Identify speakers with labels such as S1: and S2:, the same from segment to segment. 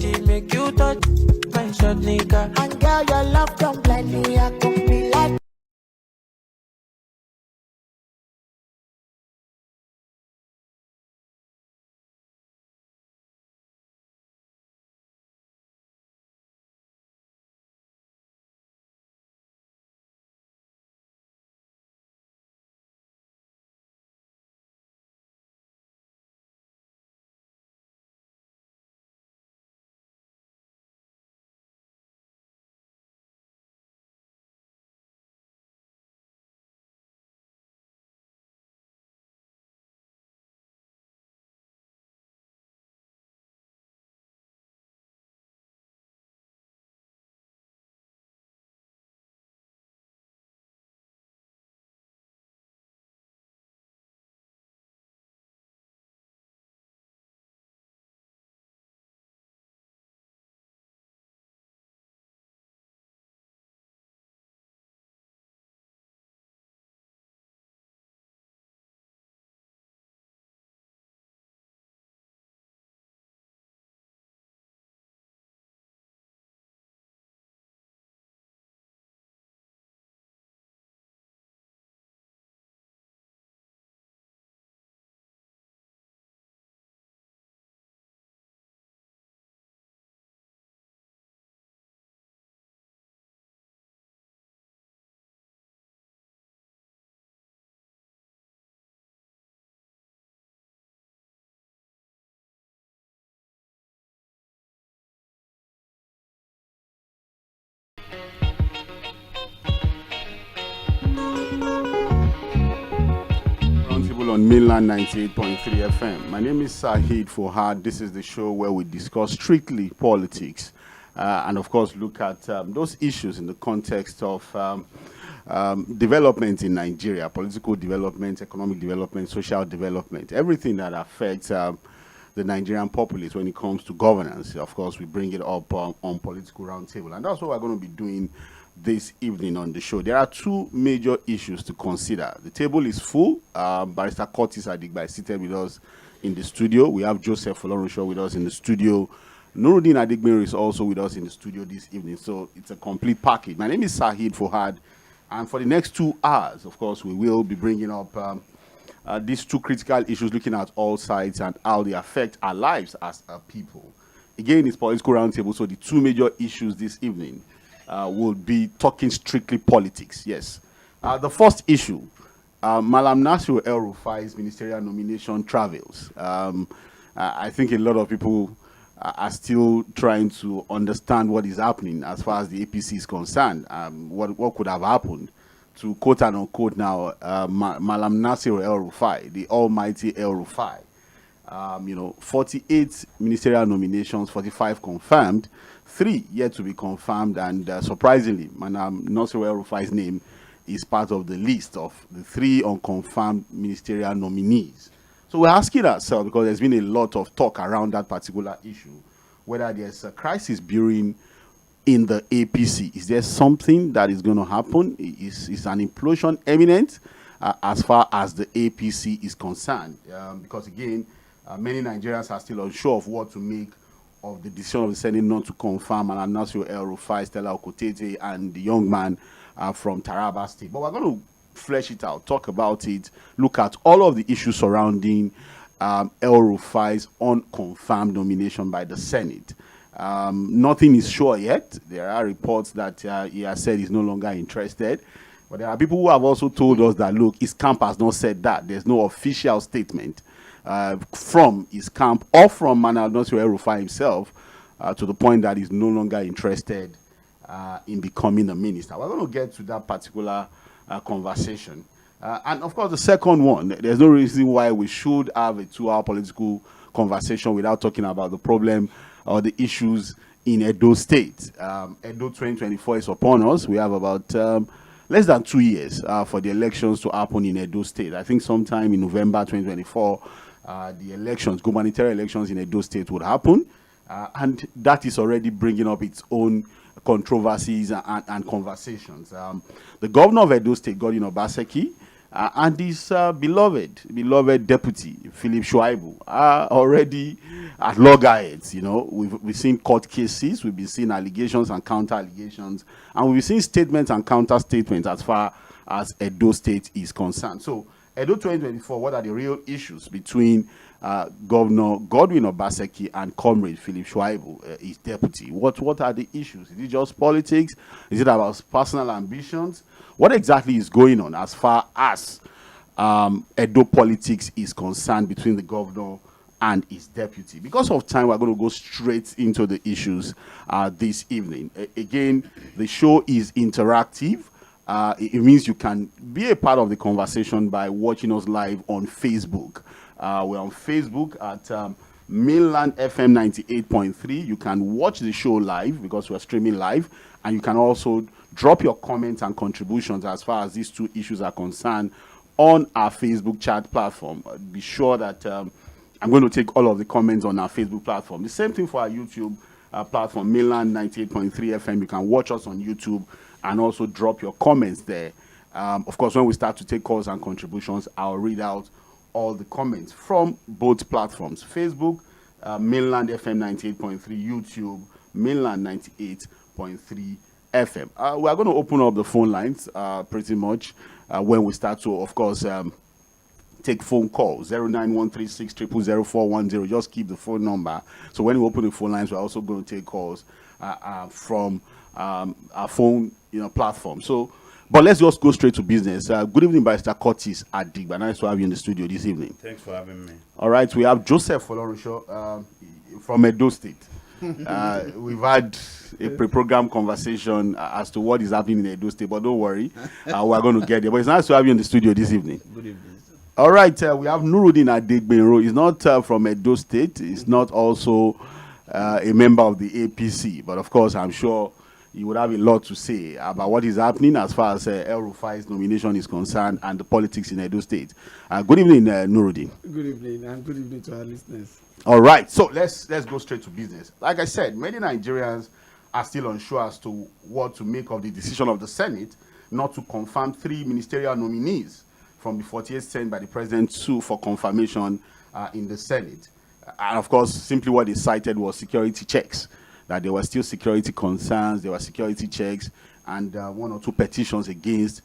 S1: body make you touch my short nigga.
S2: And girl, your love don't blind me, I can be like.
S3: Roundtable on mainland 98.3 FM. My name is Sahid Fohad. This is the show where we discuss strictly politics and, of course, look at those issues in the context of development in Nigeria, political development, economic development, social development, everything that affects the Nigerian populace when it comes to governance. Of course, we bring it up on Political Roundtable, and that's what we're going to be doing this evening on the show. There are two major issues to consider. The table is full. Barrister Curtis Adigba is seated with us in the studio. We have Joseph Olorunso with us in the studio. Nuruddin Adigbero is also with us in the studio this evening. So it's a complete package. My name is Sahid Fohad. And for the next 2 hours, of course, we will be bringing up these two critical issues, looking at all sides and how they affect our lives as a people. Again, it's Political Roundtable. So the two major issues this evening will be talking strictly politics. Yes. The first issue, Malam Nasir El-Rufai's ministerial nomination Travails. I think a lot of people are still trying to understand what is happening as far as the APC is concerned. What could have happened to quote and unquote now Malam Nasir El-Rufai, the almighty El-Rufai. 48 ministerial nominations, 45 confirmed, 3 yet to be confirmed, and surprisingly, Malam Nasir El-Rufai's name is part of the list of the 3 unconfirmed ministerial nominees. So we're asking ourselves, because there's been a lot of talk around that particular issue, whether there's a crisis brewing in the APC. Is there something that is going to happen? Is an implosion imminent as far as the APC is concerned? Because again, many Nigerians are still unsure of what to make of the decision of the Senate not to confirm Malam Nasir El-Rufai, Stella Okotete, and the young man from Taraba State. But we're going to flesh it out, talk about it, look at all of the issues surrounding El-Rufai's unconfirmed nomination by the Senate. Nothing is sure yet. There are reports that he has said he's no longer interested. But there are people who have also told us that, look, his camp has not said that. There's no official statement from his camp or from Malam Nasir El-Rufai himself to the point that he's no longer interested in becoming a minister. We're going to get to that particular conversation. And of course, the second one, there's no reason why we should have a 2-hour political conversation without talking about the problem or the issues in Edo State. Edo 2024 is upon us. We have about less than 2 years for the elections to happen in Edo State. I think sometime in November 2024, the elections, gubernatorial elections in Edo State would happen. And that is already bringing up its own controversies and conversations. The governor of Edo State, Godwin Obaseki, and his beloved deputy, Philip Shuiabu, are already at loggerheads. We've seen court cases, we've been seeing allegations and counter allegations, and we've seen statements and counter statements as far as Edo State is concerned. So, Edo 2024, what are the real issues between Governor Godwin Obaseki and Comrade Philip Shuiabu, his deputy? What are the issues? Is it just politics? Is it about personal ambitions? What exactly is going on as far as Edo politics is concerned between the governor and his deputy? Because of time, we're going to go straight into the issues this evening. Again, the show is interactive. It means you can be a part of the conversation by watching us live on Facebook. We're on Facebook at Mainland FM 98.3. You can watch the show live because we're streaming live, and you can also drop your comments and contributions as far as these two issues are concerned on our Facebook chat platform. Be sure that I'm going to take all of the comments on our Facebook platform. The same thing for our YouTube platform, Mainland 98.3 FM. You can watch us on YouTube and also drop your comments there. Of course, when we start to take calls and contributions, I'll read out all the comments from both platforms. Facebook, Mainland FM 98.3, YouTube, Mainland 98.3 FM. We are going to open up the phone lines pretty much when we start to, of course, take phone calls. 09136000410. Just keep the phone number. So when we open the phone lines, we're also going to take calls from our phone platform. So, but let's just go straight to business. Good evening, Barrister Curtis Adigba. Nice to have you in the studio this evening.
S4: Thanks for having me. All
S3: right, we have Joseph Olorusho from Edo State. We've had a pre-program conversation as to what is happening in Edo State, but don't worry, we're going to get there. But it's nice to have you in the studio this evening.
S4: Good evening.
S3: All right, we have Nuruddin Adegbenro. He's not from Edo State. He's not also a member of the APC, but of course, I'm sure you would have a lot to say about what is happening as far as El-Rufai's nomination is concerned and the politics in Edo State. Good evening, Nuruddin.
S5: Good evening, and good evening to our listeners.
S3: All right, so let's go straight to business. Like I said, many Nigerians are still unsure as to what to make of the decision of the Senate not to confirm 3 ministerial nominees from the 48th sent by the president for confirmation in the Senate. And of course, simply what they cited was security checks, that there were still security concerns, there were security checks, and 1 or 2 petitions against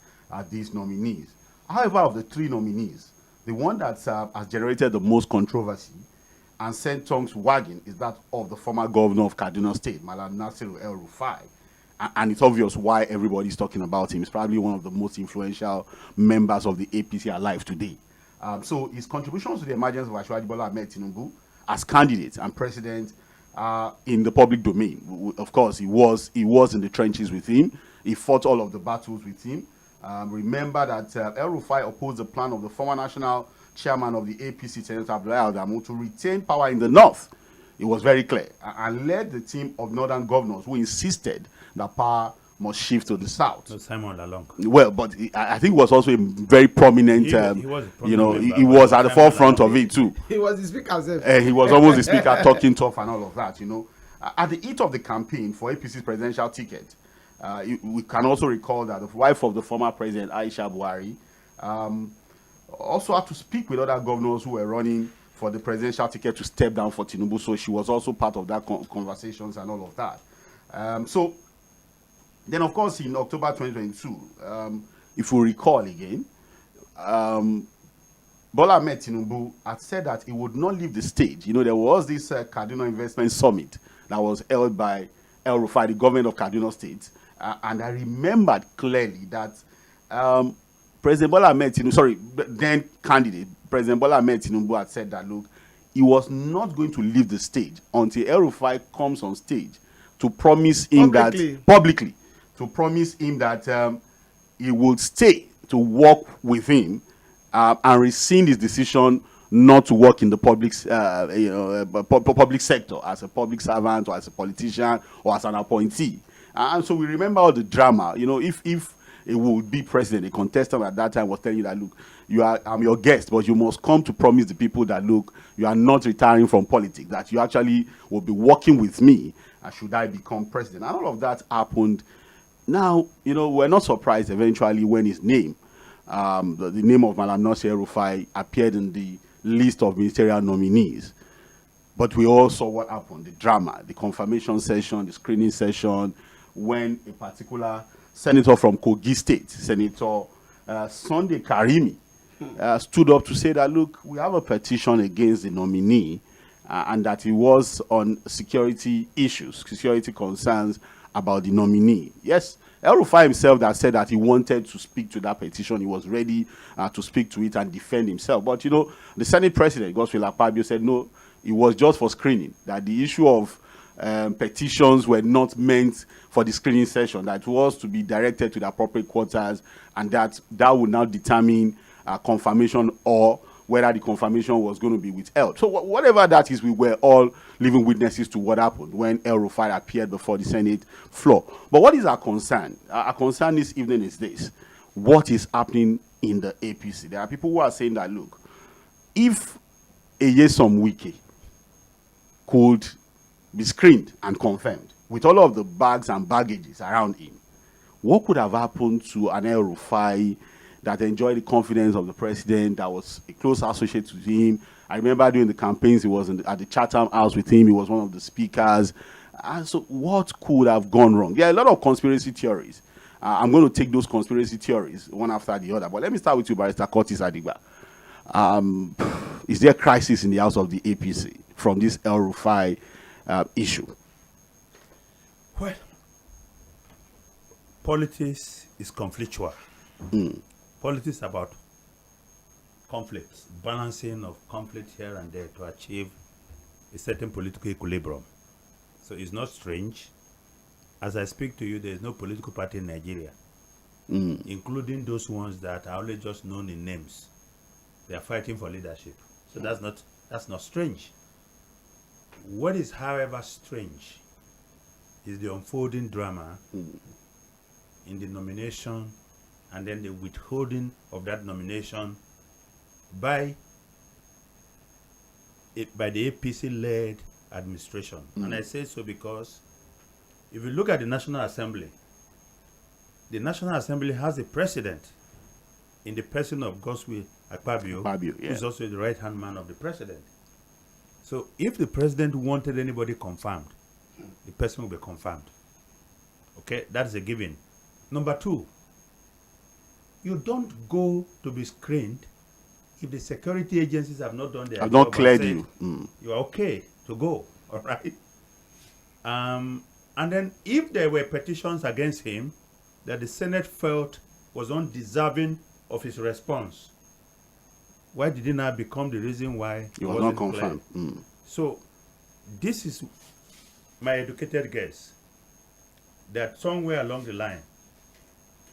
S3: these nominees. However, of the 3 nominees, the one that has generated the most controversy and sent tongues wagging is that of the former governor of Kaduna State, Malam Nasiru El-Rufai. And it's obvious why everybody's talking about him. He's probably one of the most influential members of the APC alive today. So his contributions to the emergence of Asiwaju Bola Ahmed Tinubu as candidate and president in the public domain. Of course, he was in the trenches with him. He fought all of the battles with him. Remember that El-Rufai opposed the plan of the former national chairman of the APC, Senator Abdullahi Adamu, to retain power in the north. It was very clear, and led the team of northern governors who insisted that power must shift to the south.
S4: No, Simon Lalong.
S3: Well, but I think he was also a very prominent,
S4: he was a prominent member,
S3: he was at the forefront of it too.
S5: He was the speaker.
S3: He was almost the speaker, talking tough and all of that, At the heat of the campaign for APC's presidential ticket, we can also recall that the wife of the former president, Aisha Buhari, also had to speak with other governors who were running for the presidential ticket to step down for Tinubu, so she was also part of that conversations and all of that. So then, of course, in October 2022, if we recall again, Bola Ahmed Tinubu had said that he would not leave the stage. There was this Kaduna Investment Summit that was held by El-Rufai, the government of Kaduna State, and I remembered clearly that President Bola Ahmed Tinubu, then candidate, President Bola Ahmed Tinubu had said that, look, he was not going to leave the stage until El-Rufai comes on stage to promise him publicly, to promise him that he would stay to work with him and rescind his decision not to work in the public sector as a public servant or as a politician or as an appointee. And so we remember all the drama. If it would be president, a contestant at that time was telling you that, look, I'm your guest, but you must come to promise the people that, look, you are not retiring from politics, that you actually will be working with me should I become president. And all of that happened. Now, we're not surprised eventually when his name the name of Malam Nasir El-Rufai appeared in the list of ministerial nominees. But we all saw what happened, the drama, the confirmation session, the screening session, when a particular senator from Kogi State, Senator Sunday Karimi, stood up to say that, look, we have a petition against the nominee and that it was on security issues, security concerns about the nominee. Yes, El-Rufai himself that said that he wanted to speak to that petition. He was ready to speak to it and defend himself. But, you know, the Senate President, Godswill Akpabio, said no, it was just for screening, that the issue of petitions were not meant for the screening session, that was to be directed to the appropriate quarters, and that would now determine confirmation or whether the confirmation was going to be withheld. So whatever that is, we were all living witnesses to what happened when El-Rufai appeared before the Senate floor. But what is our concern? Our concern this evening is this: what is happening in the APC? There are people who are saying that, look, if Nyesom Wike could be screened and confirmed with all of the bags and baggages around him, what could have happened to an El-Rufai that enjoyed the confidence of the president, that was a close associate to him? I remember during the campaigns, he was at the Chatham House with him. He was one of the speakers. And so what could have gone wrong? There are a lot of conspiracy theories. I'm going to take those conspiracy theories one after the other. But let me start with you, Barrister Curtis Adigba. Is there a crisis in the house of the APC from this El-Rufai issue?
S4: Well, politics is conflictual. Politics about conflicts, balancing of conflict here and there to achieve a certain political equilibrium. So it's not strange. As I speak to you, there is no political party in Nigeria, including those ones that are only just known in names. They are fighting for leadership. So that's not strange. What is, however, strange is the unfolding drama in the nomination and then the withholding of that nomination by the APC-led administration. And I say so because if you look at the National Assembly has a president in the person of Godswill Akpabio, who is also the right-hand man of the president. So if the president wanted anybody confirmed, the person will be confirmed. Okay, that's a given. Number two, you don't go to be screened if the security agencies have not done their job.
S3: Have not cleared you.
S4: You are okay to go, all right? And then if there were petitions against him that the Senate felt was undeserving of his response, why did it not become the reason why
S3: he was not confirmed?
S4: So this is my educated guess, that somewhere along the line,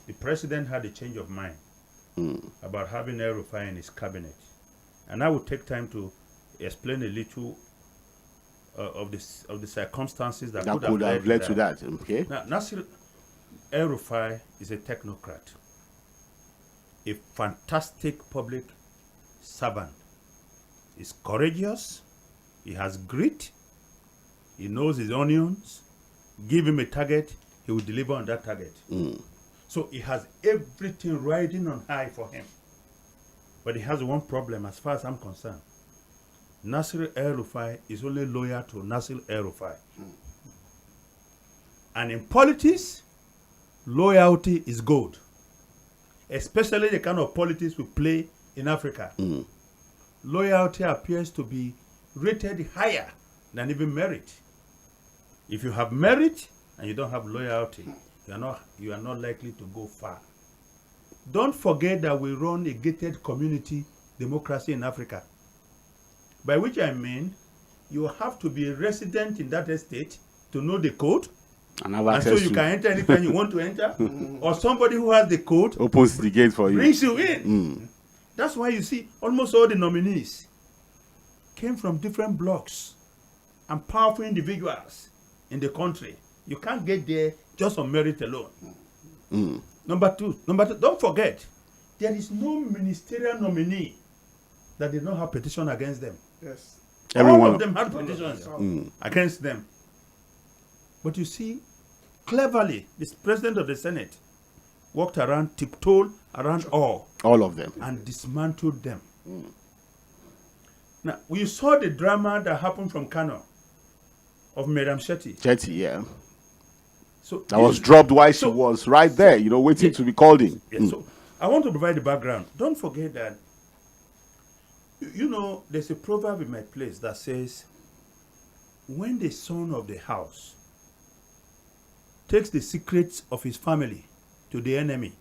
S4: the president had a change of mind about having El-Rufai in his cabinet. And I will take time to explain a little of the circumstances that could have led to that.
S3: Okay.
S4: Now, Nasir El-Rufai is a technocrat, a fantastic public servant. He's courageous, he has grit, he knows his onions. Give him a target, he will deliver on that target. So he has everything riding on high for him. But he has one problem as far as I'm concerned. Nasir El-Rufai is only loyal to Nasir El-Rufai. And in politics, loyalty is gold. Especially the kind of politics we play in Africa. Loyalty appears to be rated higher than even merit. If you have merit and you don't have loyalty, you are not likely to go far. Don't forget that we run a gated community democracy in Africa. By which I mean, you have to be a resident in that estate to know the code. And so you can enter anytime you want to enter. Or somebody who has the code
S3: opens the gate for you,
S4: brings you in. That's why you see almost all the nominees came from different blocks and powerful individuals in the country. You can't get there just on merit alone. Number two, don't forget, there is no ministerial nominee that did not have petition against them.
S5: Yes.
S4: All of them had petitions against them. But you see, cleverly, the president of the Senate walked around, tiptoed around all
S3: of them.
S4: and dismantled them. Now, we saw the drama that happened from Kano of Madam Shetty.
S3: Shetty, yeah.
S4: So
S3: That was dropped while she was right there, waiting to be called in.
S4: Yeah, so I want to provide the background. Don't forget that, there's a proverb in my place that says, when the son of the house takes the secrets of his family to the enemy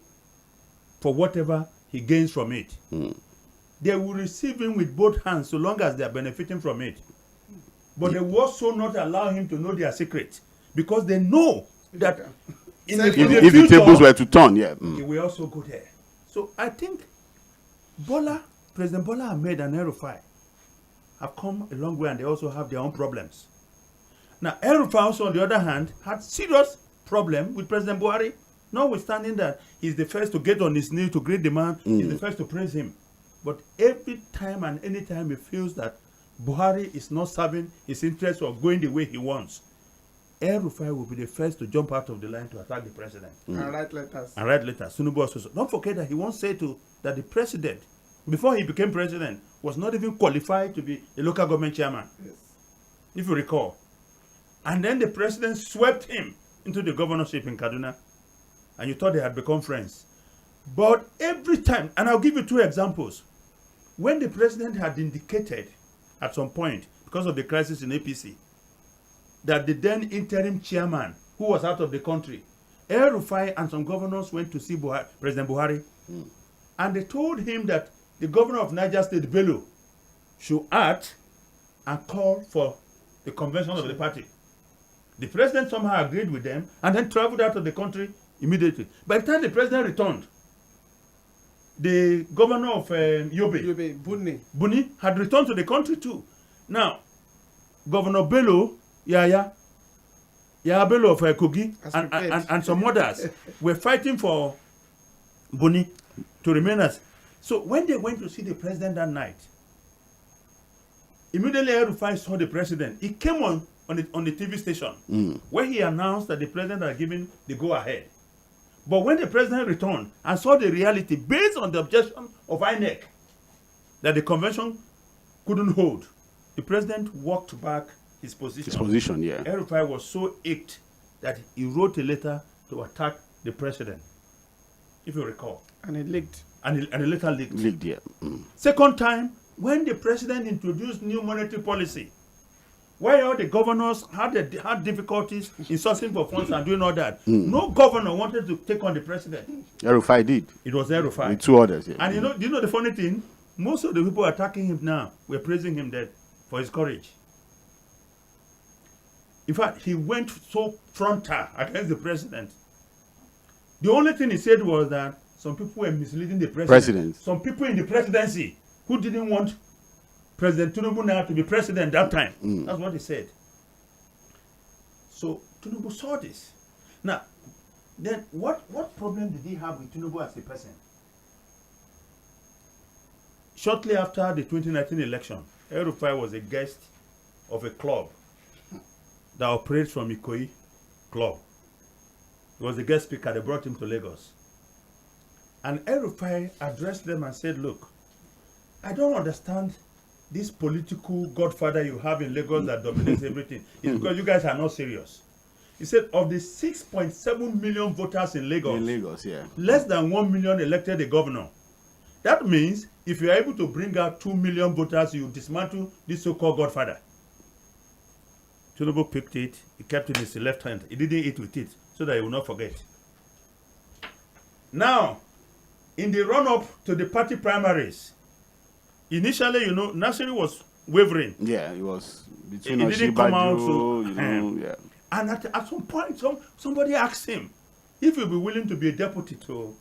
S4: for whatever he gains from it, they will receive him with both hands so long as they are benefiting from it. But they will also not allow him to know their secrets because they know that in the future,
S3: if the tables were to turn,
S4: he will also go there. So I think President Bola Ahmed and El-Rufai have come a long way, and they also have their own problems. Now, El-Rufai also, on the other hand, had serious problem with President Buhari, notwithstanding that he's the first to get on his knee to greet the man, he's the first to praise him. But every time and any time he feels that Buhari is not serving his interests or going the way he wants, El-Rufai will be the first to jump out of the line to attack the president.
S5: And write letters.
S4: Tinubu also. Don't forget that he once said that the president, before he became president, was not even qualified to be a local government chairman.
S5: Yes.
S4: If you recall. And then the president swept him into the governorship in Kaduna, and you thought they had become friends. But every time, and I'll give you 2 examples. When the president had indicated at some point, because of the crisis in APC, that the then interim chairman, who was out of the country, El-Rufai and some governors went to see President Buhari, and they told him that the governor of Niger State, Bello, should act and call for the convention of the party. The president somehow agreed with them and then traveled out of the country immediately. By the time the president returned, the governor of Yobe, Buni, had returned to the country too. Now, Governor Bello, Yaya Bello of Kogi, and some others were fighting for Buni to remain as. So when they went to see the president that night, immediately El-Rufai saw the president. He came on the TV station where he announced that the president had given the go-ahead. But when the president returned and saw the reality based on the objection of INEC that the convention couldn't hold, the president walked back his position.
S3: His position, yeah.
S4: El-Rufai was so ached that he wrote a letter to attack the president, if you recall.
S5: And it leaked.
S4: And the letter leaked.
S3: Leaked, yeah.
S4: Second time, when the president introduced new monetary policy, where all the governors had difficulties in sourcing for funds and doing all that, no governor wanted to take on the president.
S3: El-Rufai did.
S4: It was El-Rufai.
S3: With 2 others, yeah.
S4: And do you know the funny thing? Most of the people attacking him now were praising him there for his courage. In fact, he went so frontal against the president. The only thing he said was that some people were misleading the president. Some people in the presidency who didn't want President Tinubu now to be president that time. That's what he said. So Tinubu saw this. Now, then what problem did he have with Tinubu as a person? Shortly after the 2019 election, El-Rufai was a guest of a club that operates from Ikoyi Club. He was the guest speaker. They brought him to Lagos. And El-Rufai addressed them and said, look, I don't understand this political godfather you have in Lagos that dominates everything. It's because you guys are not serious. He said, of the 6.7 million voters in Lagos,
S3: yeah,
S4: less than 1 million elected a governor. That means if you are able to bring out 2 million voters, you dismantle this so-called godfather. Tinubu picked it. He kept it in his left hand. He didn't eat with it so that he will not forget. Now, in the run-up to the party primaries, initially, Nasiri was wavering.
S3: Yeah, it was between
S4: He didn't come out.
S3: yeah.
S4: And at some point, somebody asked him if he'll be willing to be a deputy to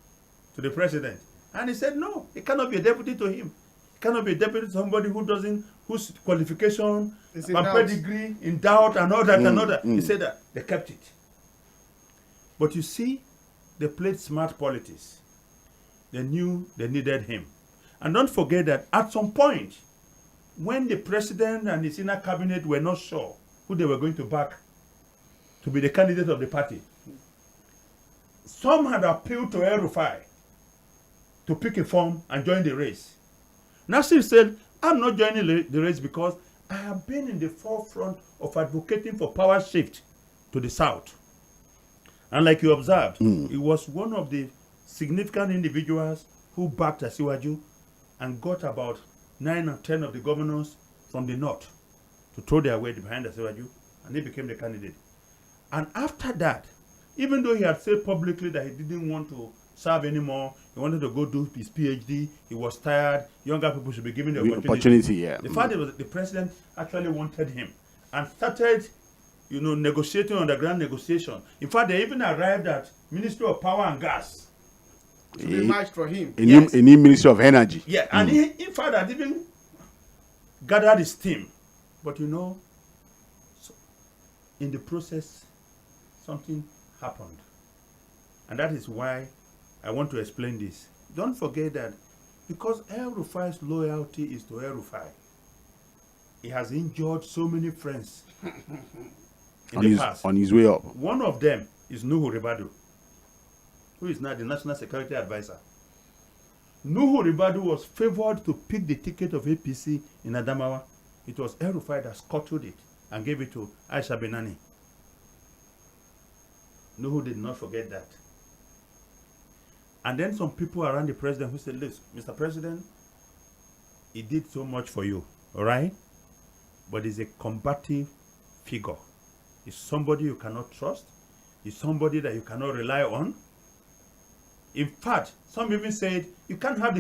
S4: the president. And he said, no, he cannot be a deputy to him. He cannot be a deputy to somebody whose qualification and pedigree in doubt and all that and all that. He said that. They kept it. But you see, they played smart politics. They knew they needed him. And don't forget that at some point, when the president and his inner cabinet were not sure who they were going to back to be the candidate of the party, some had appealed to El-Rufai to pick a form and join the race. Nasir said, I'm not joining the race because I have been in the forefront of advocating for power shift to the south. And like you observed, he was one of the significant individuals who backed Asiwaju and got about 9 or 10 of the governors from the north to throw their weight behind Asiwaju, and he became the candidate. And after that, even though he had said publicly that he didn't want to serve anymore, he wanted to go do his PhD, he was tired, younger people should be given the opportunity. The fact that the president actually wanted him and started, negotiating underground negotiation. In fact, they even arrived at Ministry of Power and Gas.
S5: To be matched for him.
S3: A new Ministry of Energy.
S4: Yeah, and he, in fact, had even gathered his team. But in the process, something happened. And that is why I want to explain this. Don't forget that because El-Rufai's loyalty is to El-Rufai, he has injured so many friends in the past.
S3: On his way up.
S4: One of them is Nuhu Ribadu, who is now the National Security Advisor. Nuhu Ribadu was favored to pick the ticket of APC in Adamawa. It was El-Rufai that scuttled it and gave it to Aisha Benani. Nuhu did not forget that. And then some people around the president who said, listen, Mr. President, he did so much for you, all right? But he's a combative figure. He's somebody you cannot trust. He's somebody that you cannot rely on. In fact, some even said, you can't have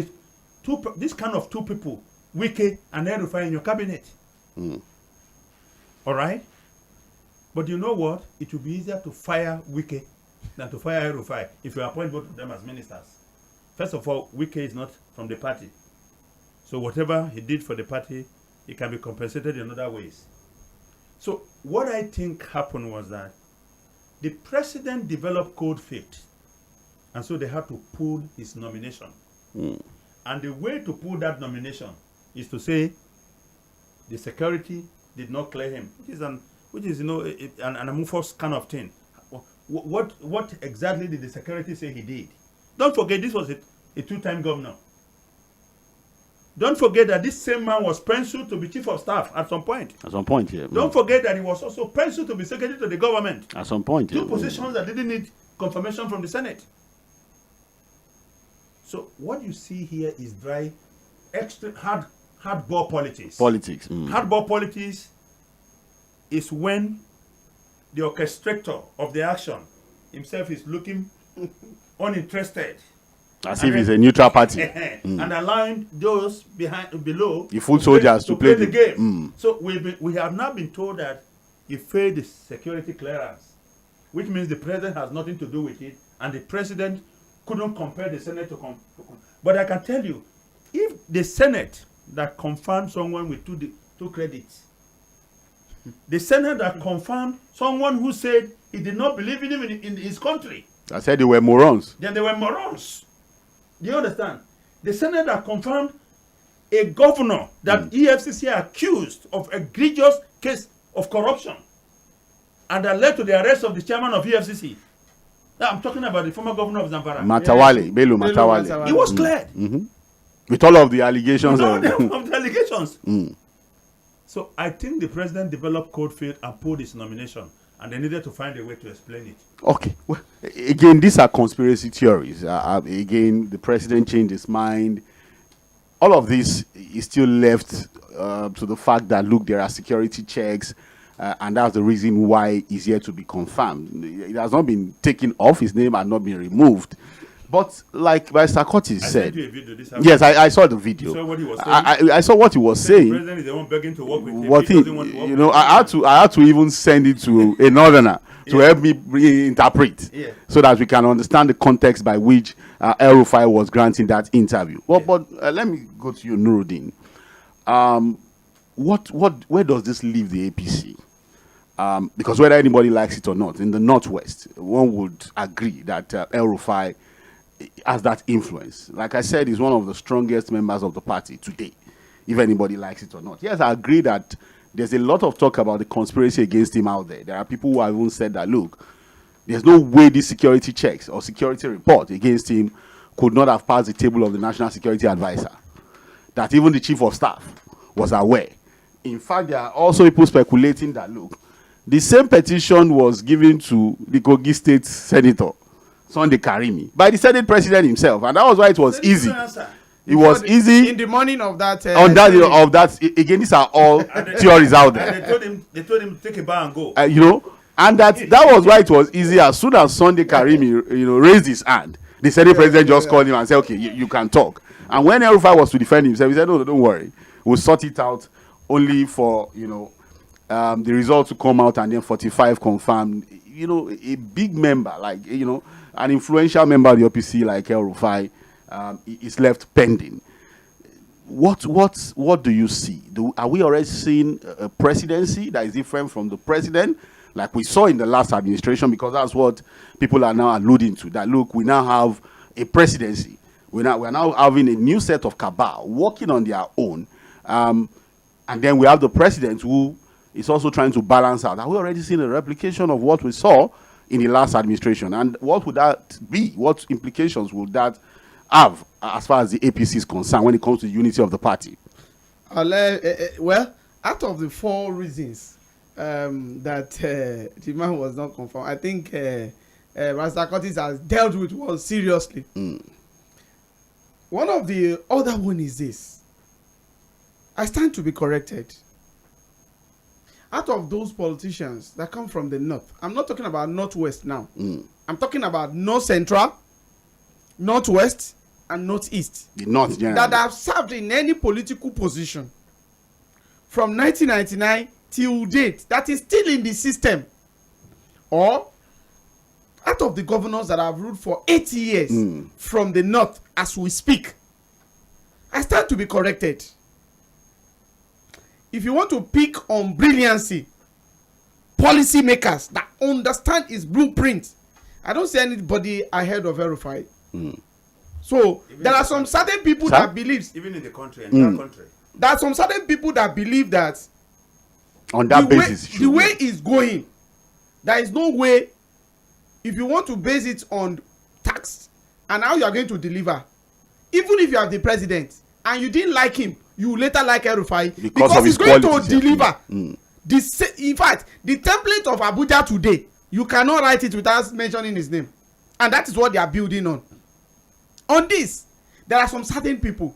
S4: this kind of two people, Wike and El-Rufai, in your cabinet. All right? But you know what? It will be easier to fire Wike than to fire El-Rufai if you appoint both of them as ministers. First of all, Wike is not from the party. So whatever he did for the party, he can be compensated in other ways. So what I think happened was that the president developed cold feet. And so they had to pull his nomination. And the way to pull that nomination is to say the security did not clear him, which is an amorphous kind of thing. What exactly did the security say he did? Don't forget this was a two-time governor. Don't forget that this same man was penciled to be chief of staff at some point.
S3: At some point, yeah.
S4: Don't forget that he was also penciled to be secretary to the government.
S3: At some point,
S4: Two positions that didn't need confirmation from the Senate. So what you see here is dry, extra hardball politics. Hardball politics is when the orchestrator of the action himself is looking uninterested.
S3: As if it's a neutral party.
S4: And allowing those below
S3: the full soldiers to play
S4: the game. So we have now been told that he failed the security clearance, which means the president has nothing to do with it, and the president couldn't compare the Senate to but I can tell you, if the Senate that confirmed someone with two credits, the Senate that confirmed someone who said he did not believe in him in his country,
S3: I said they were morons.
S4: Then they were morons. Do you understand? The Senate that confirmed a governor that EFCC accused of egregious case of corruption and that led to the arrest of the chairman of EFCC. Now, I'm talking about the former governor of Zamfara.
S3: Matawale, Bello Matawale.
S4: He was cleared.
S3: With all of the allegations.
S4: So I think the president developed cold feet and pulled his nomination, and they needed to find a way to explain it.
S3: Okay. Well, again, these are conspiracy theories. Again, the president changed his mind. All of this is still left to the fact that, look, there are security checks, and that's the reason why he's yet to be confirmed. It has not been taken off. His name has not been removed. But like Mr. Curtis said,
S4: sent you a video,
S3: yes, I saw the video.
S4: You saw what he was saying?
S3: I saw what he was saying.
S4: The president is the one begging to work with him.
S3: What
S4: he doesn't want to work with him.
S3: I had to even send it to a northerner to help me interpret, so that we can understand the context by which El-Rufai was granting that interview. But let me go to you, Nuruddin. Where does this leave the APC? Because whether anybody likes it or not, in the Northwest, one would agree that El-Rufai has that influence. Like I said, he's one of the strongest members of the party today, if anybody likes it or not. Yes, I agree that there's a lot of talk about the conspiracy against him out there. There are people who have even said that, look, There's no way these security checks or security report against him could not have passed the table of the National Security Advisor. That even the Chief of Staff was aware. In fact, there are also people speculating that, look, the same petition was given to the Kogi State Senator, Sunday Karimi, by the Senate President himself. And that was why it was easy. It was easy.
S5: In the morning of that.
S3: Again, these are all theories out there.
S4: They told him to take a bow and go.
S3: And that was why it was easy. As soon as Sunday Karimi, raised his hand, the Senate President just called him and said, okay, you can talk. And when El-Rufai was to defend himself, he said, no, don't worry. We'll sort it out only for, the result to come out and then 45 confirmed. A big member, like, an influential member of the OPC like El-Rufai is left pending. What do you see? Are we already seeing a presidency that is different from the president, like we saw in the last administration? Because that's what people are now alluding to. That, look, we now have a presidency. We're now having a new set of cabal working on their own. And then we have the president who is also trying to balance out. Have we already seen a replication of what we saw in the last administration? And what would that be? What implications would that have as far as the APC is concerned when it comes to the unity of the party?
S5: Well, out of the 4 reasons that the man was not confirmed, I think Master Curtis has dealt with one seriously. One of the other one is this. I stand to be corrected. Out of those politicians that come from the north, I'm not talking about northwest now. I'm talking about north central, northwest, and northeast.
S3: The north generally.
S5: That have served in any political position from 1999 till date, that is still in the system. Or out of the governors that have ruled for 80 years from the north as we speak, I stand to be corrected. If you want to pick on brilliancy, policy makers that understand its blueprint, I don't see anybody ahead of El-Rufai. So even there are some certain people that believe,
S4: even in the country, entire country,
S5: there are some certain people that believe that
S3: on that basis,
S5: the way it's going, there is no way. If you want to base it on tax and how you are going to deliver, even if you have the president and you didn't like him, you will later like El-Rufai because he's going to deliver. In fact, the template of Abuja today, you cannot write it without mentioning his name, and that is what they are building on. On this, there are some certain people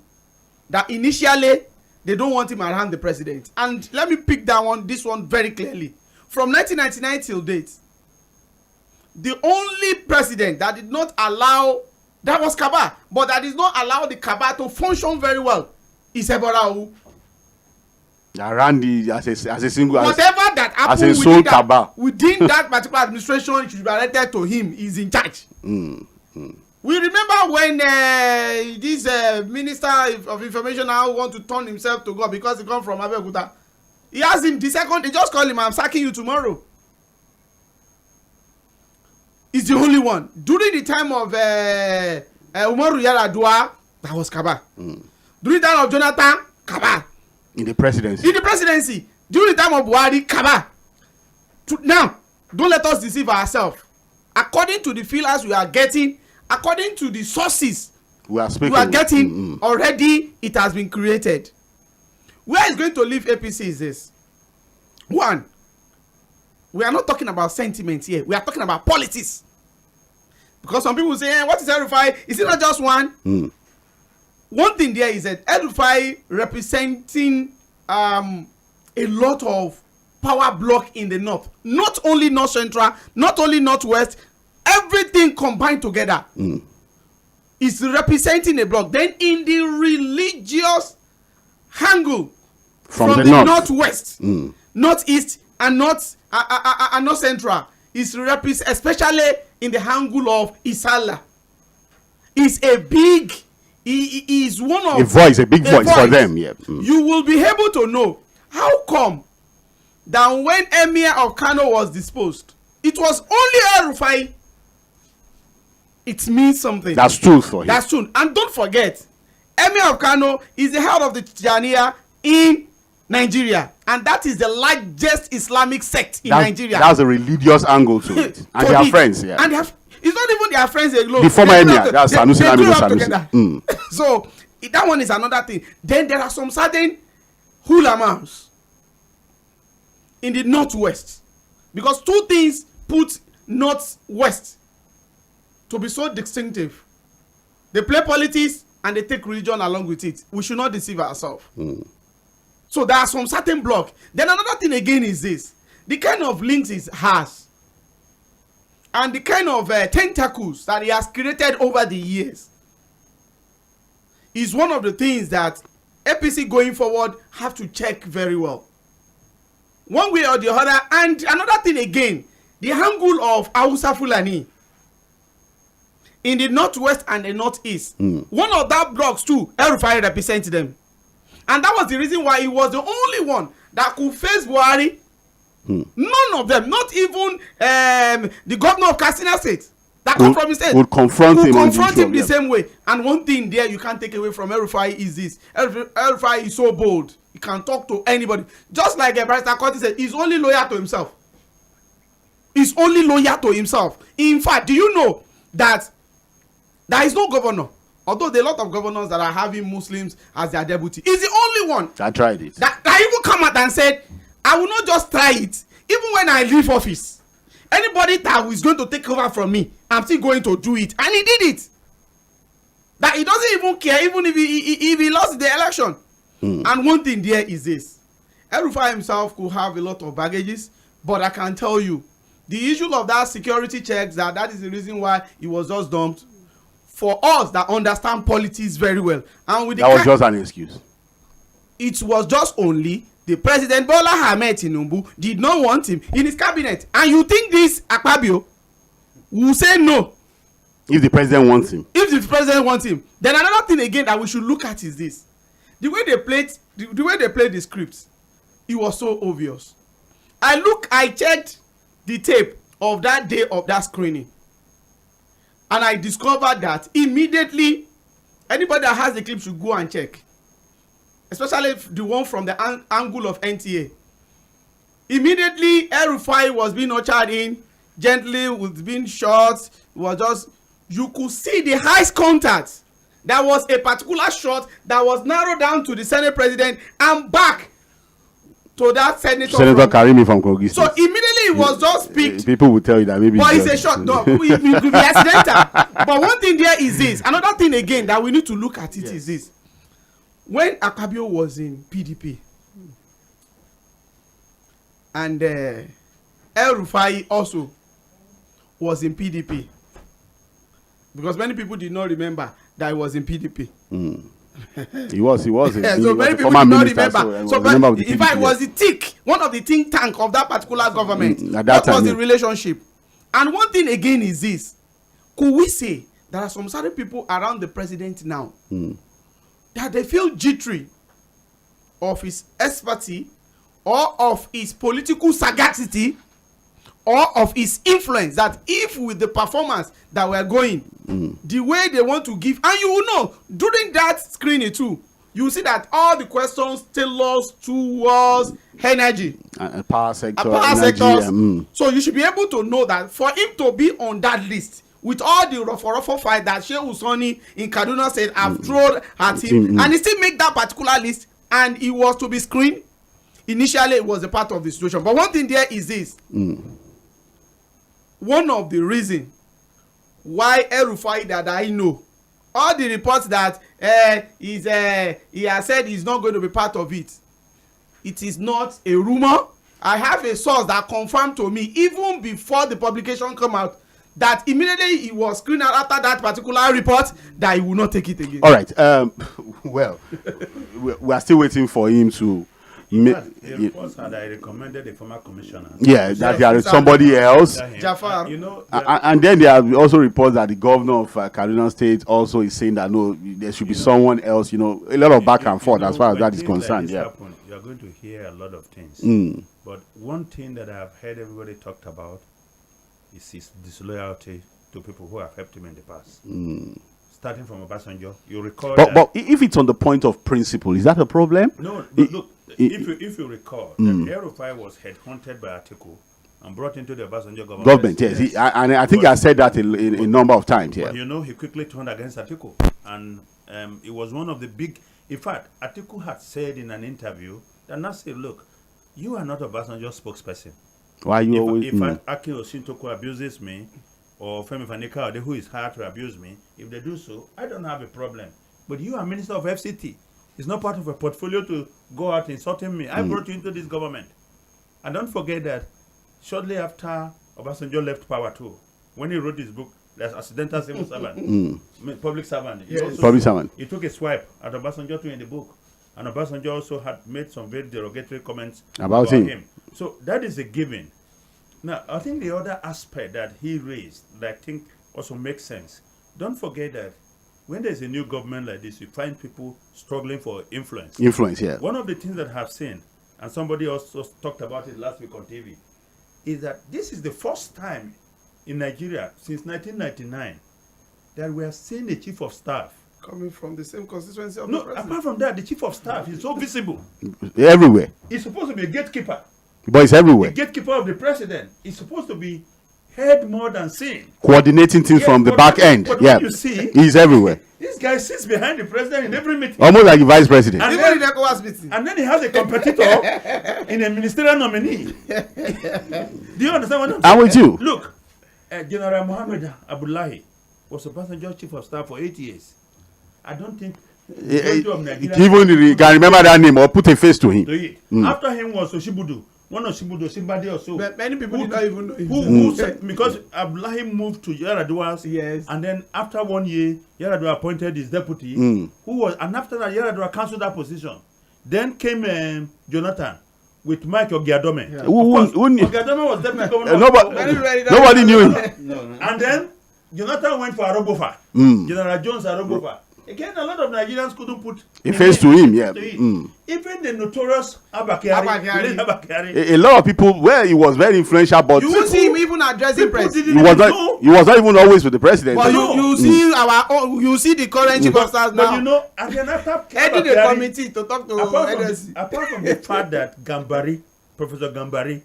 S5: that initially they don't want him around the president, and let me pick this one very clearly. From 1999 till date, the only president that did not allow, that was Kaba, but that did not allow the Kaba to function very well is Eborau.
S3: Around as a single,
S5: whatever that happened within that particular administration, it should be related to him. He's in charge. We remember when this Minister of Information now want to turn himself to God because he come from Abeokuta. He asked him the second, they just call him, I'm sacking you tomorrow. He's the only one. During the time of Umaru Yar'Adua, that was Kaba. During the time of Jonathan, Kaba.
S3: In the presidency.
S5: During the time of Buhari, Kaba. Now, don't let us deceive ourselves. According to the feelers we are getting, according to the sources we are getting, already it has been created. Where it's going to leave APC is this. One, we are not talking about sentiments here. We are talking about politics. Because some people say, what is El-Rufai? Is it not just one? One thing there is that El-Rufai representing a lot of power block in the north. Not only north central, not only northwest, everything combined together is representing a block. Then in the religious angle from the northwest, northeast, and north central is represented, especially in the angle of Isala. Is a big, is one of
S3: a big voice for them. Yeah.
S5: You will be able to know how come that when Emir of Kano was disposed, it was only El-Rufai. It means something.
S3: That's true for him.
S5: That's true. And don't forget, Emir of Kano is the head of the Tijaniya in Nigeria, and that is the largest Islamic sect in Nigeria.
S3: That's a religious angle to it, and they are friends. Yeah,
S5: and it's not even their friends alone.
S3: The former emir, that's Sanusi Sanusi.
S5: So that one is another thing. Then there are some certain ulamas in the northwest, because two things put northwest to be so distinctive. They play politics and they take religion along with it. We should not deceive ourselves. So there are some certain block. Then another thing again is this: the kind of links it has and the kind of tentacles that he has created over the years is one of the things that APC going forward have to check very well, one way or the other. And another thing again, the angle of Hausa Fulani in the northwest and the northeast. One of that blocks too, El-Rufai represents them, and that was the reason why he was the only one that could face Buhari. None of them, not even the governor of Katsina State that come from his state,
S3: would confront him
S5: the same way. And one thing there you can't take away from El-Rufai is this: El-Rufai is so bold, he can talk to anybody. Just like Barrister Curtis said, he's only loyal to himself. He's only loyal to himself. In fact, do you know that there is no governor, although there are a lot of governors that are having Muslims as their deputy, he's the only one
S3: that tried it,
S5: that even come out and said, I will not just try it. Even when I leave office, anybody that is going to take over from me, I'm still going to do it. And he did it. That he doesn't even care, even if he lost the election. And one thing there is this: El-Rufai himself could have a lot of baggages, but I can tell you, the issue of that security checks, that is the reason why he was just dumped. For us that understand politics very well, and with
S3: that was just an excuse.
S5: It was just only the president Bola Ahmed Tinubu did not want him in his cabinet, and you think this Akpabio will say no
S3: if the president wants him?
S5: If the president wants him, then another thing again that we should look at is this: the way they played the script, it was so obvious. I checked the tape of that day of that screening, and I discovered that immediately. Anybody that has the clip should go and check, especially the one from the angle of NTA. Immediately, El-Rufai was being ushered in gently, was being shot. Was just, you could see the highest contact. There was a particular shot that was narrowed down to the Senate president and back to that Senator
S3: Karimi from Kogi.
S5: So immediately it was just picked.
S3: People will tell you that maybe.
S5: But it's a shot. No, it will be accidental. But one thing there is this. Another thing again that we need to look at is this. When Akpabio was in PDP and El-Rufai also was in PDP, because many people did not remember that he was in PDP.
S3: He was.
S5: Yeah, so many people did not remember. So, in fact, it was one of the think tank of that particular government. That was the relationship. And one thing again is this: could we say there are some certain people around the president now that they feel jittery of his expertise or of his political sagacity or of his influence, that if with the performance that we're going, the way they want to give, and you will know during that screening too, you will see that all the questions tailors towards energy,
S3: power sector,
S5: sectors. So you should be able to know that for him to be on that list with all the ruffle fight that Sheikh Usoni in Kaduna said have thrown at him, and he still make that particular list, and he was to be screened. Initially, it was a part of the situation. But one thing there is this. One of the reasons why El-Rufai that I know, all the reports that he has said he's not going to be part of it, it is not a rumor. I have a source that confirmed to me even before the publication come out that immediately he was screened out after that particular report that he will not take it again.
S3: All right. Well, we are still waiting for him to.
S4: The reports that I recommended the former commissioner.
S3: Yeah, that there is somebody else.
S5: Jafar.
S3: And then there are also reports that the governor of Kaduna State also is saying that no, there should be someone else. A lot of back and forth as far as that is concerned.
S4: Like you are going to hear a lot of things. But one thing that I have heard everybody talked about is his disloyalty to people who have helped him in the past. starting from Obasanjo. You recall
S3: but if it's on the point of principle, is that a problem?
S4: No, but look, if you recall, that El-Rufai was headhunted by Atiku and brought into the Obasanjo government.
S3: Yes. And I think I said that a number of times. Yeah.
S4: But he quickly turned against Atiku, and it was one of the big. In fact, Atiku had said in an interview that Nasir, look, you are not Obasanjo's spokesperson.
S3: Why you always?
S4: If Akin Osintoko abuses me, or Femi Fanika, who is hired to abuse me, if they do so, I don't have a problem. But you are Minister of FCT. It's not part of a portfolio to go out insulting me. I brought you into this government. And don't forget that shortly after Obasanjo left power too, when he wrote his book, there's accidental civil servant, public servant.
S3: Public servant.
S4: He took a swipe at Obasanjo too in the book. And Obasanjo also had made some very derogatory comments about him. So that is a given. Now, I think the other aspect that he raised that I think also makes sense. Don't forget that when there's a new government like this, you find people struggling for influence.
S3: Influence, yeah.
S4: One of the things that I have seen, and somebody also talked about it last week on TV, is that this is the first time in Nigeria since 1999 that we are seeing the chief of staff
S5: coming from the same constituency of
S4: no,
S5: the president.
S4: apart from that, the chief of staff is so visible.
S3: Everywhere.
S4: He's supposed to be a gatekeeper.
S3: But it's everywhere.
S4: The gatekeeper of the president is supposed to be heard more than seen.
S3: Coordinating things from the back end.
S4: But
S3: Yeah.
S4: You see,
S3: he's everywhere.
S4: This guy sits behind the president in every meeting.
S3: Almost like the vice president.
S4: And
S5: Even in the ECOWAS meeting.
S4: And then he has a competitor in a ministerial nominee. Do you understand what I'm saying?
S3: I'm with you.
S4: Look, General Mohammed Abdullahi was a Obasanjo chief of staff for 8 years. I don't think
S3: even can remember that name or put a face to him.
S4: After him was Oshibudu. One of Simbadi or so.
S5: But many people did not even know him.
S4: Who said, because Abdullahi moved to Yaradua's,
S5: yes.
S4: And then after 1 year, Yaradua appointed his deputy, and after that, Yaradua cancelled that position. Then came Jonathan with Mike Ogiadome. Yeah. Ogiadome was deputy governor.
S3: Nobody knew him.
S4: No. And then Jonathan went for Arogofa. General Jones Arogofa. Again, a lot of Nigerians couldn't put
S3: a face to him, yeah.
S4: Even the notorious Abakari.
S3: A lot of people, he was very influential, but
S5: you will see him even addressing president.
S3: He was not even always with the president.
S5: But you see you see the current chief of staff now.
S4: But you know, again,
S5: heading the committee to talk to
S4: apart from the fact that Professor Gambari,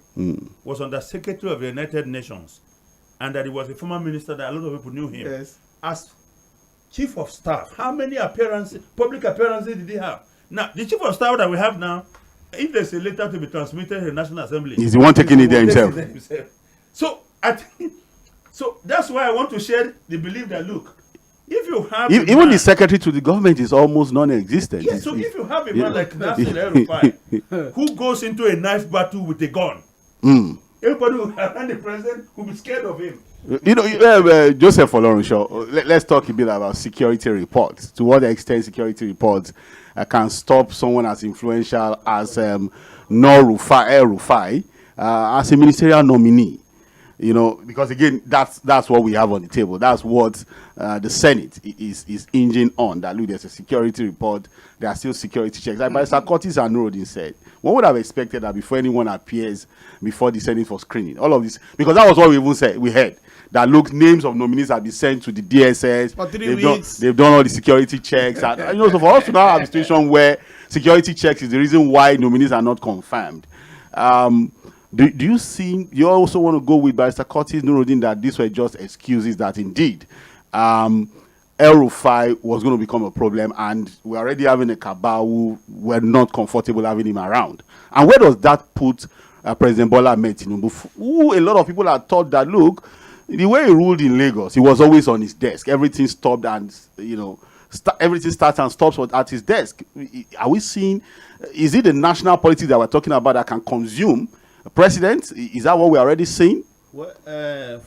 S4: was under Secretary of the United Nations, and that he was a former minister that a lot of people knew him.
S5: Yes.
S4: As chief of staff, how many public appearances did he have? Now, the chief of staff that we have now, if there's a letter to be transmitted to the National Assembly,
S3: he's the one taking it there himself.
S4: So that's why I want to share the belief that, look, if you have
S3: even the secretary to the government is almost non-existent.
S4: Yes, so if you have a man like Nasir El-Rufai who goes into a knife battle with a gun, everybody around the president will be scared of him.
S3: Joseph Olorunso, let's talk a bit about security reports. To what extent security reports can stop someone as influential as El-Rufai as a ministerial nominee? Because again, that's what we have on the table. That's what the Senate is hinging on. That look, there's a security report. There are still security checks. Like Barrister Curtis and Nuruddin said, one would have expected that before anyone appears before the Senate for screening, all of this, because that was what we even said. We heard that look, names of nominees have been sent to the DSS.
S5: For 3 weeks.
S3: They've done all the security checks. And, so for us to now have a situation where security checks is the reason why nominees are not confirmed. Do you also want to go with Barrister Curtis Nuruddin that these were just excuses that indeed El-Rufai was going to become a problem and we're already having a cabal who were not comfortable having him around? And where does that put President Bola Ahmed Tinubu, who a lot of people had thought that, look, the way he ruled in Lagos, he was always on his desk. Everything stopped and, everything starts and stops at his desk. Are we seeing, is it the national politics that we're talking about that can consume a president? Is that what we're already seeing?
S6: Well,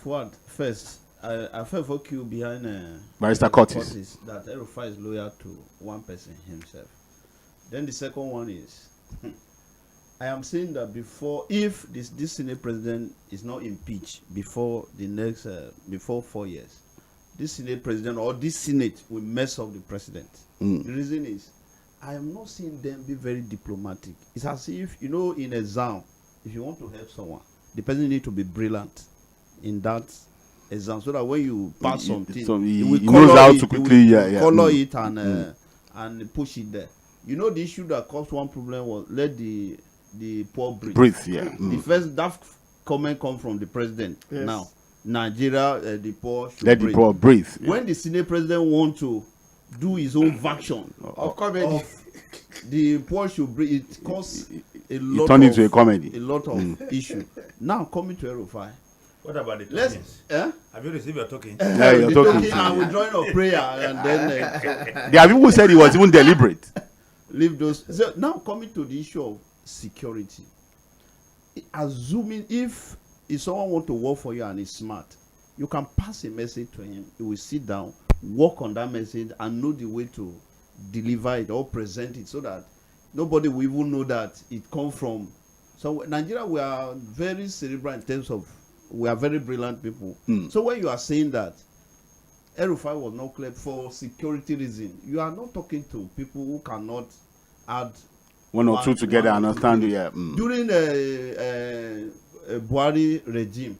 S6: Fuad, first, I felt you behind
S3: Barrister Curtis
S6: that El-Rufai is loyal to one person himself. Then the second one is, I am saying that if this Senate president is not impeached before the next, before 4 years, this Senate president or this Senate will mess up the president. The reason is, I am not seeing them be very diplomatic. It's as if, in an exam, if you want to help someone, the person needs to be brilliant in that exam, so that when you pass something,
S3: he knows how to quickly
S6: color it and push it there. You know, the issue that caused one problem was let the poor breathe. The first that comment come from the president. Yes. Now, Nigeria, the poor should
S3: let breathe. The poor breathe.
S6: When the Senate president want to do his own version of comedy, the poor should breathe. It causes a lot of issue. Now coming to El-Rufai.
S4: What about the tokens? Have you received your token?
S3: Yeah, your token.
S6: And we join a prayer, and then
S3: there are people who said it was even deliberate.
S6: Leave those. So now coming to the issue of security. Assuming if someone want to work for you and is smart, you can pass a message to him. He will sit down, work on that message, and know the way to deliver it or present it, so that nobody will even know that it comes from. So Nigeria, we are very cerebral in terms of, we are very brilliant people. So when you are saying that El-Rufai was not clear for security reason, you are not talking to people who cannot add
S3: one or two together and understand.
S6: During Buhari regime,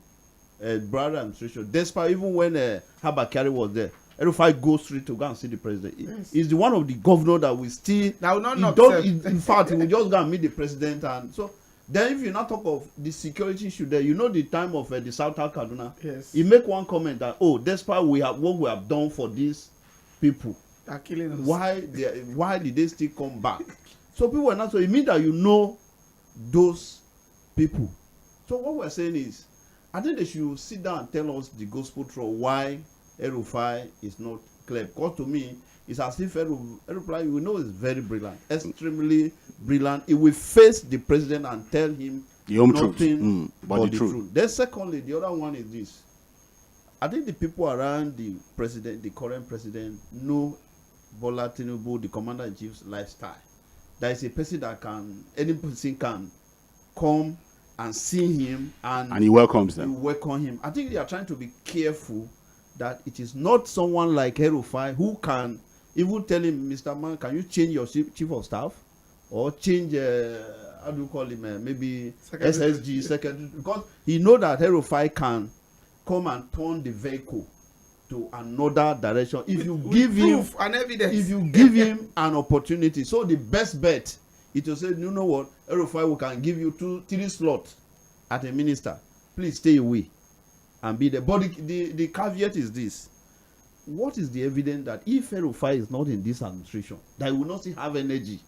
S6: Buhari administration, despite even when Habakari was there, El-Rufai goes straight to go and see the president. Yes. He's the one of the governor that will still. In fact, he will just go and meet the president, and so. Then if you now talk of the security issue there, you know the time of the Southern Kaduna.
S5: Yes.
S6: He make one comment that, despite what we have done for these people,
S5: they're killing us.
S6: Why did they still come back? So people are not, so it means that you know those people. So what we're saying is, I think they should sit down and tell us the gospel truth why El-Rufai is not clear. Because to me, it's as if El-Rufai, we know, is very brilliant, extremely brilliant. He will face the president and tell him nothing but the truth. Then secondly, the other one is this. I think the people around the president, the current president, know Bola Tinubu, the commander-in-chief's lifestyle. There is a person that any person can come and see him, and
S3: he welcomes them.
S6: He welcome him. I think they are trying to be careful that it is not someone like El-Rufai who can even tell him, Mr. Man, can you change your chief of staff? Or change, how do you call him, maybe SSG, secretary? Because he know that El-Rufai can come and turn the vehicle to another direction. If you give him
S5: and evidence.
S6: If you give him an opportunity. So the best bet is to say, you know what, El-Rufai, we can give you 2-3 slots at a minister. Please stay away and be there. But the caveat is this. What is the evidence that if El-Rufai is not in this administration, that he will not still have energy,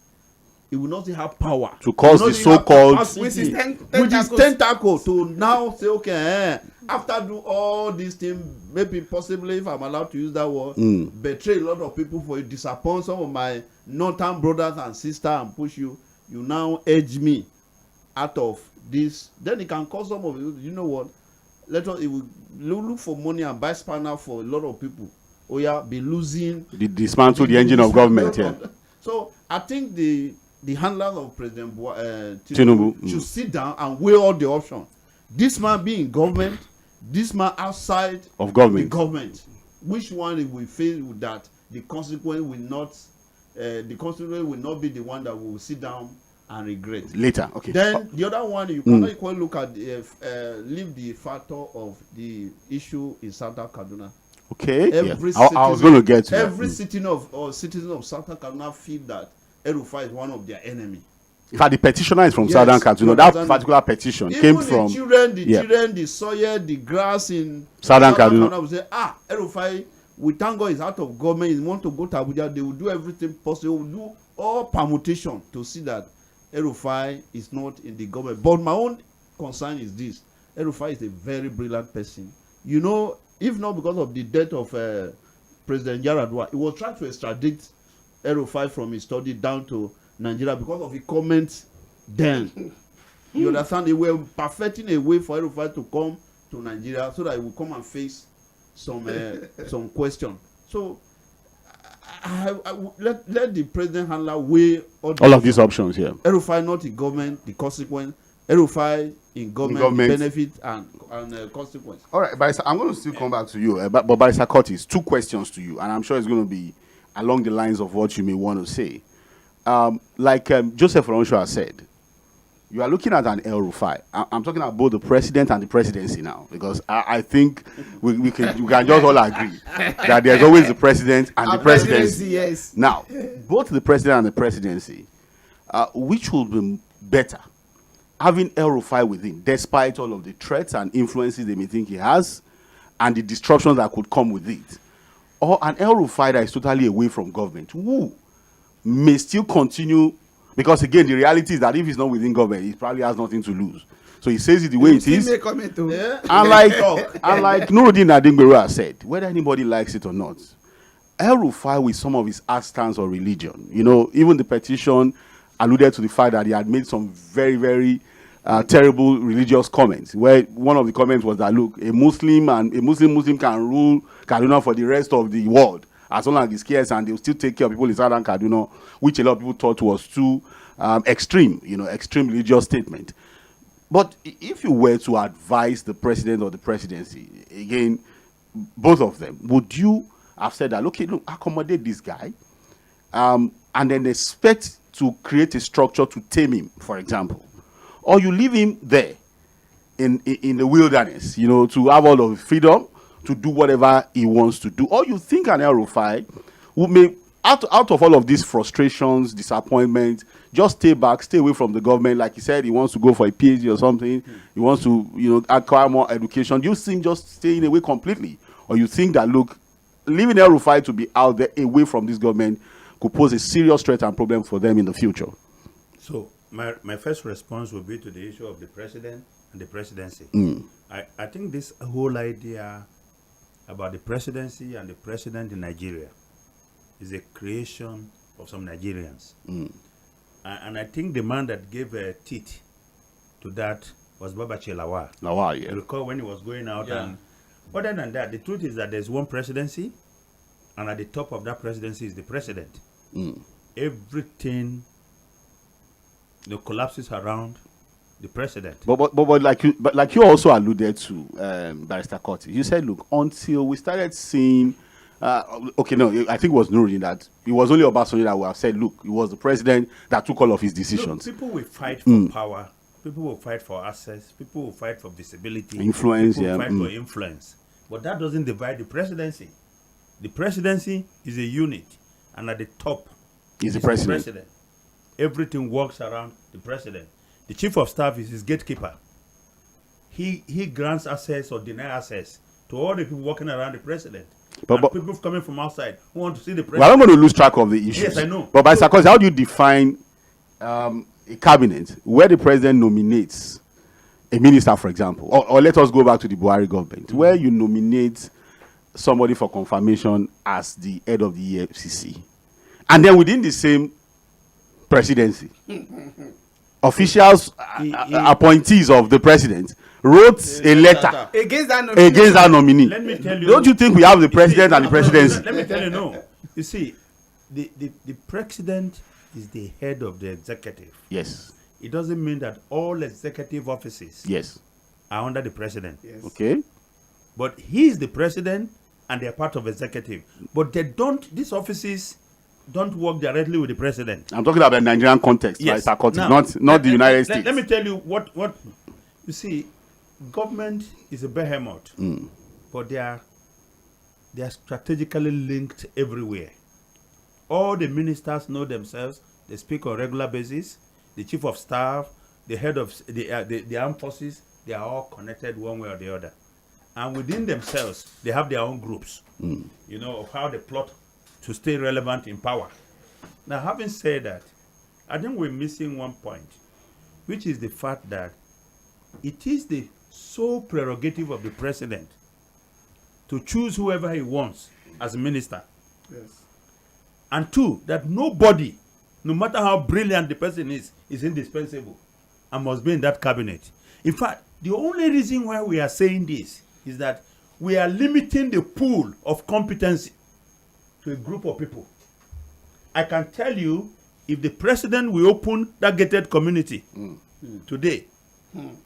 S6: he will not still have power
S3: to cause the so-called
S6: which is tentacle to now say, okay, after do all these things, maybe possibly, if I'm allowed to use that word, betray a lot of people for you, disappoint some of my northern brothers and sisters and push you now edge me out of this. Then it can cause some of you know what, it will look for money and buy spanner for a lot of people. Be losing
S3: dismantle the engine of government here.
S6: So I think the handlers of President Tinubu should sit down and weigh all the options. This man be in government, this man outside
S3: of government.
S6: The government. Which one he will face with that? The consequence will not be the one that will sit down and regret
S3: later. Okay.
S6: Then the other one, you cannot equally look at leave the factor of the issue in Southern Kaduna.
S3: Okay. I was going to get to
S6: every citizen of Southern Kaduna feel that El-Rufai is one of their enemy.
S3: In fact, the petitioner is from Southern Kaduna. That particular petition came from
S6: the children, the soil, the grass in
S3: Southern Kaduna.
S6: Will say, El-Rufai, we thank God is out of government. He want to go to Abuja. They will do everything possible. They will do all permutation to see that El-Rufai is not in the government. But my own concern is this: El-Rufai is a very brilliant person. You know, if not because of the death of President Yaradua, he was trying to extradite El-Rufai from his study down to Nigeria because of his comments then. You understand? They were perfecting a way for El-Rufai to come to Nigeria so that he will come and face some question. So let the president handler weigh
S3: all of these options here.
S6: El-Rufai not in government, the consequence. El-Rufai in government, benefit and consequence.
S3: All right, Barrister, I'm going to still come back to you. But Barrister Curtis, 2 questions to you, and I'm sure it's going to be along the lines of what you may want to say. Like Joseph Alonso has said, you are looking at an El-Rufai. I'm talking about both the president and the presidency now, because I think we can just all agree that there's always the president and the presidency.
S5: Yes.
S3: Now, both the president and the presidency, which will be better? Having El-Rufai within, despite all of the threats and influences they may think he has, and the disruptions that could come with it, or an El-Rufai that is totally away from government, who may still continue. Because again, the reality is that if he's not within government, he probably has nothing to lose. So he says it the way it is. And like Nuruddin Adingberu has said, whether anybody likes it or not, El-Rufai with some of his art stance or religion, you know, even the petition alluded to the fact that he had made some very, very terrible religious comments, where one of the comments was that, look, a Muslim can rule Kaduna for the rest of the world, as long as he's cares, and they'll still take care of people in Southern Kaduna, which a lot of people thought was too extreme, you know, extreme religious statement. But if you were to advise the president or the presidency, again, both of them, would you have said that, okay, look, accommodate this guy, and then expect to create a structure to tame him, for example? Or you leave him there in the wilderness, you know, to have all of the freedom to do whatever he wants to do? Or you think an El-Rufai who may, out of all of these frustrations, disappointment, just stay back, stay away from the government? Like he said, he wants to go for a PhD or something. He wants to, you know, acquire more education. Do you think just staying away completely? Or you think that, look, leaving El-Rufai to be out there away from this government could pose a serious threat and problem for them in the future?
S4: So my first response would be to the issue of the president and the presidency. I think this whole idea about the presidency and the president in Nigeria is a creation of some Nigerians. And I think the man that gave teeth to that was Babachi Lawal.
S3: Lawal, yeah.
S4: You recall when he was going out. Yeah. And other than that, the truth is that there's one presidency, and at the top of that presidency is the president. Everything collapses around the president. But
S3: like you also alluded to, Barrister Curtis, you said, look, until we started seeing, okay, no, I think it was Nuruddin that it was only Obasanjo that would have said, look, it was the president that took all of his decisions.
S4: Look, people will fight for power, people will fight for access, people will fight for visibility,
S3: influence,
S4: people will fight for influence. But that doesn't divide the presidency. The presidency is a unit, and at the top
S3: is the president.
S4: Everything works around the president. The chief of staff is his gatekeeper. He grants access or deny access to all the people walking around the president. But people coming from outside who want to see the president.
S3: Well, I'm going to lose track of the issues.
S4: Yes, I know.
S3: But by psychology, how do you define a cabinet where the president nominates a minister, for example? Or let us go back to the Buhari government, where you nominate somebody for confirmation as the head of the EFCC. And then within the same presidency, officials, appointees of the president wrote a letter
S5: against
S3: that nominee.
S4: Let me tell you.
S3: Don't you think we have the president and the presidency?
S4: Let me tell you, no. You see, the president is the head of the executive.
S3: Yes.
S4: It doesn't mean that all executive offices are under the president.
S5: Yes.
S3: Okay.
S4: But he is the president and they are part of executive. But these offices don't work directly with the president.
S3: I'm talking about the Nigerian context,
S4: yes.
S3: Right? Not the United States.
S4: Let me tell you what you see. Government is a behemoth, but they are strategically linked everywhere. All the ministers know themselves. They speak on a regular basis. The chief of staff, the head of the armed forces, they are all connected one way or the other. And within themselves, they have their own groups, you know, of how they plot to stay relevant in power. Now, having said that, I think we're missing one point, which is the fact that it is the sole prerogative of the president to choose whoever he wants as a minister.
S5: Yes.
S4: And two, that nobody, no matter how brilliant the person is indispensable and must be in that cabinet. In fact, the only reason why we are saying this is that we are limiting the pool of competency to a group of people. I can tell you, if the president will open that gated community today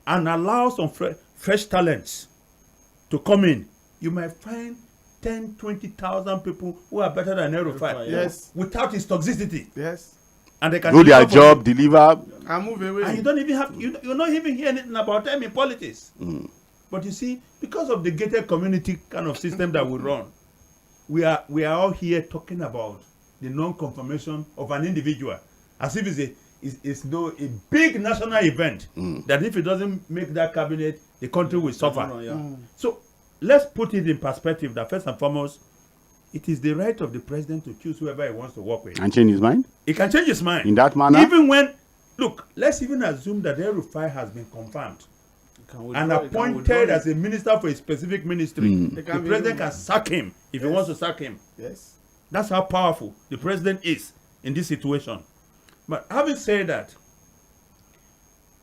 S4: and allow some fresh talents to come in, you might find 10, 20,000 people who are better than El-Rufai.
S5: Yes.
S4: Without his toxicity.
S5: Yes.
S4: and they can
S3: do their job, deliver,
S5: and move away.
S4: and you don't even have you're not even hear anything about them in politics. But you see, because of the gated community kind of system that we run, we are all here talking about the non-confirmation of an individual as if it's a big national event that if it doesn't make that cabinet, the country will suffer. So let's put it in perspective that first and foremost, it is the right of the president to choose whoever he wants to work with.
S3: and change his mind
S4: He can change his mind.
S3: in that manner.
S4: Even when, look, let's even assume that El-Rufai has been confirmed and appointed as a minister for a specific ministry. The president can sack him if he wants to sack him.
S5: Yes.
S4: That's how powerful the president is in this situation. But having said that,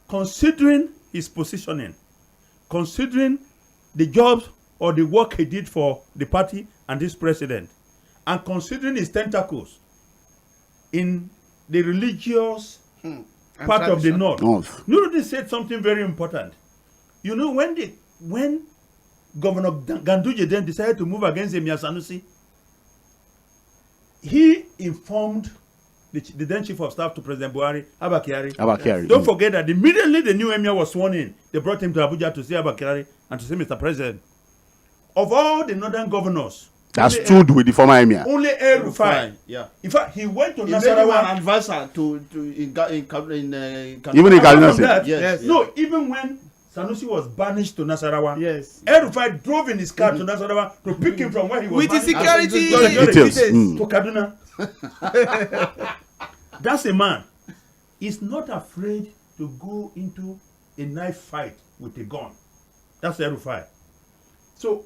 S4: considering his positioning, considering the jobs or the work he did for the party and this president, and considering his tentacles in the religious part of the north, Nuruddin said something very important. You know, when Governor Ganduje then decided to move against Emir Sanusi, he informed the then chief of staff to President Buhari, Abba Kyari. Don't forget that immediately the new emir was sworn in, they brought him to Abuja to see Abba Kyari and to say, Mr. President, of all the northern governors
S3: that stood with the former emir,
S4: only El-Rufai.
S6: Yeah.
S4: In fact, he went to
S6: He made
S4: Nasarawa.
S6: an advisor in
S3: even in Kaduna
S4: That,
S6: Yes.
S4: No, even when Sanusi was banished to Nasarawa,
S5: Yes.
S4: El-Rufai drove in his car to Nasarawa to pick him from where he was
S5: With the
S4: banished.
S5: security
S3: details.
S4: To Kaduna. That's a man. He's not afraid to go into a knife fight with a gun. That's El-Rufai. So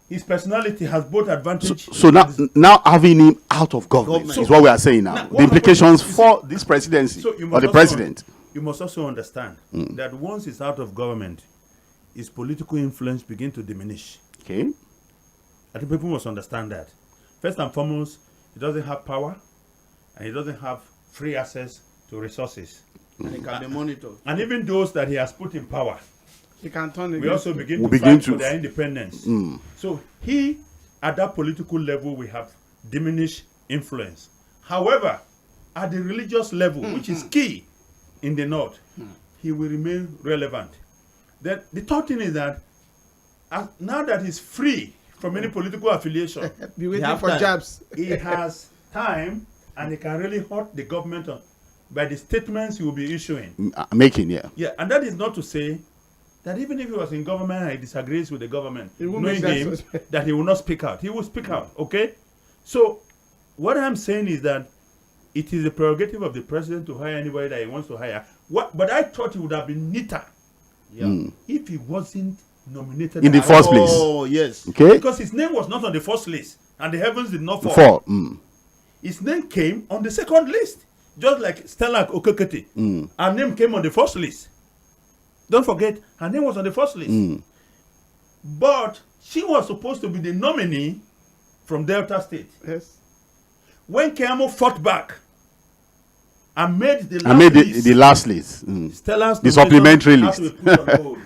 S4: his personality has both advantage.
S3: So now having him out of government is what we are saying now. The implications for this presidency or the president.
S4: You must also understand that once he's out of government, his political influence begins to diminish.
S3: Okay.
S4: I think people must understand that. First and foremost, he doesn't have power and he doesn't have free access to resources.
S6: And it can be monitored.
S4: And even those that he has put in power,
S5: He can turn
S4: we
S5: against
S4: also begin
S3: We
S4: to
S3: begin
S4: fight
S3: to-
S4: for their independence. So he, at that political level, we have diminished influence. However, at the religious level, which is key in the north, he will remain relevant. Then the third thing is that now that he's free from any political affiliation,
S5: be waiting
S6: have
S5: for
S6: time.
S5: jabs.
S4: he has time and he can really hurt the government by the statements he will be issuing.
S3: Making, yeah.
S4: Yeah, and that is not to say that even if he was in government and he disagrees with the government,
S5: He won't
S4: knowing
S5: make that
S4: him,
S5: suspect.
S4: that he will not speak out. He will speak out, okay? So what I'm saying is that it is the prerogative of the president to hire anybody that he wants to hire. But I thought it would have been neater if he wasn't nominated
S3: In the
S4: at
S3: first
S4: all.
S3: place.
S6: Oh, yes.
S3: Okay.
S4: Because his name was not on the first list and the heavens did not fall.
S3: Four.
S4: His name came on the second list, just like Stella Okekete. Her name came on the first list. Don't forget, her name was on the first list. But she was supposed to be the nominee from Delta State.
S5: Yes.
S4: When Keamo fought back and made the last
S3: I made
S4: list,
S3: the last list.
S4: Stella's
S3: the
S4: nomination
S3: supplementary
S4: had
S3: list.
S4: to be put on hold.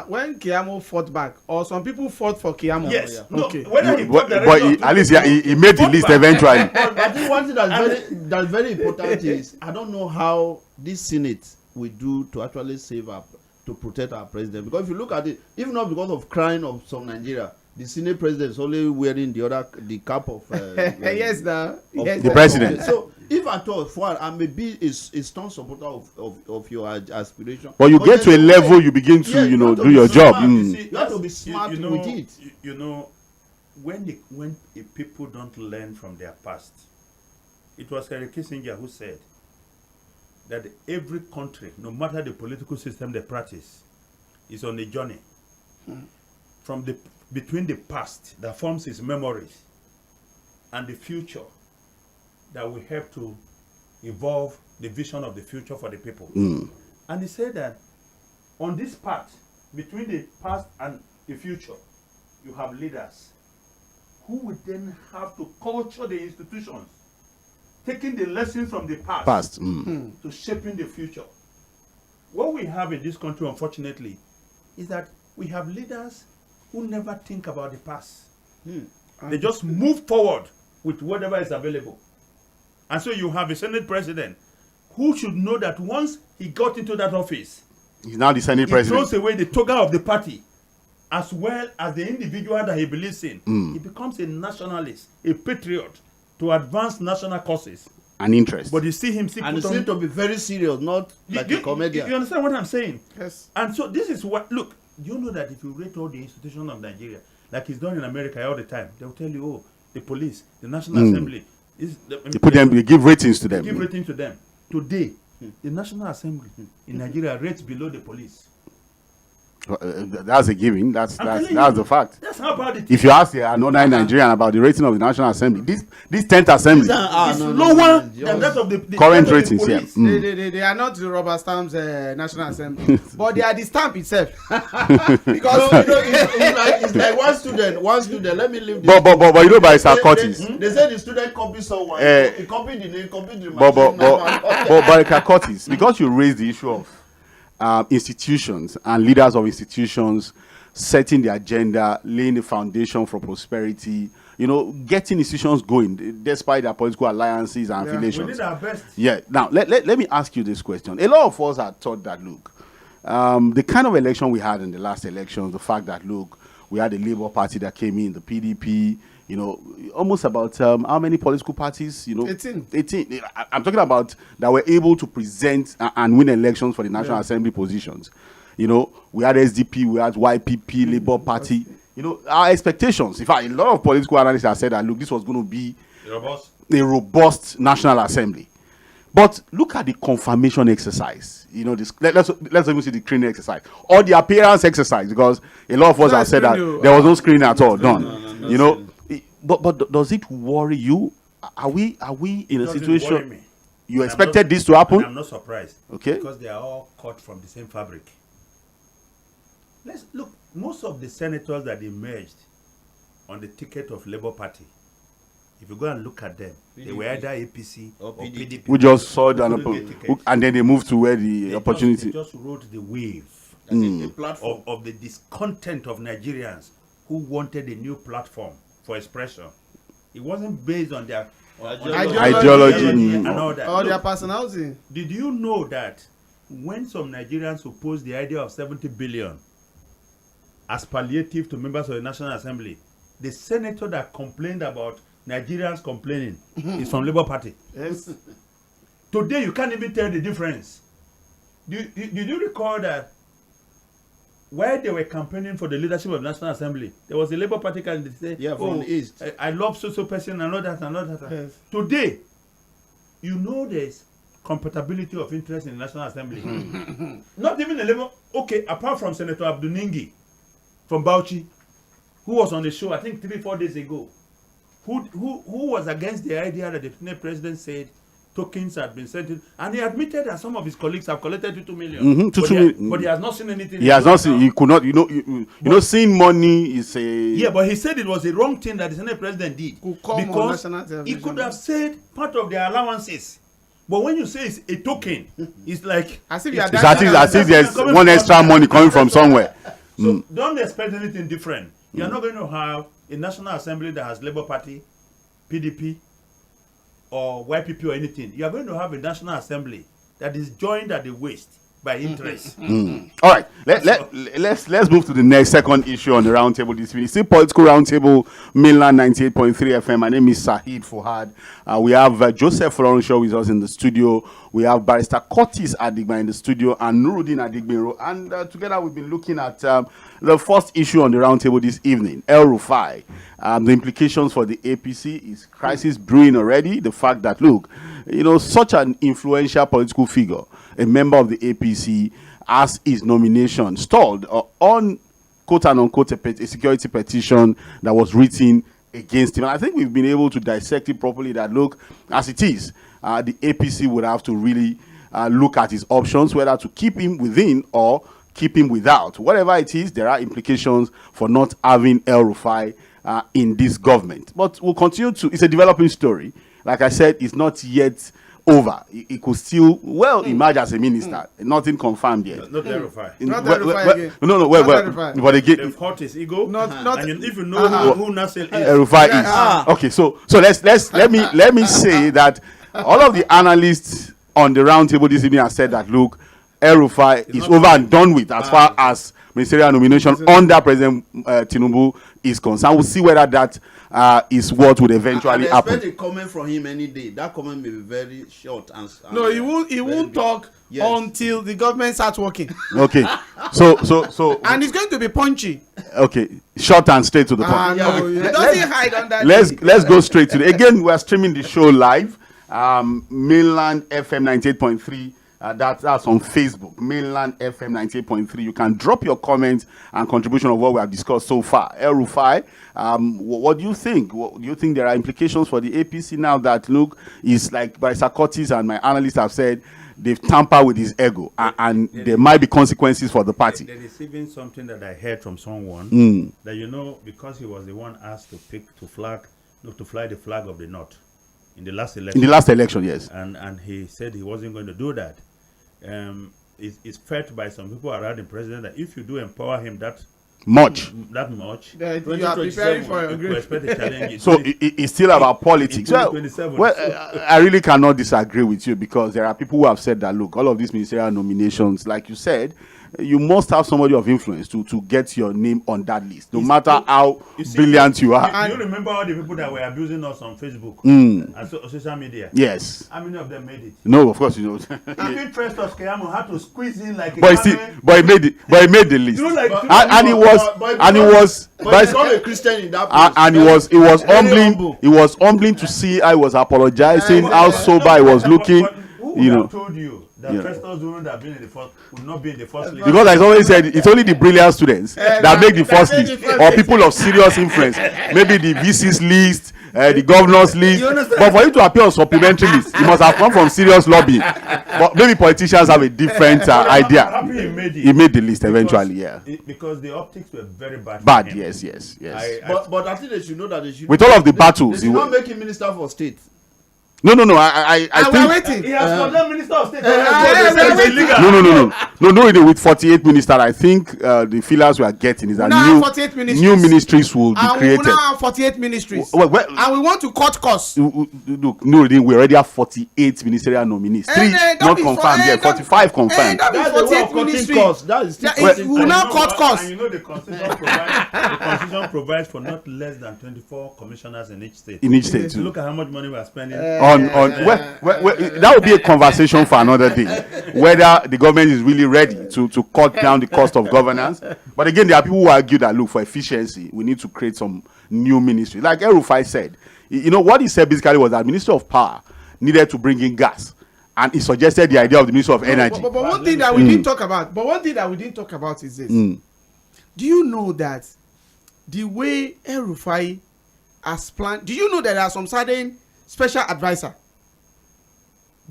S5: When Kiamo fought back, or some people fought for Kiamo.
S4: Yes.
S5: Yeah.
S4: No,
S5: Okay.
S4: whether he
S3: But,
S4: fought the
S3: but
S4: rest of
S3: at least
S4: people,
S3: he made the
S4: fought
S3: list
S4: back.
S3: eventually.
S6: But I think one thing that's very important is I don't know how this Senate will do to actually to protect our president. Because if you look at it, even not because of crime of some Nigeria, the Senate president is only wearing the cap of
S5: Yes, yes,
S3: The president.
S6: So if at all, I may be a strong supporter of your aspiration.
S3: But you get
S6: there's
S3: to a
S6: no
S3: level,
S6: way-
S3: you begin to,
S6: Yeah, you have to
S3: do
S6: be
S3: your
S6: smart.
S3: job.
S4: You see,
S6: You have to be
S4: that's-
S6: smart
S4: you know,
S6: with it.
S4: You know, when people don't learn from their past, it was Henry Kissinger who said that every country, no matter the political system they practice, is on a journey from between the past that forms its memories and the future that will help to evolve the vision of the future for the people. And he said that on this part, between the past and the future, you have leaders who would then have to culture the institutions, taking the lessons from the past, to shaping the future. What we have in this country, unfortunately, is that we have leaders who never think about the past. They just move forward with whatever is available. And so you have a Senate president who should know that once he got into that office,
S3: he's now the Senate president.
S4: He throws away the toga of the party as well as the individual that he believes in. He becomes a nationalist, a patriot to advance national causes.
S3: An interest.
S4: But you see him
S6: and he seems to be very serious, not like a comedian.
S4: You understand what I'm saying?
S5: Yes.
S4: And so this is what, look, you know that if you rate all the institutions of Nigeria, like it's done in America all the time, they'll tell you, oh, the police, the National Assembly.
S3: They give ratings to them.
S4: Give ratings to them. Today, the National Assembly in Nigeria rates below the police.
S3: That's a given. That's the fact.
S4: That's how bad it is.
S3: If you ask another Nigerian about the rating of the National Assembly, this 10th Assembly
S4: is lower than that of the
S3: current ratings. Yeah,
S5: they are not the rubber stamps National Assembly, but they are the stamp itself. Because
S6: it's like one student. Let me leave.
S3: But you know, by Curtis,
S6: they say the student copied someone. He copied the name, copied the machine.
S3: But Curtis, because you raised the issue of institutions and leaders of institutions setting the agenda, laying the foundation for prosperity, getting institutions going despite their political alliances and affiliations.
S4: We did our best.
S3: Yeah. Now, let me ask you this question. A lot of us had thought that, look, the kind of election we had in the last election, the fact that, look, we had the Labour Party that came in, the PDP, almost about how many political parties?
S5: 18.
S3: I'm talking about that were able to present and win elections for the National Assembly positions. We had SDP, we had YPP, Labour Party. Our expectations. In fact, a lot of political analysts have said that, look, this was going to be a robust National Assembly. But look at the confirmation exercise. Let's even see the screening exercise or the appearance exercise, because a lot of us have said that there was no screening at all done. But does it worry you? Are we in a situation you expected this to happen?
S4: I'm not surprised.
S3: Okay.
S4: Because they are all cut from the same fabric. Let's look. Most of the senators that emerged on the ticket of Labour Party, if you go and look at them, they were either APC or PDP.
S3: We just saw the and then they moved to where the opportunity.
S4: They just rode the wave
S6: a platform
S4: of the discontent of Nigerians who wanted a new platform for expression. It wasn't based on their
S3: ideology
S4: and all that.
S5: Or their personality.
S4: Did you know that when some Nigerians opposed the idea of 70 billion as palliative to members of the National Assembly, the senator that complained about Nigerians complaining is from Labour Party?
S5: Yes.
S4: Today you can't even tell the difference. Did you recall that while they were campaigning for the leadership of the National Assembly, there was a Labour Party candidate say,
S6: from the East.
S4: I love so person and all that and all that.
S5: Yes.
S4: Today, there's compatibility of interest in the National Assembly. Not even a Labour. Okay, apart from Senator Abdul-Ningi from Bauchi, who was on the show, I think 3-4 days ago, who was against the idea that the Senate president said tokens had been sent in, and he admitted that some of his colleagues have collected 2 million. But he has not seen anything.
S3: He has not seen. He could not. Seeing money is a.
S4: Yeah, but he said it was a wrong thing that the Senate president did because
S5: he
S4: could have said part of their allowances. But when you say it's a token, it's like
S5: as if
S3: there's one extra money coming from somewhere.
S4: So don't expect anything different. You're not going to have a National Assembly that has Labour Party, PDP, or YPP or anything. You are going to have a National Assembly that is joined at the waist by interest.
S3: All right, let's move to the second issue on the roundtable this week. It's a political roundtable, Mainland 98.3 FM. My name is Sahid Fuhad. We have Joseph Florenshaw with us in the studio. We have Barrister Curtis Adigba in the studio and Nuruddin Adigbero. And together we've been looking at the first issue on the roundtable this evening, El-Rufai. The implications for the APC is crisis brewing already. The fact that, look, such an influential political figure, a member of the APC, as his nomination stalled on quote and unquote a security petition that was written against him. And I think we've been able to dissect it properly that, look, as it is, the APC would have to really look at his options, whether to keep him within or keep him without. Whatever it is, there are implications for not having El-Rufai in this government. But we'll continue to, it's a developing story. Like I said, it's not yet over. It could still emerge as a minister. Nothing confirmed yet.
S4: Not El-Rufai.
S5: Not El-Rufai again.
S3: No, but again,
S4: they've hurt his ego.
S5: Not
S4: and if you know who Nasser is.
S3: El-Rufai is. Okay, so let me say that all of the analysts on the roundtable this evening have said that, look, El-Rufai is over and done with as far as ministerial nomination under President Tinubu is concerned. We'll see whether that is what would eventually happen.
S6: I expect a comment from him any day. That comment may be very short.
S5: No, he won't talk until the government starts working.
S3: Okay. So
S5: and it's going to be punchy.
S3: Okay. Short and straight to the point.
S5: No, it doesn't hide on that.
S3: Let's go straight to it. Again, we are streaming the show live. Mainland FM 98.3. That's on Facebook, Mainland FM 98.3. You can drop your comments and contribution of what we have discussed so far. El-Rufai, what do you think? Do you think there are implications for the APC now that, look, is like Barrister Curtis and my analysts have said, they've tampered with his ego, and there might be consequences for the party?
S4: There is even something that I heard from someone that, because he was the one asked to fly the flag of the North in the last election.
S3: In the last election, yes.
S4: And he said he wasn't going to do that. It's felt by some people around the president that if you do empower him that much,
S5: you are preparing for a great
S3: challenge. So it's still about politics. I really cannot disagree with you, because there are people who have said that, look, all of these ministerial nominations, like you said, you must have somebody of influence to get your name on that list, no matter how brilliant you are.
S4: Do you remember all the people that were abusing us on Facebook and social media?
S3: Yes.
S4: How many of them made it?
S3: No, of course you don't.
S4: Even Festus Keyamo had to squeeze in like a
S3: but he made the list.
S6: But he's not a Christian in that place.
S3: And it was humbling. It was humbling to see I was apologizing, how sober I was looking.
S4: Who have told you that Festus would not be in the first list?
S3: Because I always said it's only the brilliant students that make the first list, or people of serious influence. Maybe the VC's list, the governor's list. But for you to appear on supplementary list, you must have come from serious lobbying. But maybe politicians have a different idea. He made the list eventually,
S4: because the optics were very bad.
S3: Bad, yes.
S6: But I think they should know that they should.
S3: With all of the battles,
S6: they should not make him minister for state.
S3: No. I think
S4: he has condemned Minister of State.
S3: No. With 48 ministers, I think the feelers we are getting is that new ministries will be created.
S5: We now have 48 ministries. And we want to cut costs.
S3: Look, we already have 48 ministerial nominees. 3 not confirmed yet, 45 confirmed.
S6: That is 48 ministries. That is
S5: we will now cut costs.
S4: And the constitution provides for not less than 24 commissioners in each state. Look at how much money we are spending.
S3: That would be a conversation for another day, whether the government is really ready to cut down the cost of governance. But again, there are people who argue that, look, for efficiency, we need to create some new ministry. Like El-Rufai said, what he said basically was that Ministry of Power needed to bring in gas, and he suggested the idea of the Ministry of Energy.
S5: But one thing that we didn't talk about, is this. Do you know that the way El-Rufai has planned? Do you know that there are some certain special advisor?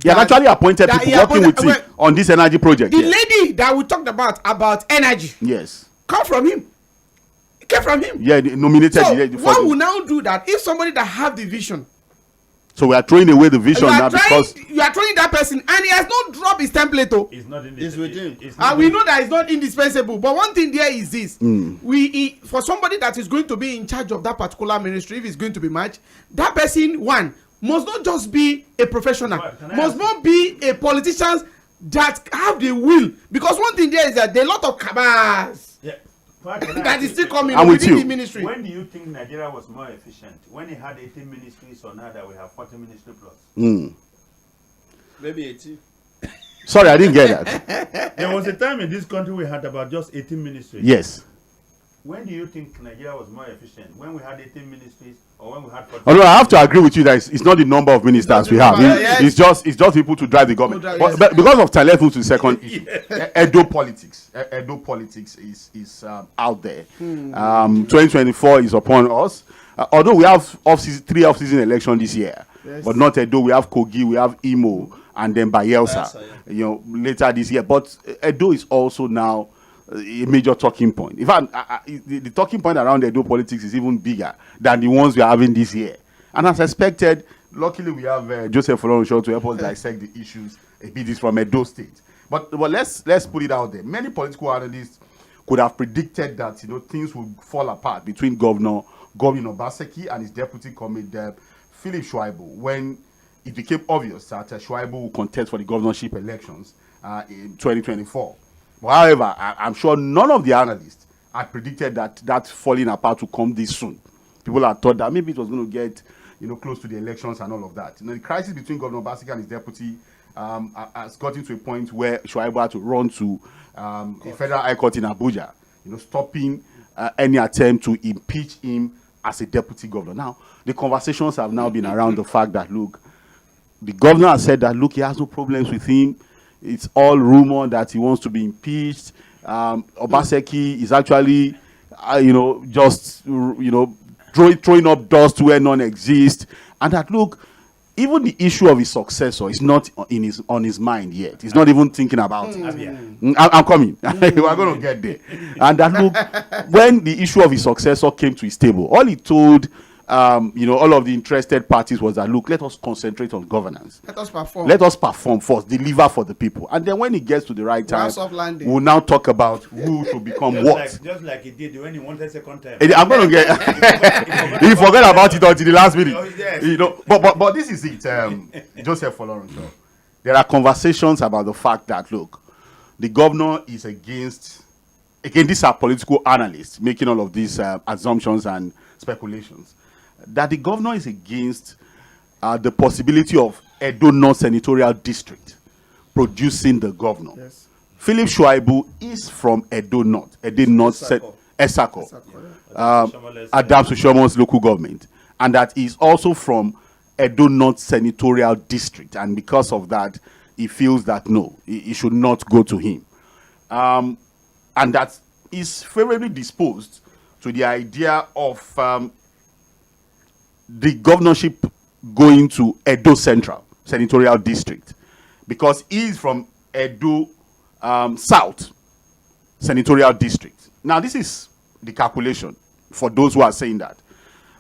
S3: He had actually appointed people working with him on this energy project.
S5: The lady that we talked about energy.
S3: Yes.
S5: Came from him.
S3: Yeah, nominated.
S5: So what will now do that if somebody that have the vision?
S3: So we are throwing away the vision now because
S5: you are throwing that person, and he has not dropped his template.
S4: It's not in
S6: this with him.
S5: And we know that it's not indispensable. But one thing there is this: for somebody that is going to be in charge of that particular ministry, if it's going to be matched, that person must not just be a professional, must not be a politician that have the will. Because one thing there is that there are a lot of cabals that is still coming within the ministry.
S4: When do you think Nigeria was more efficient? When it had 18 ministries, or now that we have 40 ministry plus?
S6: Maybe 18.
S3: Sorry, I didn't get that.
S4: There was a time in this country we had about just 18 ministries.
S3: Yes.
S4: When do you think Nigeria was more efficient? When we had 18 ministries, or when we had 40?
S3: Although I have to agree with you that it's not the number of ministers we have. It's just people to drive the government. But because of time, let's move to the second issue. Edo politics. Edo politics is out there. 2024 is upon us. Although we have 3 off-season elections this year, but not Edo. We have Kogi, we have Imo, and then Bayelsa. Later this year. But Edo is also now a major talking point. In fact, the talking point around Edo politics is even bigger than the ones we are having this year. And as expected, luckily we have Joseph Olorunso to help us dissect the issues a bit from Edo State. But let's put it out there. Many political analysts could have predicted that things would fall apart between Governor Obaseki and his deputy commander Philip Shuiabu when it became obvious that Shuiabu will contest for the governorship elections in 2024. But however, I'm sure none of the analysts had predicted that falling apart would come this soon. People had thought that maybe it was going to get, close to the elections and all of that. The crisis between Governor Obaseki and his deputy has gotten to a point where Shuiabu had to run to the Federal High Court in Abuja, stopping any attempt to impeach him as a deputy governor. Now, the conversations have now been around the fact that, look, the governor has said that, look, he has no problems with him. It's all rumor that he wants to be impeached. Obaseki is actually, just, throwing up dust where none exists. And that, look, even the issue of his successor is not on his mind yet. He's not even thinking about it. I'm coming. We're going to get there. And that, look, when the issue of his successor came to his table, all he told, all of the interested parties was that, look, let us concentrate on governance.
S5: Let us perform.
S3: Let us perform first, deliver for the people. And then when it gets to the right time, we'll now talk about who to become what.
S4: Just like he did when he wanted second time.
S3: I'm going to get... He forgot about it until the last minute. But this is it, Joseph Folorunsho. So there are conversations about the fact that, look, the governor is against... Again, these are political analysts making all of these assumptions and speculations. That the governor is against the possibility of Edo North Senatorial District producing the governor. Yes. Philip Shuiabu is from Edo North. Edo North Esako. Adams Oshomo's local government. And that is also from Edo North Senatorial District. And because of that, he feels that no, he should not go to him. And that is favorably disposed to the idea of the governorship going to Edo Central Senatorial District, because he is from Edo South Senatorial District. Now, this is the calculation for those who are saying that.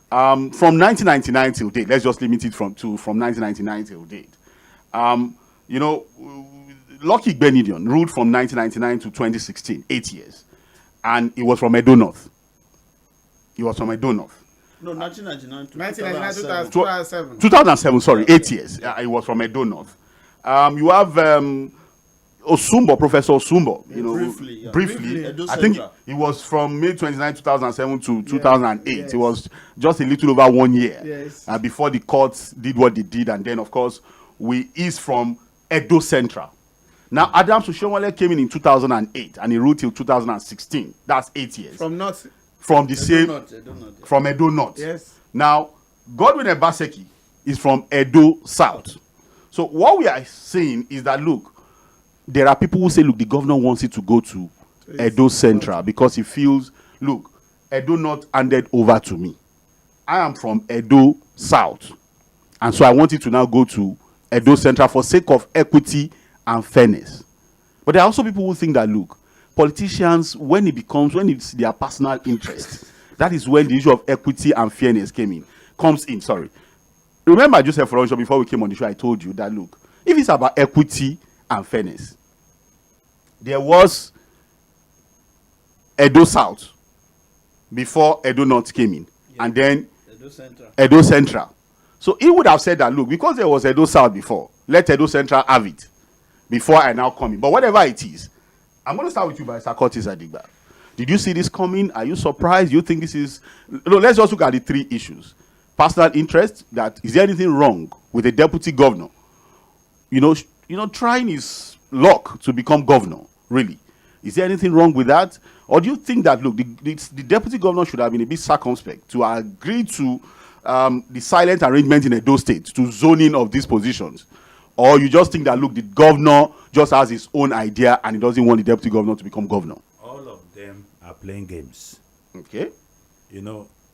S3: From 1999 till date, let's just limit it from 1999 till date. Lucky Benedion ruled from 1999 to 2016, 8 years. And he was from Edo North. He was from Edo North.
S6: No, 1999
S5: to 2007.
S3: 2007, sorry, 8 years. He was from Edo North. You have Osumbo, Professor Osumbo. Briefly. I think he was from May 29, 2007 to 2008. Yes. It was just a little over 1 year before the courts did what they did. And then, of course, is from Edo Central. Now, Adams Oshomola came in 2008 and he ruled till 2016. That's 8 years.
S5: From North.
S3: From the same, from Edo North.
S5: Yes.
S3: Now, Godwin Obaseki is from Edo South. So what we are saying is that, look, there are people who say, look, the governor wants it to go to Edo Central because he feels, look, Edo North handed over to me. I am from Edo South. And so I want it to now go to Edo Central for sake of equity and fairness. But there are also people who think that, look, politicians, when it's their personal interest, that is when the issue of equity and fairness comes in. Remember, Joseph Folorunsho, before we came on the show, I told you that, look, if it's about equity and fairness, there was Edo South before Edo North came in, and then Edo Central. So he would have said that, look, because there was Edo South before, let Edo Central have it before I now come in. But whatever it is, I'm going to start with you, Barrister Curtis Adigba. Did you see this coming? Are you surprised? Do you think this is... No, let's just look at the three issues. Personal interest, that is there anything wrong with a deputy governor? Trying his luck to become governor, really. Is there anything wrong with that? Or do you think that, look, the deputy governor should have been a bit circumspect to agree to the silent arrangement in Edo State, to zoning of these positions? Or you just think that, look, the governor just has his own idea and he doesn't want the deputy governor to become governor?
S4: All of them are playing games.
S3: Okay.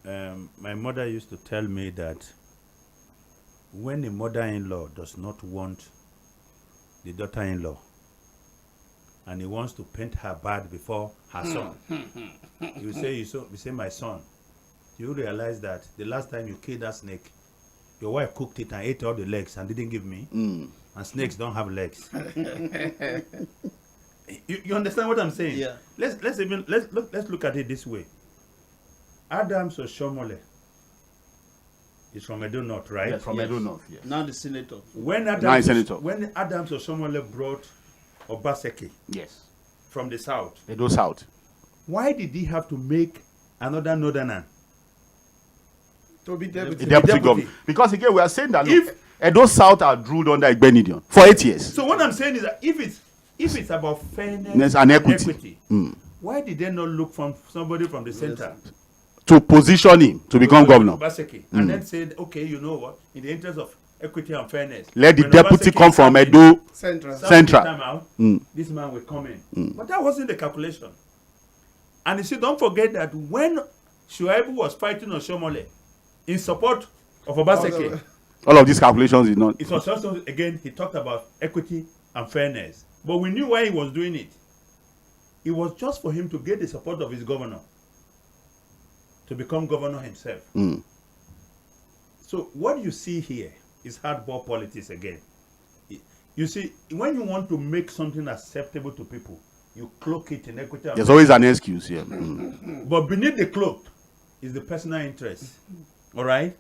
S4: My mother used to tell me that when a mother-in-law does not want the daughter-in-law and he wants to paint her bad before her son, you say, my son, you realize that the last time you killed that snake, your wife cooked it and ate all the legs and didn't give me. And snakes don't have legs. you understand what I'm saying?
S6: Yeah.
S4: Let's look at it this way. Adams Oshomola is from Edo North, right?
S3: Yes, from Edo North, yes.
S6: Now the senator.
S4: When
S3: Adams
S4: or Osomole brought Obaseki
S3: yes.
S4: from the south,
S3: Edo South.
S4: why did he have to make another northerner
S5: To be deputy.
S3: Deputy governor. Because again, we are saying that if Edo South are ruled under Igbenidion for 8 years.
S4: So what I'm saying is that if it's about fairness
S3: and equity,
S4: why did they not look from somebody from the center
S3: to position him to become governor?
S4: Obaseki, and then said, okay, you know what? In the interest of equity and fairness,
S3: let the
S4: when
S3: deputy
S4: Obaseki
S3: come from Edo
S5: Central.
S3: Central.
S4: Out, this man will come in. But that wasn't the calculation. And you see, don't forget that when Shuiabu was fighting on Shomole in support of Obaseki,
S3: all of these calculations is not.
S4: it was also, again, he talked about equity and fairness. But we knew why he was doing it. It was just for him to get the support of his governor to become governor himself. So what you see here is hardball politics again. You see, when you want to make something acceptable to people, you cloak it in equity.
S3: There's always an excuse here.
S4: But beneath the cloak is the personal interest. All right?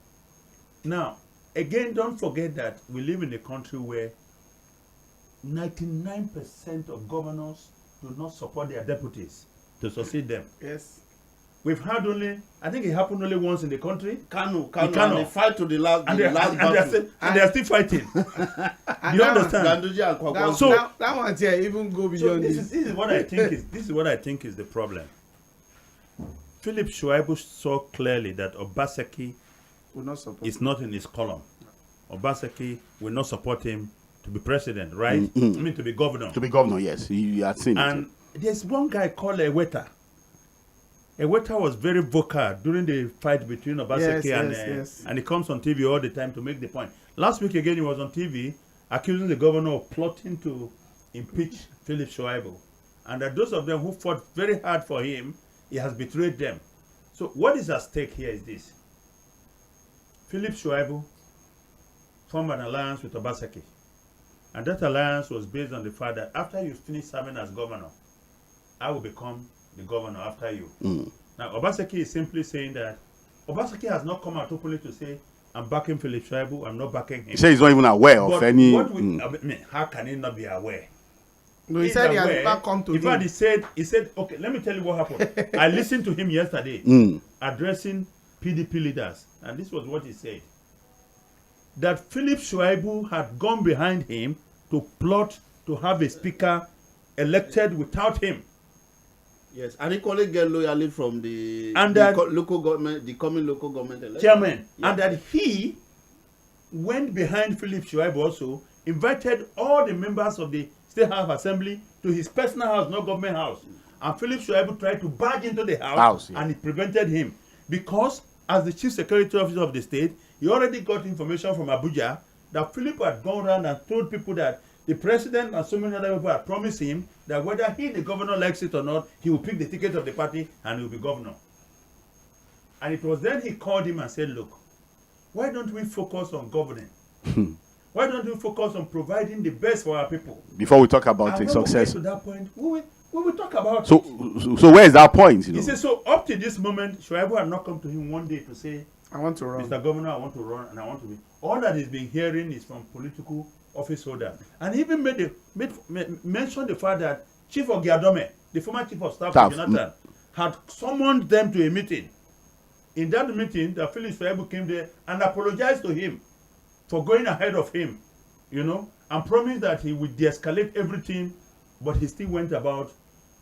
S4: Now, again, don't forget that we live in a country where 99% of governors do not support their deputies to succeed them.
S5: Yes.
S4: We've had only, I think it happened only once in the country.
S6: Kano.
S4: Kano.
S6: They fight to the last
S4: And,
S6: battle.
S4: they are still fighting. Do you understand?
S6: Ganduje and Kwakwa.
S4: So-
S5: that one here even go
S4: So
S5: beyond
S4: this
S5: this.
S4: is what I think is this is what I think is the problem. Philip Shuiabu saw clearly that Obaseki
S5: Will not support.
S4: is not in his column. Obaseki will not support him to be president, right? I mean to be governor.
S3: To be governor, yes. You had seen
S4: And there's one guy called Eweta. Eweta was very vocal during the fight between Obaseki
S5: Yes.
S4: and he comes on TV all the time to make the point. Last week again he was on TV accusing the governor of plotting to impeach Philip Shuiabu. And that those of them who fought very hard for him, he has betrayed them. So what is at stake here is this. Philip Shuiabu formed an alliance with Obaseki. And that alliance was based on the fact that after you finish serving as governor, I will become the governor after you. Now, Obaseki is simply saying that Obaseki has not come out openly to say, I'm backing Philip Shuiabu, I'm not backing him.
S3: He said he's not even aware of
S4: But
S3: any.
S4: what we, I mean, how can he not be aware?
S5: No, he
S4: He's
S5: said he has
S4: aware.
S5: not come to
S4: In fact,
S5: him.
S4: he said, okay, let me tell you what happened. I listened to him yesterday addressing PDP leaders, and this was what he said. That Philip Shuiabu had gone behind him to plot to have a speaker elected without him.
S6: Yes, and equally get loyalty from the local government, the coming local government election.
S4: Chairman, and that he went behind Philip Shuiabu also, invited all the members of the State House of Assembly to his personal house, not government house. And Philip Shuiabu tried to barge into the house and it prevented him. Because as the Chief Security Officer of the state, he already got information from Abuja that Philip had gone around and told people that the president and so many other people had promised him that whether he, the governor, likes it or not, he will pick the ticket of the party and he will be governor. And it was then he called him and said, look, why don't we focus on governing? Why don't we focus on providing the best for our people?
S3: Before we talk about the
S4: And when
S3: success.
S4: we get to that point, we will talk about it.
S3: So where is that point? You know?
S4: He said, so up to this moment, Shuiabu had not come to him one day to say,
S5: I want to run.
S4: Mr. Governor, I want to run and I want to be. All that he's been hearing is from political office holders. And he even mentioned the fact that Chief Ogiadome, the former Chief of Staff of Jonathan, had summoned them to a meeting. In that meeting, that Philip Shuiabu came there and apologized to him for going ahead of him, and promised that he would de-escalate everything, but he still went about.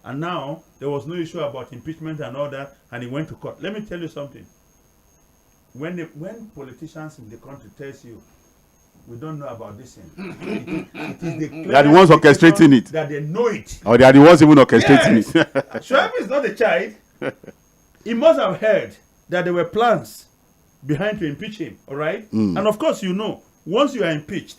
S4: And now, there was no issue about impeachment and all that, and he went to court. Let me tell you something. When politicians in the country tells you, we don't know about this thing, it is the
S3: they are the ones orchestrating it.
S4: That they know it.
S3: Or they are the ones even orchestrating it.
S4: Shuiabu is not a child. He must have heard that there were plans behind to impeach him, all right? And of course, once you are impeached,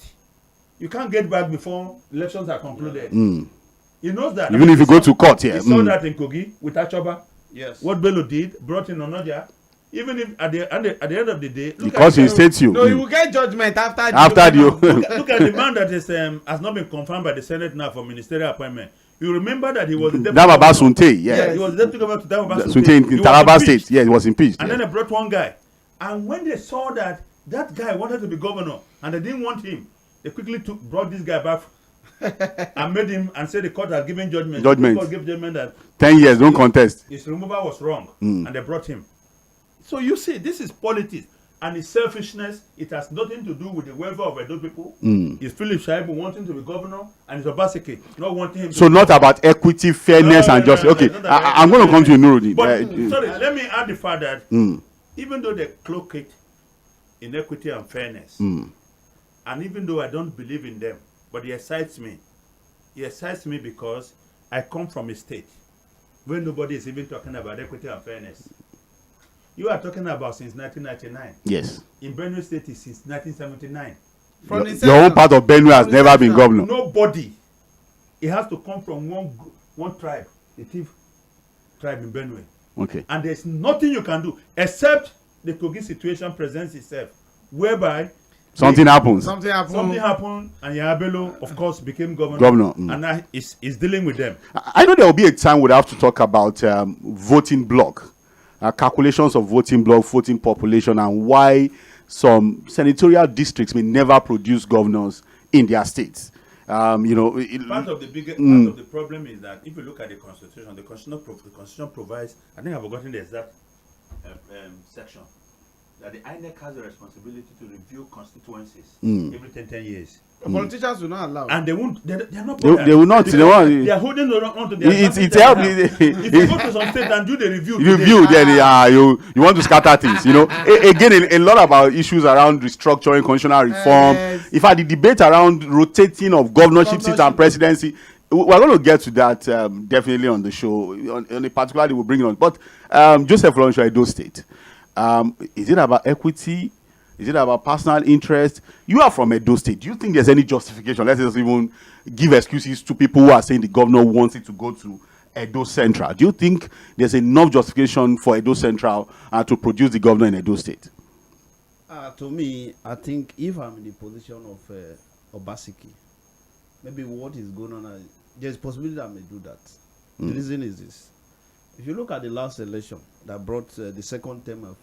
S4: you can't get back before elections are concluded. He knows that.
S3: Even if you go to court here.
S4: He saw that in Kogi with Achoba.
S6: Yes.
S4: What Bello did, brought in Onoja. Even if at the end of the day,
S3: because he states you.
S5: No, he will get judgment after
S3: you.
S4: Look at the man that is has not been confirmed by the Senate now for ministerial appointment. You remember that he was the deputy
S3: Dama Basunte,
S4: he was the deputy governor to Dama Basunte.
S3: Sunte in Taraba State. Yeah, he was impeached.
S4: And then they brought one guy. And when they saw that That guy wanted to be governor, and they didn't want him. They quickly brought this guy back and made him, and said the court had given judgment. The court gave judgment that
S3: 10 years, don't contest.
S4: His removal was wrong, and they brought him. So you see, this is politics. And it's selfishness. It has nothing to do with the welfare of Edo people. It's Philip Shuiabu wanting to be governor, and it's Obaseki not wanting him to.
S3: So not about equity, fairness, and justice. Okay, I'm going to come to you, Nurudi.
S4: But sorry, let me add the fact that even though they cloak it in equity and fairness, and even though I don't believe in them, but it excites me. It excites me because I come from a state where nobody is even talking about equity and fairness. You are talking about since 1999.
S3: Yes.
S4: In Benue State is since 1979.
S3: Your own part of Benue has never been governor.
S4: Nobody. It has to come from one tribe, the Tiv tribe in Benue.
S3: Okay.
S4: And there's nothing you can do except the Kogi situation presents itself, whereby
S3: something happens.
S5: Something happened,
S4: and Yabelo, of course, became governor. And now is dealing with them.
S3: I know there will be a time we'll have to talk about voting bloc. Calculations of voting bloc, voting population, and why some senatorial districts may never produce governors in their states.
S4: Part of the problem is that if you look at the constitution, the constitution provides. I think I've forgotten the exact section that the INEC has the responsibility to review constituencies every 10 years.
S5: Politicians will not allow.
S4: And they won't. They are not.
S3: They will not. They are
S4: holding on to their.
S3: It helps.
S4: If you go to some state and do the review.
S3: Then you want to scatter things. Again, a lot about issues around restructuring, constitutional reform. In fact, the debate around rotating of governorship seats and presidency. We're going to get to that definitely on the show. On a particular day, we'll bring it on. But Joseph Olonsho, Edo State. Is it about equity? Is it about personal interest? You are from Edo State. Do you think there's any justification? Let's just even give excuses to people who are saying the governor wants it to go to Edo Central. Do you think there's enough justification for Edo Central to produce the governor in Edo State?
S6: To me, I think if I'm in the position of Obaseki, maybe what is going on, there's a possibility I may do that. The reason is this. If you look at the last election that brought the second term of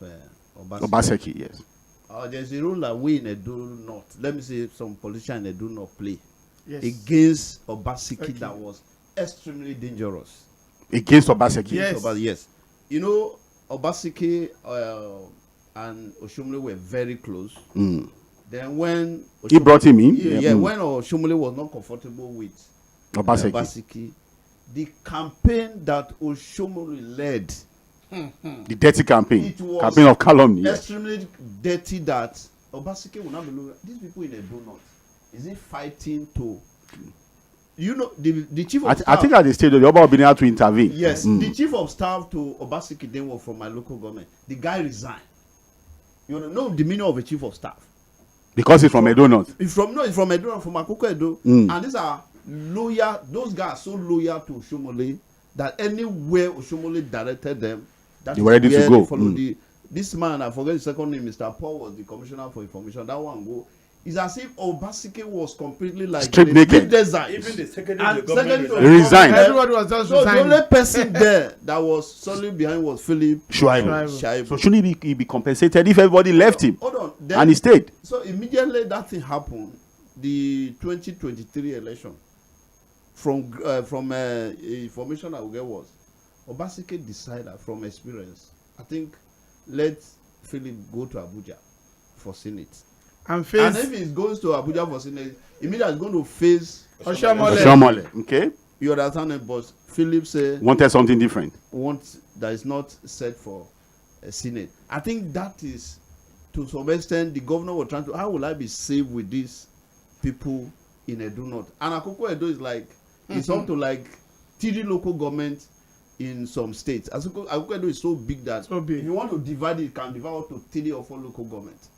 S3: Obaseki, yes.
S6: There's a role that we in Edo North, let me say some politicians in Edo North play against Obaseki that was extremely dangerous.
S3: Against Obaseki?
S6: Yes. Obaseki and Oshomole were very close. Then when
S3: he brought him in?
S6: When Oshomole was not comfortable with Obaseki, the campaign that Oshomole led,
S3: the dirty campaign of calumny,
S6: extremely dirty, that Obaseki will not be looking. These people in Edo North, is it fighting to, the chief of staff?
S3: I think at the stage the Oba have been able to intervene.
S6: Yes, the chief of staff to Obaseki then was from my local government. The guy resigned. You know the meaning of a chief of staff
S3: because he's from Edo North.
S6: He's from Edo North, from Akoko Edo, and these are loyal. Those guys are so loyal to Oshomole that anywhere Oshomole directed them,
S3: they were ready to go.
S6: This man, I forget his second name, Mr. Paul, was the commissioner for information. That one go. It's as if Obaseki was completely like
S3: stripped naked.
S6: Desert.
S4: Even the secretary
S3: resigned.
S5: Everybody was just
S6: so the only person there that was solely behind was Philip Shuiabu.
S3: So shouldn't he be compensated if everybody left him?
S6: Hold on.
S3: And he stayed.
S6: So immediately that thing happened, the 2023 election, from information I will get was, Obaseki decided from experience, I think, let Philip go to Abuja for Senate. And if he goes to Abuja for Senate, immediately he's going to face
S3: Oshomole. Okay.
S6: You understand it? But Philip said
S3: wanted something different.
S6: That is not set for a Senate. I think that is, to some extent, the governor was trying to, how will I be safe with these people in Edo North? And Akoko Edo is like, it's up to like 3 local governments in some states. Akoko Edo is so big that if you want to divide it, you can divide up to 3 or 4 local governments.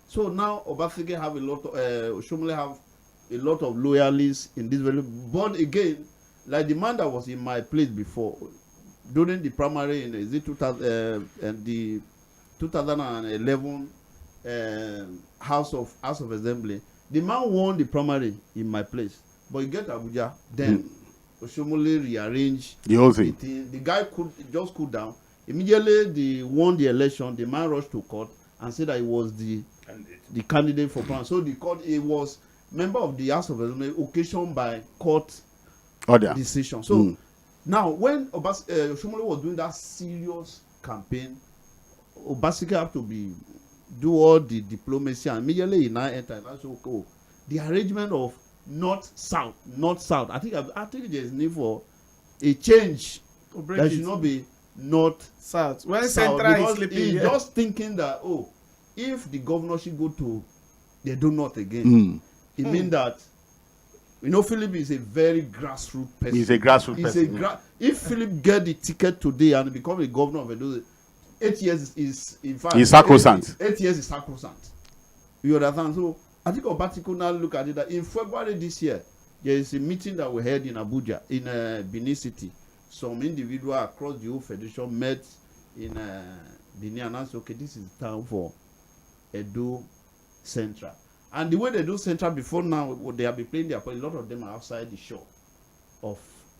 S6: So now Obaseki have a lot of Oshomole have a lot of loyalists in this very. But again, like the man that was in my place before, during the primary in the 2011 House of Assembly, the man won the primary in my place. But he get to Abuja, then Oshomole rearranged
S3: the whole thing.
S6: The guy could cool down. Immediately they won the election. The man rushed to court and said that it was the the candidate for Brown. So the court, it was member of the House of Assembly occasioned by court decision. So now when Oshiomhole was doing that serious campaign, Obaseki have to do all the diplomacy, and immediately he now entered. So the arrangement of north south. I think there's need for a change. There should not be north
S5: south. When
S6: south,
S5: central is sleeping,
S6: he's just thinking that if the governorship go to they do not again, it means that Philip is a very grassroots person.
S3: He's a grassroots person.
S6: If Philip get the ticket today and become a governor of Edo, 8 years is in fact
S3: he's sacrosanct.
S6: 8 years is sacrosanct. You understand? So I think Obaseki now look at it that in February this year there is a meeting that we had in Abuja, in Benin City. Some individual across the whole federation met in Benin and announced, okay, this is time for Edo Central. And the way they do Central before now, they have been playing their part. A lot of them are outside the shore of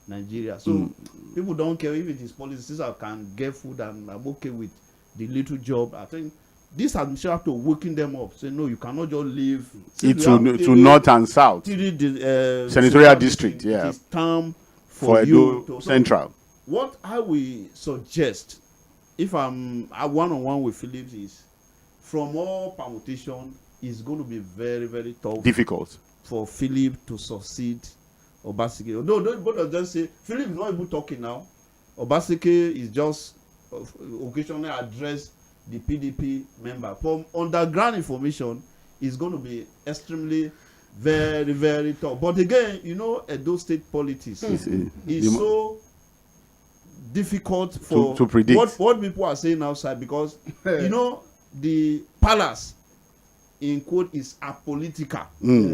S6: Nigeria. So people don't care if it is policies. I can get food and I'm okay with the little job. I think this administration have to waking them up. Say no, you cannot just leave.
S3: To north and south. Senatorial district, yeah.
S6: It is time
S3: for
S6: you
S3: Edo Central.
S6: What I will suggest, if I'm one-on-one with Phillips, is from all permutation, it's going to be very, very tough.
S3: Difficult.
S6: For Philip to succeed Obaseki. Although both of them say, Philip is not even talking now. Obaseki is just occasionally address the PDP member. From underground information, it's going to be extremely very, very tough. But again, Edo State politics is so difficult for
S3: to predict
S6: what people are saying outside, because the palace in quote is apolitical,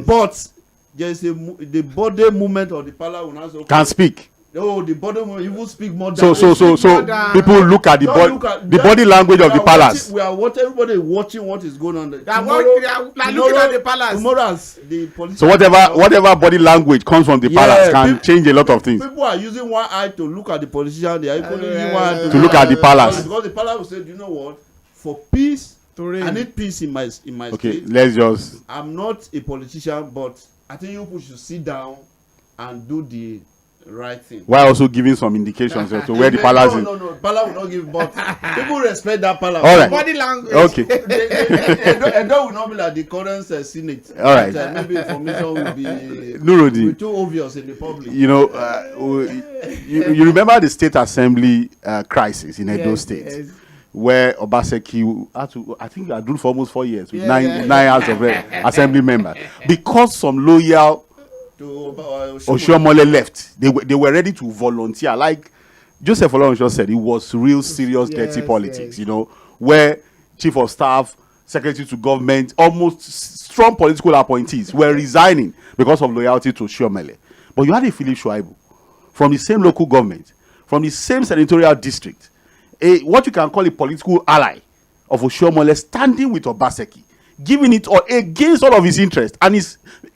S6: but there is the body movement of the palace will not
S3: can speak.
S6: The body movement even speak more than
S3: so people look at the body language of the palace.
S6: Everybody is watching what is going on there.
S5: Looking at the palace.
S6: Tomorrow, the police.
S3: So whatever body language comes from the palace can change a lot of things.
S6: People are using one eye to look at the politician. They are equally using one eye
S3: to look at the palace.
S6: Because the palace will say, you know what? For peace, I need peace in my
S3: okay,
S6: state.
S3: let's just.
S6: I'm not a politician, but I think you people should sit down and do the right thing.
S3: While also giving some indications as to where the palace is.
S6: No, palace will not give, but people respect that palace.
S3: All right.
S5: Body language.
S3: Okay.
S6: Edo will not be like the current Senate.
S3: All right.
S6: Maybe information will be too obvious in the public.
S3: You remember the State Assembly crisis in Edo State?
S5: Yes.
S3: Where Obaseki had to, I think, had ruled for almost 4 years with nine House of Assembly members, because some loyal Oshiomhole left. They were ready to volunteer. Like Joseph Olorunso said, it was real serious dirty politics. Where chief of staff, secretary to government, almost strong political appointees were resigning because of loyalty to Oshiomhole. But you had a Philip Shuiabu from the same local government, from the same senatorial district, what you can call a political ally of Oshiomhole, standing with Obaseki, giving it all against all of his interest. And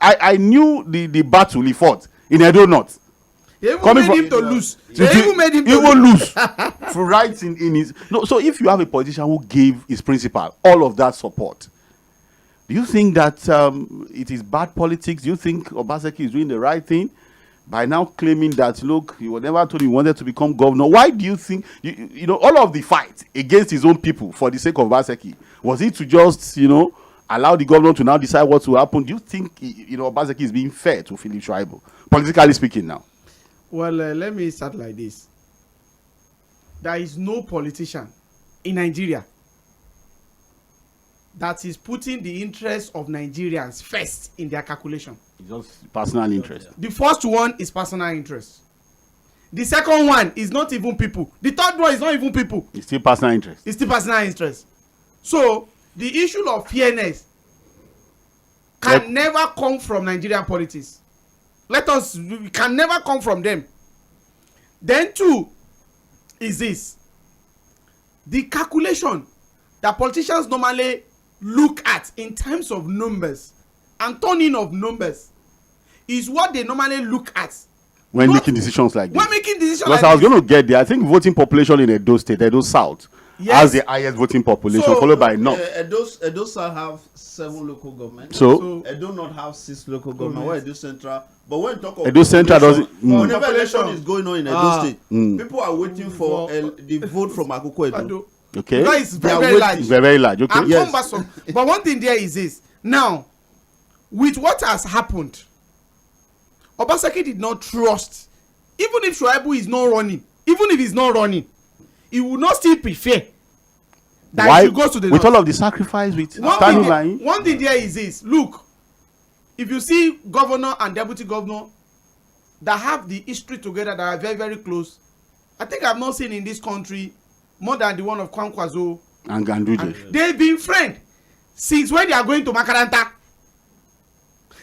S3: I knew the battle he fought in Edo North.
S5: They even made him to lose.
S3: For rights in his. No, so if you have a politician who gave his principal all of that support, do you think that it is bad politics? Do you think Obaseki is doing the right thing by now claiming that, look, he was never told he wanted to become governor? Why do you think, all of the fight against his own people for the sake of Obaseki, was it to just, allow the governor to now decide what will happen? Do you think, Obaseki is being fair to Philip Shuiabu, politically speaking now?
S5: Well, let me start like this. There is no politician in Nigeria that is putting the interests of Nigerians first in their calculation.
S3: It's just personal interest.
S5: The first one is personal interest. The second one is not even people. The third one is not even people.
S3: It's still personal interest.
S5: It's still personal interest. So the issue of fairness can never come from Nigerian politics. We can never come from them. Then two is this. The calculation that politicians normally look at in terms of numbers and turning of numbers is what they normally look at
S3: when making decisions like this.
S5: When making decisions
S3: because I was going to get there. I think voting population in Edo State, Edo South, has the highest voting population, followed by North.
S6: Edo South have 7 local governments.
S3: So
S6: Edo North have 6 local governments. Where Edo Central? But when you talk of
S3: Edo Central doesn't.
S6: Whenever election is going on in Edo State, people are waiting for the vote from Akoko Edo.
S3: Okay.
S5: That is very large.
S3: Very large. Okay.
S5: Yes. But one thing there is this. Now, with what has happened, Obaseki did not trust. Even if Shuiabu is not running, even if he's not running, he would not still prefer that he goes to the
S3: with
S5: north.
S3: all of the sacrifice with standing line.
S5: One thing there is this. Look, if you see governor and deputy governor that have the history together that are very, very close, I think I've not seen in this country more than the one of Kwankwaso
S3: and Ganduje.
S5: They've been friends since when they are going to Makaranta.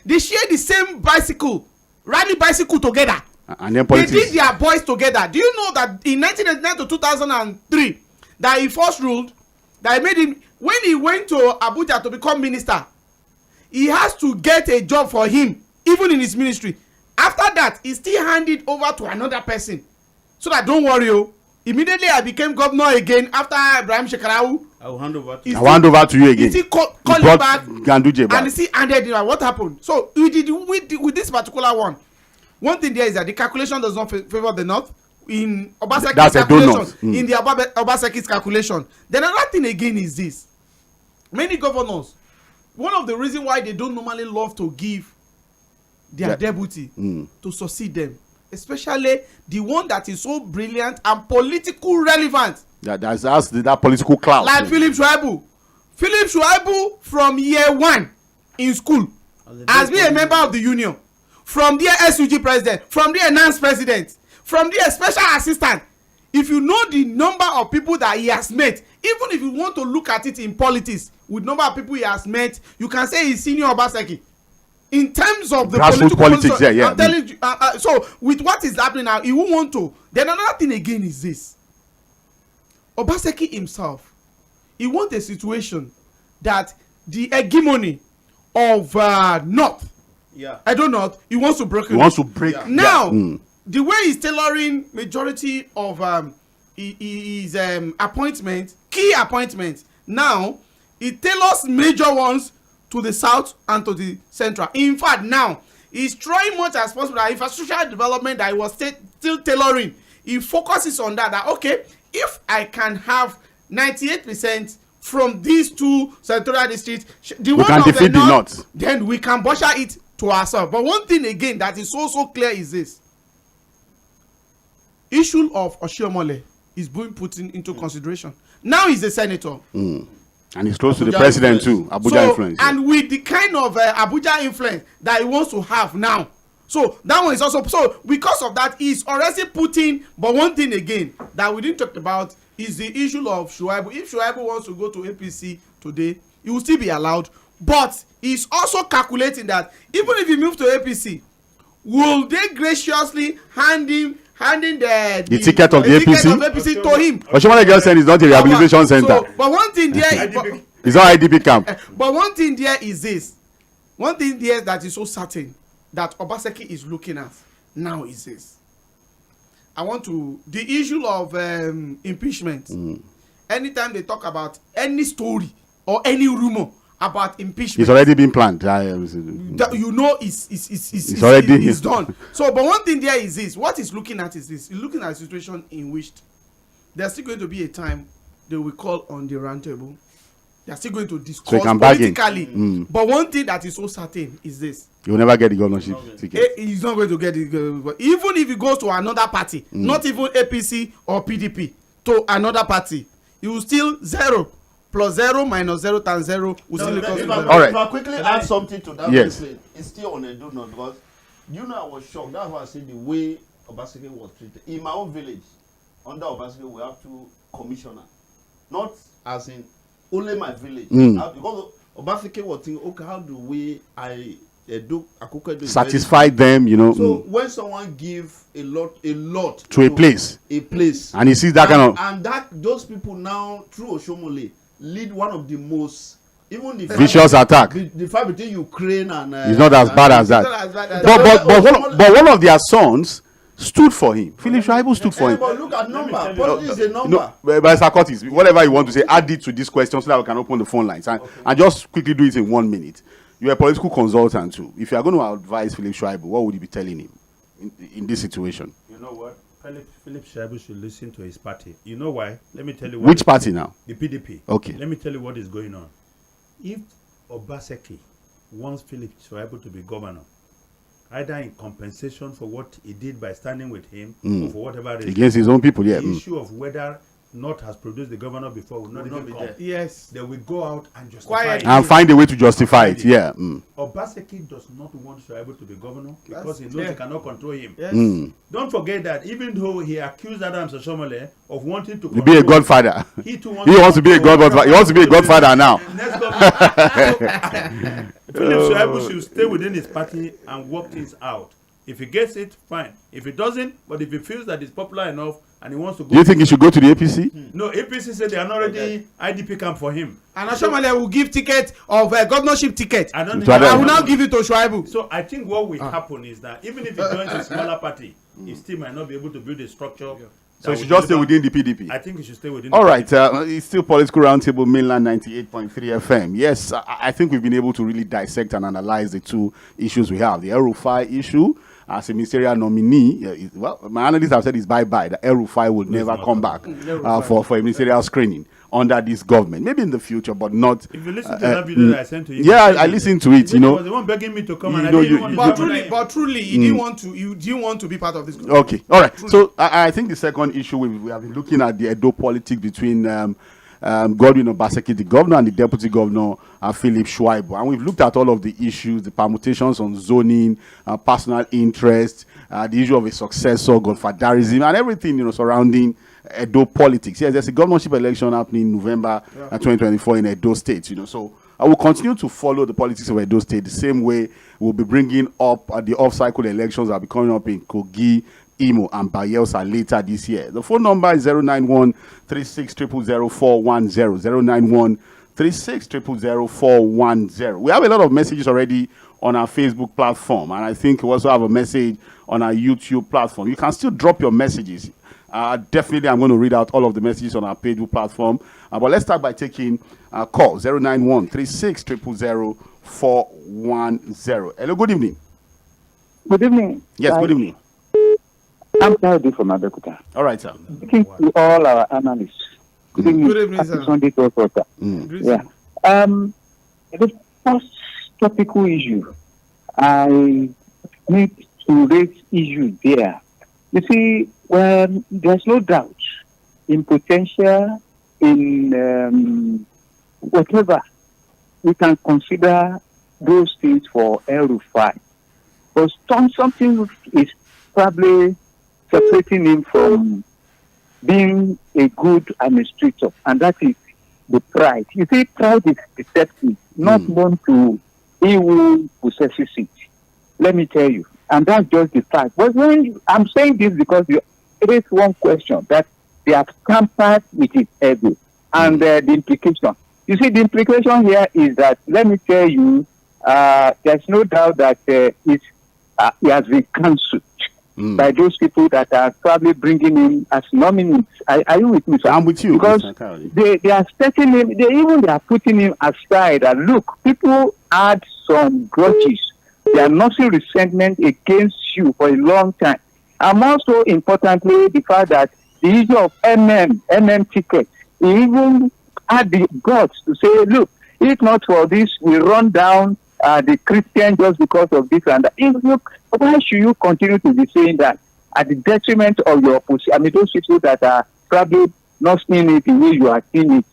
S5: They share the same bicycle, rally bicycle together.
S3: And then
S5: they did their boys together. Do you know that in 1999 to 2003 that he first ruled that he made him, when he went to Abuja to become minister, he has to get a job for him even in his ministry. After that, he still handed over to another person so that don't worry, immediately I became governor again after Ibrahim Shekarau.
S6: I will hand over to
S3: you. I will hand over to you again.
S5: He still call him back
S3: Ganduje back.
S5: And he still handed him. What happened? So we did with this particular one. One thing there is that the calculation does not favor the north in Obaseki's calculation. In the Obaseki's calculation. Then another thing again is this: many governors, one of the reasons why they don't normally love to give their deputy to succeed them, especially the one that is so brilliant and political relevant.
S3: That's that political clout.
S5: Like Philip Shuiabu. Philip Shuiabu from year 1 in school has been a member of the union. From there, SUG president. From there, NANS president. From there, special assistant. If you know the number of people that he has met, even if you want to look at it in politics, with number of people he has met, you can say he's senior Obaseki. In terms of the
S3: politics, yeah.
S5: I'm telling you, so with what is happening now, he won't want to. Then another thing again is this: Obaseki himself, he wants a situation that the hegemony of North.
S6: Yeah.
S5: I don't know. He wants to break it.
S3: He wants to break.
S5: Yeah. Now, the way he's tailoring majority of his appointments, key appointments. Now, he tailors major ones to the south and to the central. In fact, now he's trying much as possible that infrastructural development that he was still tailoring. He focuses on that. That okay, if I can have 98% from these 2 senatorial districts,
S3: we can defeat the north.
S5: Then we can butcher it to ourselves. But one thing again that is so clear is this: issue of Oshiomhole is being put into consideration. Now he's a senator.
S3: And he's close to the president too. Abuja influence.
S5: And with the kind of Abuja influence that he wants to have now. So that one is also, so because of that, he's already putting, but one thing again that we didn't talk about is the issue of Shuiabu. If Shuiabu wants to go to APC today, he will still be allowed. But he's also calculating that even if he moves to APC, will they graciously handing the ticket of the APC to him?
S3: Oshiomhole girl said it's not a rehabilitation center.
S5: So, but one thing there,
S3: it's not IDP camp.
S5: But one thing there is this: one thing there that is so certain that Obaseki is looking at now is this. I want to the issue of impeachment. Anytime they talk about any story or any rumor about impeachment,
S3: it's already been planned.
S5: You know, it's already done. So, but one thing there is this: what he's looking at is this. He's looking at a situation in which there's still going to be a time they will call on the roundtable. They're still going to discuss politically. But one thing that is so certain is this:
S3: he will never get the governorship ticket.
S5: He's not going to get it. Even if he goes to another party, not even APC or PDP, to another party, he will still 0 plus 0 minus 0 times 0 will still equal to 0.
S3: All right.
S6: If I quickly add something to that,
S3: yes.
S6: It's still on a do not, because I was shocked. That's why I said the way Obaseki was treated. In my own village, under Obaseki, we have 2 commissioners. Not as in only my village. Because Obaseki was thinking, okay, how do we
S3: satisfy them, you know?
S6: So when someone give a lot
S3: to a place, and he sees that kind of,
S6: and that those people now through Oshiomhole lead one of the most, even the
S3: vicious attack.
S6: The fight between Ukraine and
S3: it's not as bad as that. But one of their sons stood for him. Philip Shuiabu stood for him.
S6: But look at number. Politics is a number.
S3: No, but Mr. Curtis, whatever you want to say, add it to this question so that we can open the phone lines. And just quickly do it in 1 minute. You're a political consultant too. If you are going to advise Philip Shuiabu, what would you be telling him in this situation?
S4: You know what? Philip Shuiabu should listen to his party. You know why? Let me tell you.
S3: Which party now?
S4: The PDP.
S3: Okay.
S4: Let me tell you what is going on. If Obaseki wants Philip Shuiabu to be governor, either in compensation for what he did by standing with him, or for whatever reason,
S3: against his own people, yeah.
S4: The issue of whether North has produced the governor before will not even come.
S5: Yes.
S4: They will go out and justify it.
S3: And find a way to justify it, yeah.
S4: Obaseki does not want Shuiabu to be governor because he knows he cannot control him.
S5: Yes.
S4: Don't forget that even though he accused Adams Oshomole of wanting to
S3: be a godfather,
S4: he too
S3: wants to be a godfather. He wants to be a godfather now.
S4: Next governor, Philip Shuiabu should stay within his party and work things out. If he gets it, fine. If he doesn't, but if he feels that it's popular enough and he wants to go,
S3: do you think he should go to the APC?
S4: No, APC said they are not already IDP camp for him.
S5: And Oshomole will give ticket of governorship ticket.
S4: I don't
S5: I will now give it to Shuiabu.
S4: So I think what will happen is that even if he joins a smaller party, he still might not be able to build a structure.
S3: So he should just stay within the PDP.
S4: I think he should stay within.
S3: All right, it's still Political Roundtable, Mainland 98.3 FM. Yes, I think we've been able to really dissect and analyze the two issues we have. The El-Rufai issue, as a ministerial nominee, well, my analysts have said it's bye-bye. The El-Rufai will never come back for a ministerial screening under this government. Maybe in the future, but not.
S4: If you listen to that video that I sent to you,
S3: yeah, I listened to it. You know,
S4: was the one begging me to come, and
S5: but truly, he didn't want to. You didn't want to be part of this group.
S3: Okay, all right. Truly. So I think the second issue we have been looking at the Edo politics between Godwin Obaseki, the governor, and the deputy governor, Philip Shuiabu, and we've looked at all of the issues, the permutations on zoning, personal interest, the issue of a successor, godfatherism, and everything surrounding Edo politics. Yes, there's a governorship election happening in November 2024 in Edo State. So I will continue to follow the politics of Edo State the same way we'll be bringing up the off-cycle elections that will be coming up in Kogi, Imo, and Bayelsa later this year. The phone number is 091-36000410, 091-36000410. We have a lot of messages already on our Facebook platform, and I think we also have a message on our YouTube platform. You can still drop your messages. Definitely, I'm going to read out all of the messages on our Facebook platform. But let's start by taking a call, 091-36000410. Hello, good evening.
S7: Good evening.
S3: Yes, good evening.
S7: I'm Saudi from Abeokuta.
S3: All right, sir.
S7: Speaking to all our analysts. Good evening.
S5: Good evening, sir.
S7: Sunday to yeah. The first topical issue, I need to raise issue there. You see, when there's no doubt in potential, in whatever, we can consider those things for El-Rufai. But something is probably separating him from being a good administrator, and that is the pride. You see, pride is deceptive, not known to he who possesses it. Let me tell you, and that's just the fact. But when I'm saying this because it is one question that they have tampered with his ego, and the implication. You see, the implication here is that, let me tell you, there's no doubt that he has been cancelled by those people that are probably bringing him as nominees. Are you with me, sir?
S3: I'm with you.
S7: Because they are setting him, they are putting him aside. And look, people had some grudges. They are nursing resentment against you for a long time. And also, importantly, the fact that the issue of MM tickets, he even had the guts to say, look, if not for this, we run down the Christian just because of this and that. Look, why should you continue to be saying that at the detriment of your opposition? I mean, those people that are probably not seeing it the way you are seeing it.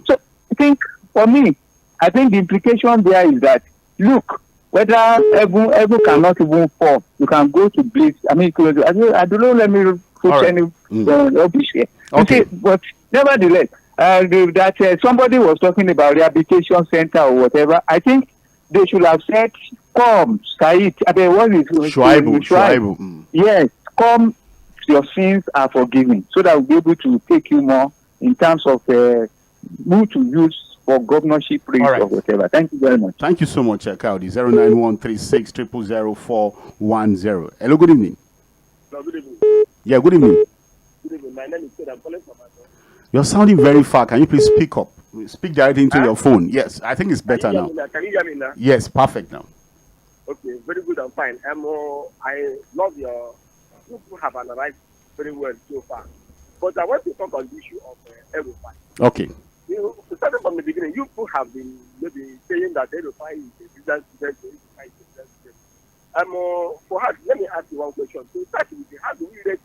S7: So I think, for me, I think the implication there is that, look, whether Ebu cannot even fall, you can go to Bliss. I mean, I don't know, let me put any rubbish here. Okay, but nevertheless, that somebody was talking about rehabilitation center or whatever. I think they should have said, come, Said. I mean, what is
S3: Shuiabu.
S7: Yes, come, your sins are forgiven. So that we'll be able to take you more in terms of who to use for governorship race or whatever. Thank you very much.
S3: Thank you so much, Kaudi. 09136000410. Hello, good evening.
S8: No, good evening.
S3: Yeah, good evening.
S8: Good evening. My name is Ted. I'm calling from Adon.
S3: You're sounding very far. Can you please speak up? Speak directly into your phone. Yes, I think it's better now.
S8: Can you hear me now?
S3: Yes, perfect now.
S8: Okay, very good and fine. I love your. You have analyzed very well so far. But I want to talk on the issue of El-Rufai.
S3: Okay.
S8: Starting from the beginning, you have been maybe saying that El-Rufai is a business student, El-Rufai is a business student. For her, let me ask you one question. To start with, how do we rate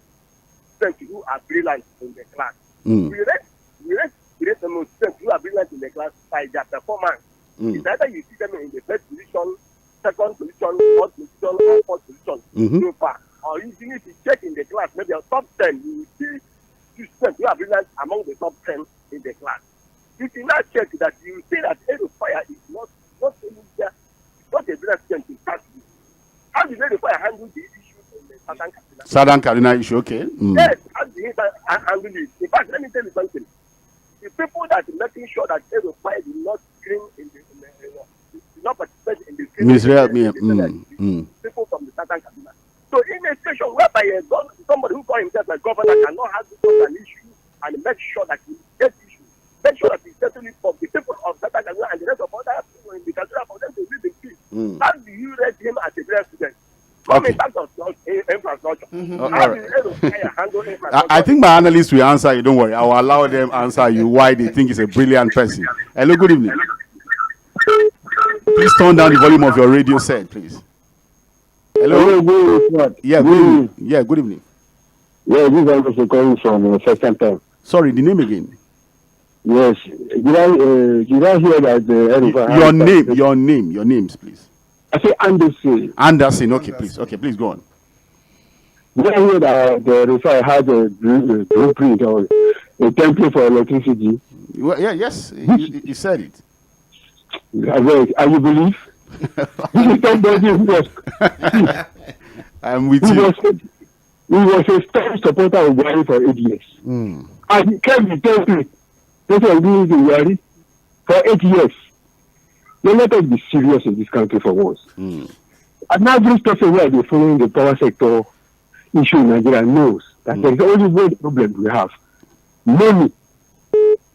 S8: students who are brilliant in the class? We rate students who are brilliant in the class by their performance. It's either you see them in the first position, second position, third position, or fourth position so far. Or even if you check in the class, maybe a top 10, you will see two students who are brilliant among the top 10 in the class. If you now check that, you will see that El-Rufai is not a brilliant student in fact. How did El-Rufai handle the issue in the Southern Kaduna?
S3: Southern Kaduna issue, okay.
S8: Yes, how did he handle it? In fact, let me tell you something. The people that are making sure that El-Rufai did not screen did not participate in the
S3: Ministerial,
S8: people from the Southern Kaduna. So in a situation whereby somebody who calls himself a governor cannot handle an issue and make sure that he gets issues, make sure that he settles it for the people of Southern Kaduna and the rest of other people in the Kaduna for them to live in peace. How do you rate him as a great student?
S3: Okay.
S8: Infrastructure.
S3: I think my analysts will answer you. Don't worry. I will allow them answer you why they think he's a brilliant person. Hello, good evening. Please turn down the volume of your radio set, please. Hello. Yeah, good evening. Yeah, good evening.
S9: Yeah, this is calling from second time.
S3: Sorry, the name again.
S9: Yes. Did I hear that
S3: your names, please.
S9: I say Anderson.
S3: Anderson, okay, please. Okay, please go on.
S9: Did I hear that the Rufai had a blueprint or a template for electricity?
S3: Well, yeah, yes, he said it.
S9: Are you believe? This is somebody who was.
S3: I'm with you.
S9: He was a strong supporter of Buhari for 8 years. And he kept the template. This was doing the Buhari for 8 years. Now let us be serious in this country for once. And now this person where they're following the power sector issue in Nigeria knows that there is only one problem we have. Money.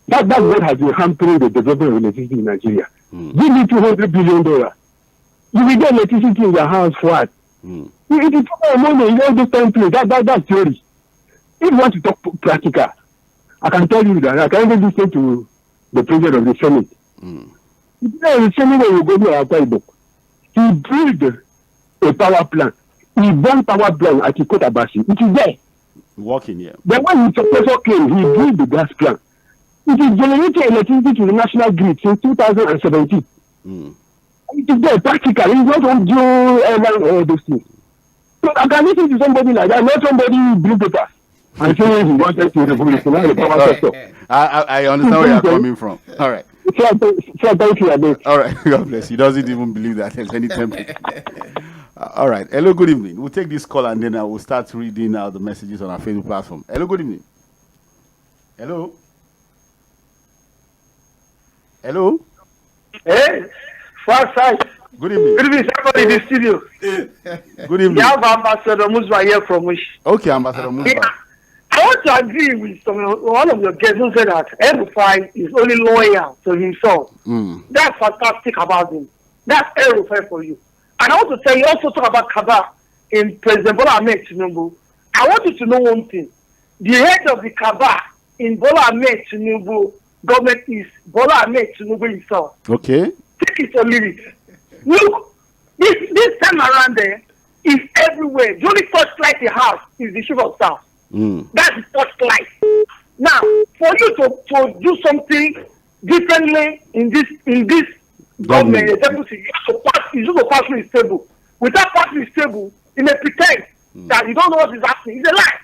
S9: That's what has been hampering the development of electricity in Nigeria. Give me $200 billion. You will get electricity in your house for what? It is for money, you don't understand place. That's theory. If you want to talk practical, I can tell you that I can even listen to the president of the Senate. The Senate will go to our Bible. He built a power plant. He built power plant at Ikot Abasi. It is there.
S3: Working here.
S9: Then when his successor came, he built the gas plant. It is generating electricity to the national grid since 2017. It is there practically. It's not on Joe Airline or those things. So I can listen to somebody like that, not somebody who blew paper and say he wanted to revolutionize the power sector.
S3: I understand where you're coming from. All right.
S9: So thank you, Abed.
S3: All right. God bless. He doesn't even believe that there's any template. All right. Hello, good evening. We'll take this call and then I will start reading out the messages on our Facebook platform. Hello, good evening. Hello. Hello.
S10: Hey, far side.
S3: Good evening.
S10: Good evening, somebody in the studio.
S3: Good evening.
S10: You have Ambassador Musba here from Wish.
S3: Okay, Ambassador Musba.
S10: Yeah. I want to agree with one of your guests who said that El-Rufai is only loyal to himself. That's fantastic about him. That's El-Rufai for you. And I want to tell you, also talk about Kaba in President Bola Ahmed Tinubu. I want you to know one thing. The head of the Kaba in Bola Ahmed Tinubu government is Bola Ahmed Tinubu himself.
S3: Okay.
S10: Take it or leave it. Look, this time around there is everywhere. The only first light he has is the chief of staff. That's the first light. Now, for you to do something differently in this government, deputy, you should pass through his table. Without passing his table, he may pretend that you don't know what is happening. It's a lie.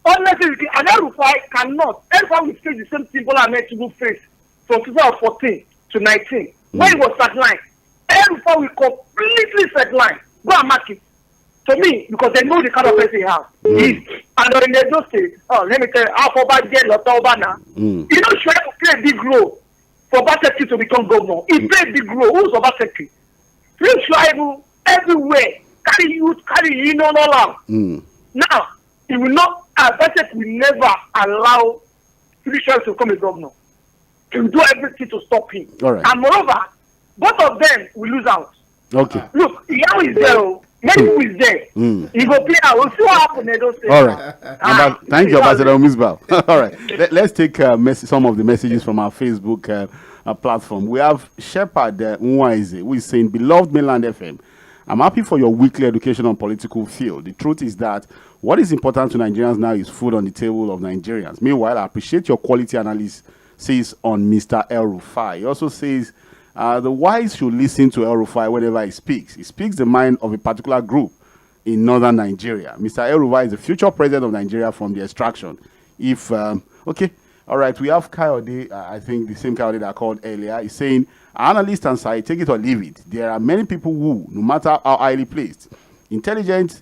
S10: Honestly, and El-Rufai cannot. El-Rufai will face the same thing Bola Ahmed Tinubu face from 2014 to 19. When he was sidelined, El-Rufai will completely sideline. Go and mark it. To me, because they know the kind of person he has. And in the Edo State, let me tell you, Alpha Lotobana, you know, Shuiabu play a big role for Obaseki to become governor. He played a big role. Who's Obaseki? Shuiabu everywhere. Carry youth, carry all out. Now, he will not, Obaseki will never allow Philip to become a governor. He will do everything to stop him.
S3: All right.
S10: And moreover, both of them will lose out.
S3: Okay.
S10: Look, Yahoo is there. Medical is there. He go play out. We'll see what happens in those states.
S3: All right. Thank you, Ambassador Misbah. All right. Let's take some of the messages from our Facebook platform. We have Shepherd Nwaize, who is saying, "Beloved Mainland FM, I'm happy for your weekly education on political field. The truth is that what is important to Nigerians now is food on the table of Nigerians. Meanwhile, I appreciate your quality analysis on Mr. El-Rufai. He also says, the wise should listen to El-Rufai whenever he speaks. He speaks the mind of a particular group in northern Nigeria. Mr. El-Rufai is the future president of Nigeria from the extraction. If, okay, all right, we have Kayode, I think the same Kayode that I called earlier. He's saying, analyst and side, take it or leave it. There are many people who, no matter how highly placed, intelligent,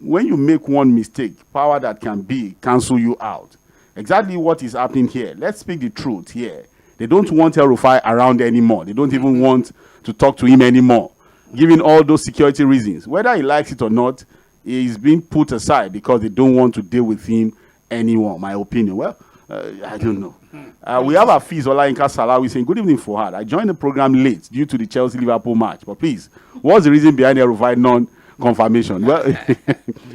S3: when you make one mistake, power that can be cancel you out. Exactly what is happening here. Let's speak the truth here. They don't want El-Rufai around anymore. They don't even want to talk to him anymore, given all those security reasons. Whether he likes it or not, he's being put aside because they don't want to deal with him anymore, my opinion. Well, I don't know. We have our fees, Olayinka Salawi, saying, good evening, Fuad. I joined the program late due to the Chelsea-Liverpool match. But please, what's the reason behind El-Rufai non-confirmation? Well,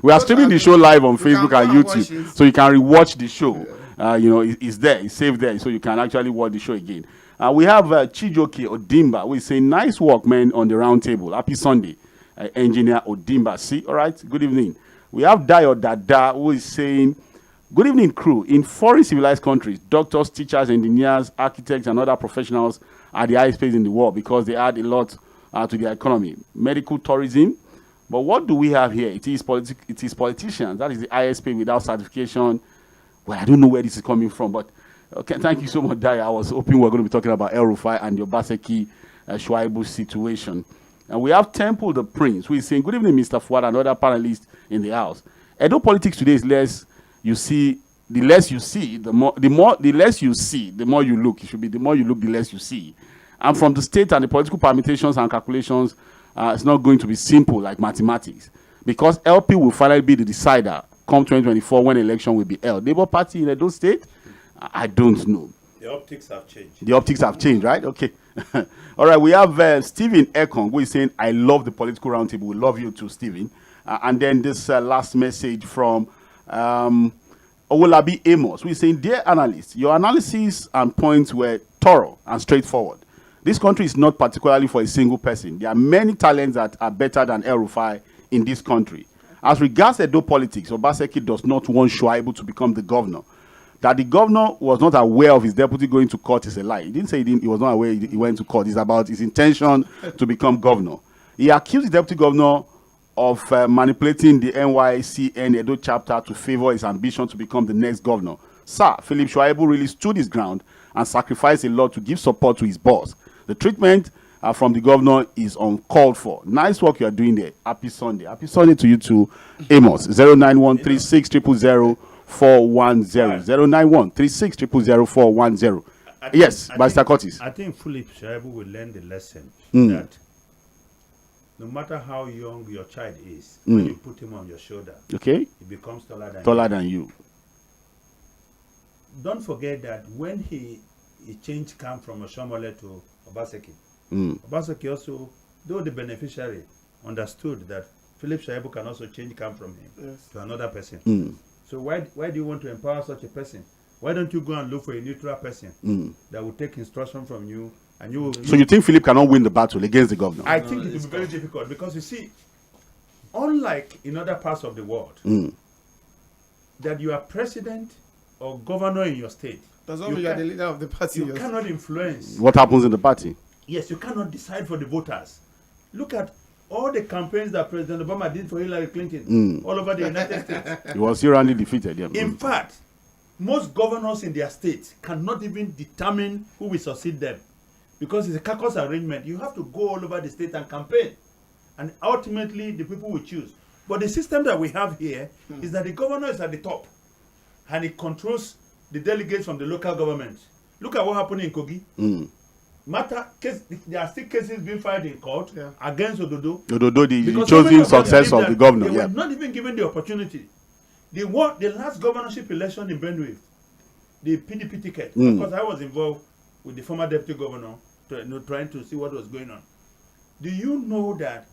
S3: we are streaming the show live on Facebook and YouTube, so you can rewatch the show. You know, it's there, it's saved there, so you can actually watch the show again. We have Chijoke Odimba, who is saying, nice work, man, on the round table. Happy Sunday, Engineer Odimba. See, all right, good evening. We have Dayo Dada, who is saying, good evening, crew. In foreign civilized countries, doctors, teachers, engineers, architects, and other professionals are the highest paid in the world because they add a lot to their economy. Medical tourism. But what do we have here? It is politicians. That is the highest paid without certification. Well, I don't know where this is coming from, but okay, thank you so much, Daya. I was hoping we were going to be talking about El-Rufai and the Obaseki Shuiabu situation. And we have Temple the Prince, who is saying, good evening, Mr. Fuad, and other panelists in the house. Edo politics today is less you see, the less you see, the less you see, the more you look. It should be the more you look, the less you see. And from the state and the political permutations and calculations, it's not going to be simple like mathematics, because LP will finally be the decider come 2024 when election will be held. Labour Party in Edo State, I don't know.
S4: The optics have changed.
S3: The optics have changed, right? Okay. All right, we have Stephen Ekong, who is saying, I love the political roundtable. We love you too, Stephen. And then this last message from Owolabi Amos, who is saying, dear analysts, your analysis and points were thorough and straightforward. This country is not particularly for a single person. There are many talents that are better than El-Rufai in this country. As regards Edo politics, Obaseki does not want Shuiabu to become the governor. That the governor was not aware of his deputy going to court is a lie. He didn't say he was not aware he went to court. It's about his intention to become governor. He accused the deputy governor of manipulating the NYCN Edo chapter to favor his ambition to become the next governor. Sir, Philip Shuiabu really stood his ground and sacrificed a lot to give support to his boss. The treatment from the governor is uncalled for. Nice work you are doing there. Happy Sunday. Happy Sunday to you too, Amos. 09136000410. 09136000410. Yes, Mr. Curtis.
S4: I think Philip Shuiabu will learn the lesson that no matter how young your child is, when you put him on your shoulder,
S3: okay,
S4: he becomes taller than you. Don't forget that when he changed camp from Oshomole to Obaseki, Obaseki also, though the beneficiary, understood that Philip Shuiabu can also change camp from him to another person. So why do you want to empower such a person? Why don't you go and look for a neutral person that will take instruction from you? And you will,
S3: so you think Philip cannot win the battle against the governor?
S4: I think it will be very difficult, because you see, unlike in other parts of the world, that you are president or governor in your state,
S5: doesn't mean you are the leader of the party.
S4: You cannot influence
S3: what happens in the party.
S4: Yes, you cannot decide for the voters. Look at all the campaigns that President Obama did for Hillary Clinton all over the United States.
S3: He was roundly defeated. Yeah.
S4: In fact, most governors in their states cannot even determine who will succeed them, because it's a caucus arrangement. You have to go all over the state and campaign, and ultimately the people will choose. But the system that we have here is that the governor is at the top, and he controls the delegates from the local government. Look at what happened in Kogi. there are still cases being filed in court against Ododo.
S3: Ododo, the chosen successor of the governor.
S4: They were not even given the opportunity. They won the last governorship election in Brewing, the PDP ticket, because I was involved with the former deputy governor trying to see what was going on. Do you know that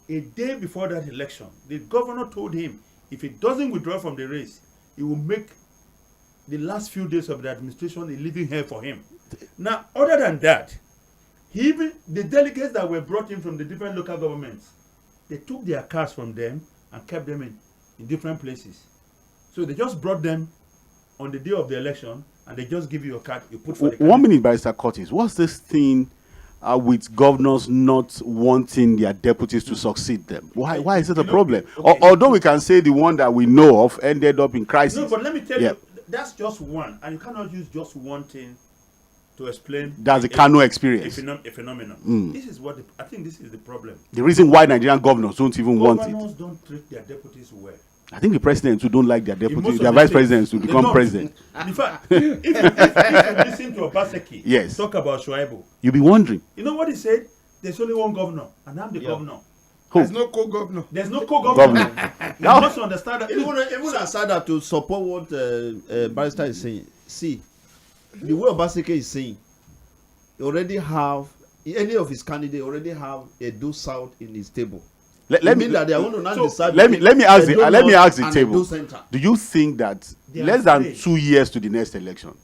S4: a day before that election, the governor told him if he doesn't withdraw from the race, he will make the last few days of the administration a living hell for him. Now, other than that, even the delegates that were brought in from the different local governments, they took their cars from them and kept them in different places. So they just brought them on the day of the election, and they just give you a card, you put for the card.
S3: 1 minute, Barrister Curtis. What's this thing with governors not wanting their deputies to succeed them? Why is it a problem? Okay. Although we can say the one that we know of ended up in crisis.
S4: No, but let me tell you, that's just one, and you cannot use just one thing to explain.
S3: That's the Kano experience.
S4: A phenomenon. This is what I think. This is the problem.
S3: The reason why Nigerian governors don't even want it.
S4: Governors don't treat their deputies well.
S3: I think the presidents who don't like their deputies, their vice presidents to become president.
S4: In fact, if you listen to Obaseki talk about Shuiabu,
S3: you'll be wondering.
S4: You know what he said? There's only one governor, and I'm the governor.
S5: There's no co-governor.
S4: There's no co-governor. You must understand that.
S6: Even aside that, to support what Barrister is saying, see, the way Obaseki is saying, he already have, any of his candidates already have a do south in his table.
S3: Let me
S6: ask
S3: the table. Do you think that less than 2 years to the next election,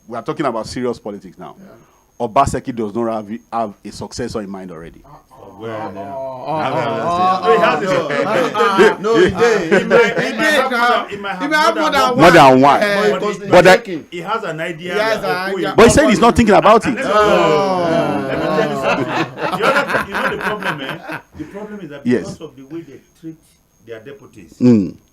S3: we are talking about serious politics now, Obaseki does not have a successor in mind already?
S6: No, he did.
S4: He might have
S3: more than one.
S4: But he has an idea.
S3: But he said he's not thinking about it.
S4: Let me tell you something. You know the problem, The problem is that because of the way they treat their deputies,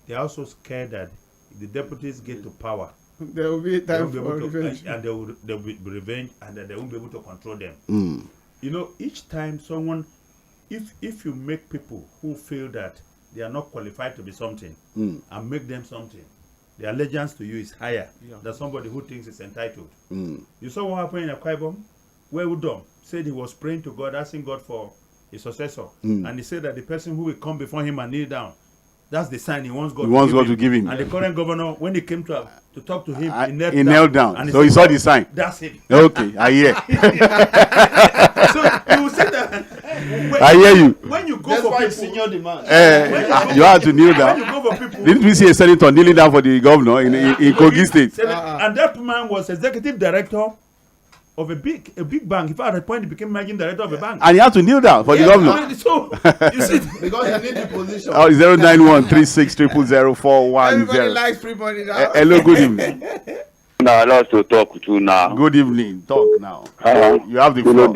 S4: they're also scared that if the deputies get to power,
S5: there will be time for revenge.
S4: And there will be revenge, and that they won't be able to control them. You know, each time someone, if you make people who feel that they are not qualified to be something and make them something, the allegiance to you is higher than somebody who thinks it's entitled. You saw what happened in Akwa Ibom, where Udom said he was praying to God, asking God for his successor, and he said that the person who will come before him and kneel down, that's the sign he wants God,
S3: to give him.
S4: And the current governor, when he came to talk to him,
S3: he knelt down. And so he saw the sign.
S4: That's it.
S3: Okay, I hear.
S4: So you will see that.
S3: I hear you.
S4: When you go for people,
S3: you have to kneel down.
S4: When you go for people,
S3: didn't we see a senator kneeling down for the governor in Kogi State?
S4: And that man was executive director of a big bank. In fact, at that point, he became managing director of a bank.
S3: And he had to kneel down for the governor.
S4: So, you see,
S6: because you need the position.
S3: 09136000410.
S5: Everybody likes free money now.
S3: Hello, good evening.
S11: Now, I love to talk to now.
S3: Good evening. Talk now. You have the floor.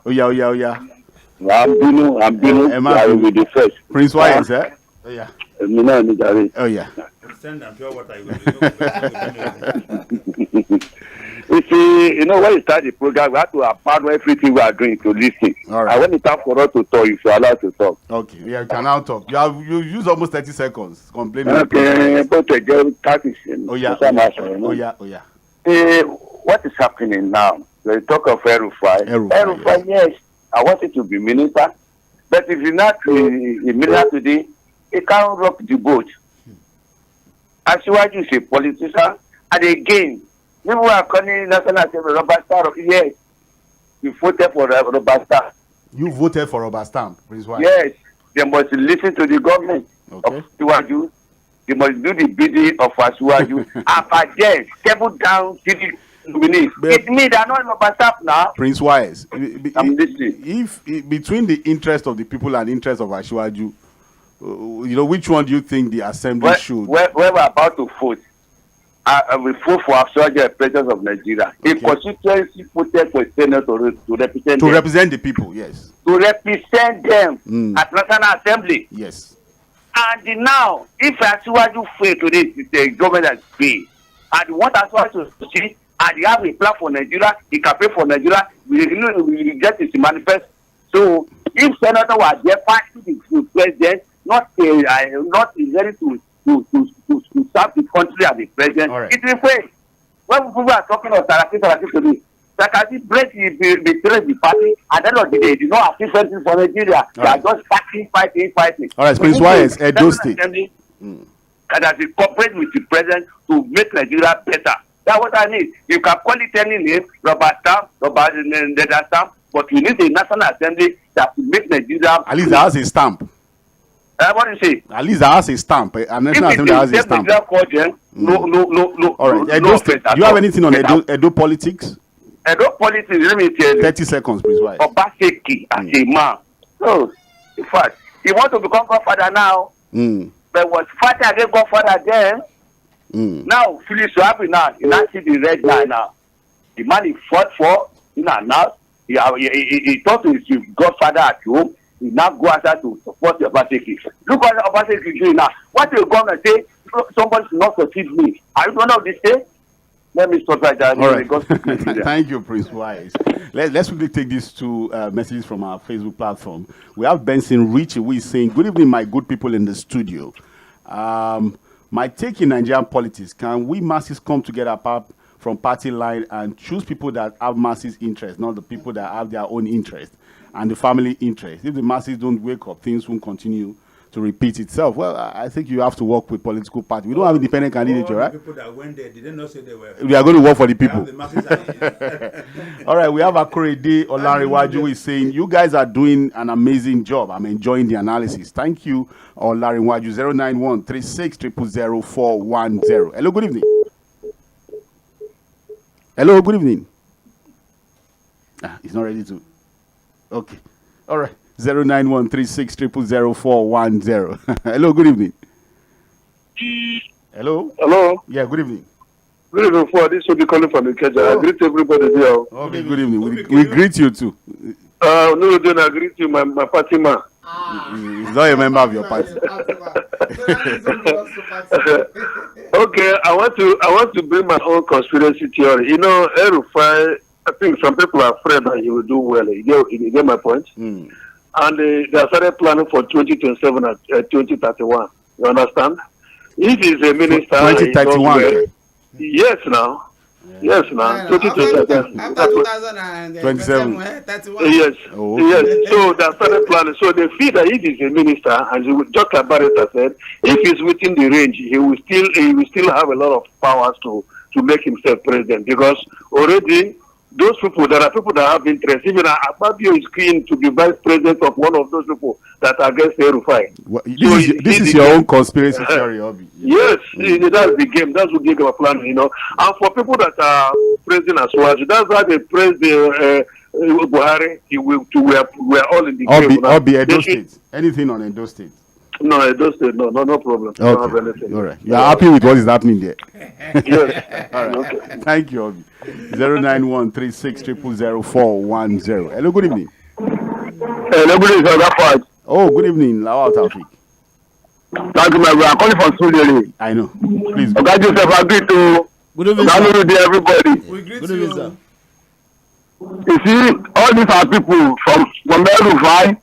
S3: Oh yeah.
S11: I'm Binu. I will be the first.
S3: Prince Wayans, eh? Oh yeah.
S11: Oh
S3: yeah.
S4: Send them pure water.
S11: You see, when you start the program, we have to abandon everything we are doing to listen.
S3: All right.
S11: And when it's time for us to talk, if you're allowed to talk.
S3: Okay, yeah, you can now talk. You use almost 30 seconds complaining.
S11: Okay, but again,
S3: Oh yeah.
S11: What is happening now? They talk of El-Rufai. El-Rufai, yes, I want it to be minister. But if you're not a minister today, he can't rock the boat. Shuiabu is a politician, and again, people are calling National Assembly rubber stamp. Yes, we voted for rubber stamp.
S3: You voted for rubber stamp, Prince Wayans?
S11: Yes, they must listen to the government of Shuiabu. They must do the bidding of Shuiabu. After then, table down to the minister. It means they are not rubber stamp now.
S3: Prince Wayans,
S11: I'm listening.
S3: If between the interest of the people and interest of Shuiabu, which one do you think the assembly should?
S11: We're about to vote. We vote for Shuiabu, president of Nigeria. Okay. A constituency voted for a senator to represent them.
S3: Represent the people, yes.
S11: To represent them at National Assembly.
S3: Yes.
S11: And now, if Shuiabu fail today, the government has failed. And want Shuiabu to see, and they have a plan for Nigeria, he can pay for Nigeria, we get his manifest. So, if senator was there fighting the president, not ready to serve the country as the president, it will fail. When people are talking of Saraki today, Sakati betrayed the party, and then of the day, they did not achieve anything for Nigeria. They are just fighting.
S3: All right, Prince Wise, Edo State.
S11: That has been cooperating with the president to make Nigeria better. That's what I need. You can call it any name, Robert Stamp, Robert Stamp, but you need a National Assembly that will make Nigeria.
S3: At least that has a stamp.
S11: What do you say?
S3: At least that has a stamp. A National Assembly that has a stamp.
S11: No.
S3: All right, Edo State. Do you have anything on Edo politics?
S11: Edo politics, let me tell you.
S3: 30 seconds, please. Why?
S11: Obaseki as a man. So, in fact, he wants to become godfather now. But was fighting against godfather then. Now, Philip Shuiabu now, he now see the red guy now. The man he fought for, now, he talked to his godfather at home. He now go outside to support the Obaseki. Look what Obaseki doing now. What the government say, somebody should not succeed me. Are you one of this day? Let me stop right there.
S3: All right. Thank you, Prince Wise. Let's quickly take these two messages from our Facebook platform. We have Benson Richie who is saying, good evening, my good people in the studio. My take in Nigerian politics, can we masses come together apart from party line and choose people that have masses interest, not the people that have their own interest and the family interest? If the masses don't wake up, things won't continue to repeat itself. Well, I think you have to work with political parties. We don't have independent candidature, right?
S4: People that went there, did they not say they were?
S3: We are going to work for the people. All right, we have Akorede Olariwaju who is saying, you guys are doing an amazing job. I'm enjoying the analysis. Thank you, Olariwaju. 091-36000410. Hello, good evening. Hello, good evening. He's not ready to. Okay. All right. 091-36000410. Hello, good evening. Hello.
S12: Hello.
S3: Yeah, good evening.
S12: Good evening, for this will be calling from Ikeja. I greet everybody here.
S3: Okay, good evening. We greet you too.
S12: No, then I greet you, my party man.
S3: He's not a member of your party.
S12: Okay, I want to bring my own conspiracy theory. You know, El-Rufai, I think some people are afraid that he will do well. You get my point? And they started planning for 2027 and 2031. You understand? If he's a minister,
S3: 2031.
S12: Yes, now. Yes, now. 2027.
S5: After 2027.
S12: Yes. Oh, okay. Yes. So they started planning. So they feel that if he's a minister, as Dr. Barrett said, if he's within the range, he will still have a lot of powers to make himself president, because already those people, there are people that have interest. Even Akpabio is keen to be vice president of one of those people that are against El-Rufai.
S3: This is your own conspiracy theory, Obi.
S12: Yes, that's the game. That's what they are planning, you know. And for people that are praising as well, that's why they praise the Buhari. We're all in the game.
S3: Obi, Edo State. Anything on Edo State?
S12: No, Edo State, no problem.
S3: Okay. Don't have anything. All right. You are happy with what is happening there?
S12: Yes.
S3: All right. Okay. Thank you, Obi. 091-36000410. Hello, good evening.
S12: Hello, good evening, sir.
S3: Oh, good evening, Lawal Taufik.
S12: Thank you, my brother. I'm calling from Surulere.
S3: I know. Please.
S12: Okay, Joseph, I agree to.
S6: Good evening,
S12: sir. Everybody.
S5: We greet
S6: Good evening, sir.
S12: You see, all these are people from El-Rufai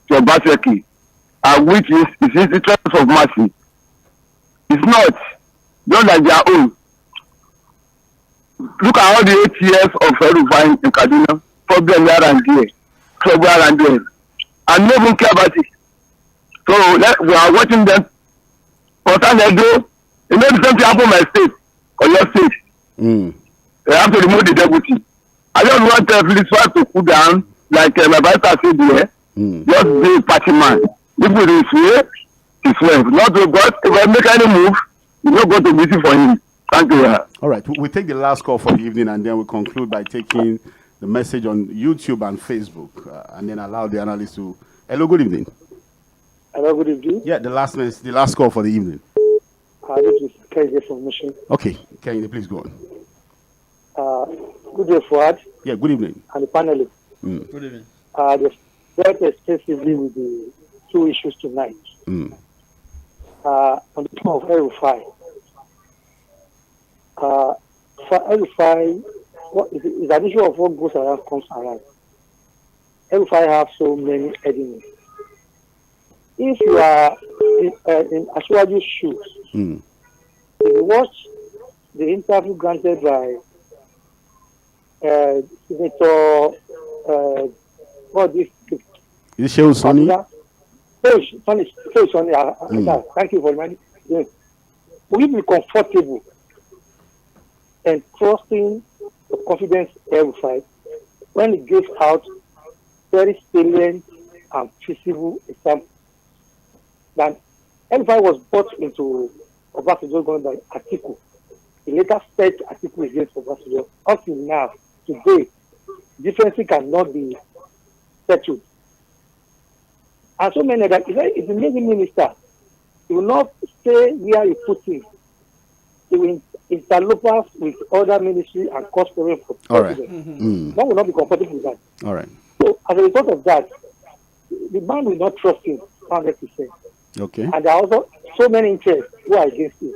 S12: to Obaseki, which is the interest of mercy. It's not like their own. Look at all the 8 years of El-Rufai in Kaduna, problem here and there, trouble here and there, and no one care about it. So we are watching them. Concern Edo, you know the same thing happen in my state or your state. They have to remove the deputy. I just want Philip Shuiabu to cool down, like my vice said there. Just be a party man. If it is here, it's well. Not to God. If I make any move, you don't go to meeting for him. Thank you.
S3: All right. We take the last call for the evening, and then we conclude by taking the message on YouTube and Facebook, and then allow the analysts to. Hello, good evening.
S13: Hello, good evening.
S3: Yeah, the last call for the evening.
S13: This is Kennedy from Mission.
S3: Okay, Kennedy, please go on.
S13: Good day, Fuad.
S3: Yeah, good evening.
S13: And the panelists.
S6: Good evening.
S13: They've dealt extensively with the two issues tonight. On the point of El-Rufai. For El-Rufai, is an issue of what goes around comes around. El-Rufai have so many enemies. If you are in Shuiabu's shoes, if you watch the interview granted by Senator, what this?
S3: Is it Sonny?
S13: Sonny, thank you for reminding me. Will you be comfortable and trusting the confidence El-Rufai when it gives out very salient and feasible examples? That El-Rufai was brought into Obasanjo government by Atiku. He later set Atiku against Obasanjo. Up to now, today, differences cannot be settled. And so many that if the main minister, he will not stay where he put him. He will interlope with other ministry and cause problem for president. One will not be comfortable with that.
S3: All right.
S13: So as a result of that, the man will not trust him 100%.
S3: Okay.
S13: And there are also so many interests who are against him.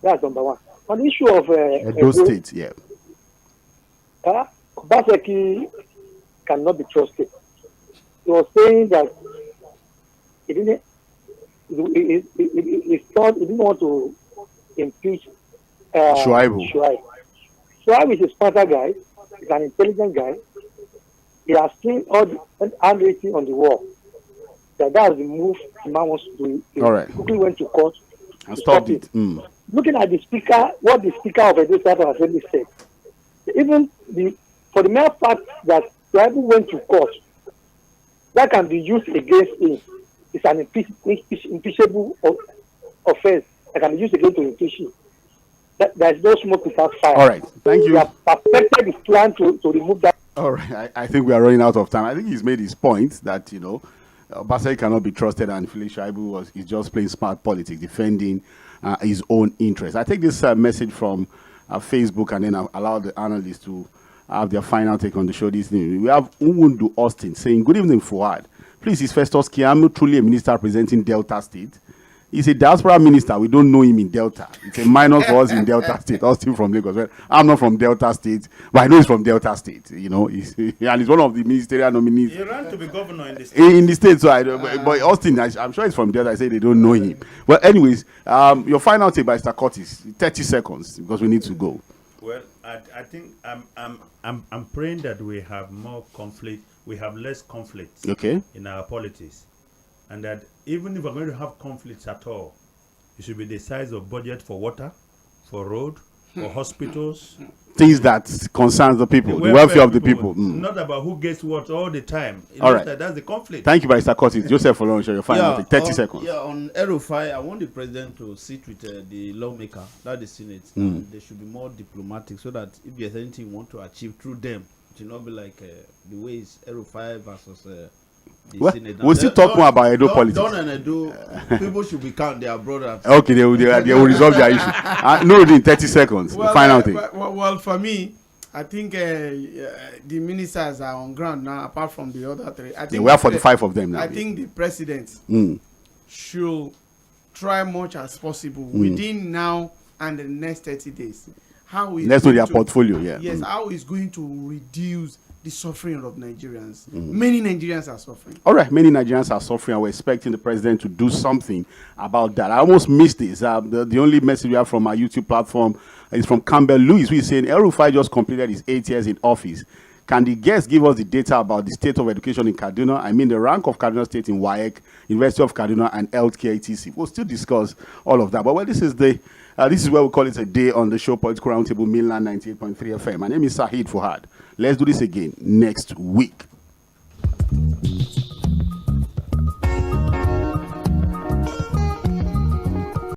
S13: That's number one. On the issue of
S3: Edo State, yeah.
S13: Obaseki cannot be trusted. He was saying that he didn't want to impeach
S3: Shuiabu.
S13: Shuiabu is a smarter guy. He's an intelligent guy. He has seen all the handwriting on the wall. That's the move the man wants to do. He quickly went to court
S3: and stopped it.
S13: Looking at the speaker, what the speaker of the State Assembly said, even for the mere fact that Shuiabu went to court, that can be used against him. It's an impeachable offense that can be used against to impeach him. There is no smoke without fire.
S3: All right, thank you.
S13: We have perfected his plan to remove that.
S3: All right, I think we are running out of time. I think he's made his point that, Obaseki cannot be trusted, and Felix Shuiabu is just playing smart politics, defending his own interests. I take this message from Facebook, and then I'll allow the analysts to have their final take on the show this evening. We have Unwundu Austin saying, "Good evening, Fuad. Please, is Festus Keyamo truly a minister representing Delta State? He's a diaspora minister. We don't know him in Delta. It's a minor for us in Delta State. Austin from Lagos. Well, I'm not from Delta State, but I know he's from Delta State. And he's one of the ministerial nominees.
S4: He ran to be governor in the state.
S3: In the state, so but Austin, I'm sure he's from Delta. I say they don't know him. Well, anyways, your final take by Mr. Curtis, 30 seconds, because we need to go.
S4: Well, I think I'm praying that we have more conflict. We have less conflict in our politics, and that even if we're going to have conflicts at all, it should be the size of budget for water, for road, for hospitals.
S3: Things that concerns the people, the welfare of the people.
S4: Not about who gets what all the time.
S3: All right.
S4: That's the conflict.
S3: Thank you, Mr. Curtis. Joseph Olorun, your final take. 30 seconds.
S6: Yeah, on El-Rufai, I want the president to sit with the lawmaker, that's the Senate. And they should be more diplomatic so that if there's anything you want to achieve through them, it will not be like the way it's El-Rufai versus
S3: we'll still talk more about Edo politics.
S6: Don and Edo, people should be count their brothers.
S3: Okay, they will resolve their issue. No, in 30 seconds.
S5: Well,
S3: final thing.
S5: Well, for me, I think the ministers are on ground now, apart from the other three.
S3: There were 45 of them now.
S5: I think the president should try much as possible within now and the next 30 days.
S3: Let's know their portfolio,
S5: Yes, how is going to reduce the suffering of Nigerians. Many Nigerians are suffering.
S3: All right, many Nigerians are suffering, and we're expecting the president to do something about that. I almost missed this. The only message we have from our YouTube platform is from Campbell Lewis, who is saying, El-Rufai just completed his 8 years in office. Can the guest give us the data about the state of education in Kaduna? I mean, the rank of Kaduna State in WAEC, University of Kaduna, and healthcare etc. We'll still discuss all of that. But this is where we call it a day on the show, Political Roundtable, Mainland 98.3 FM. My name is Sahid Fuhad. Let's do this again next week.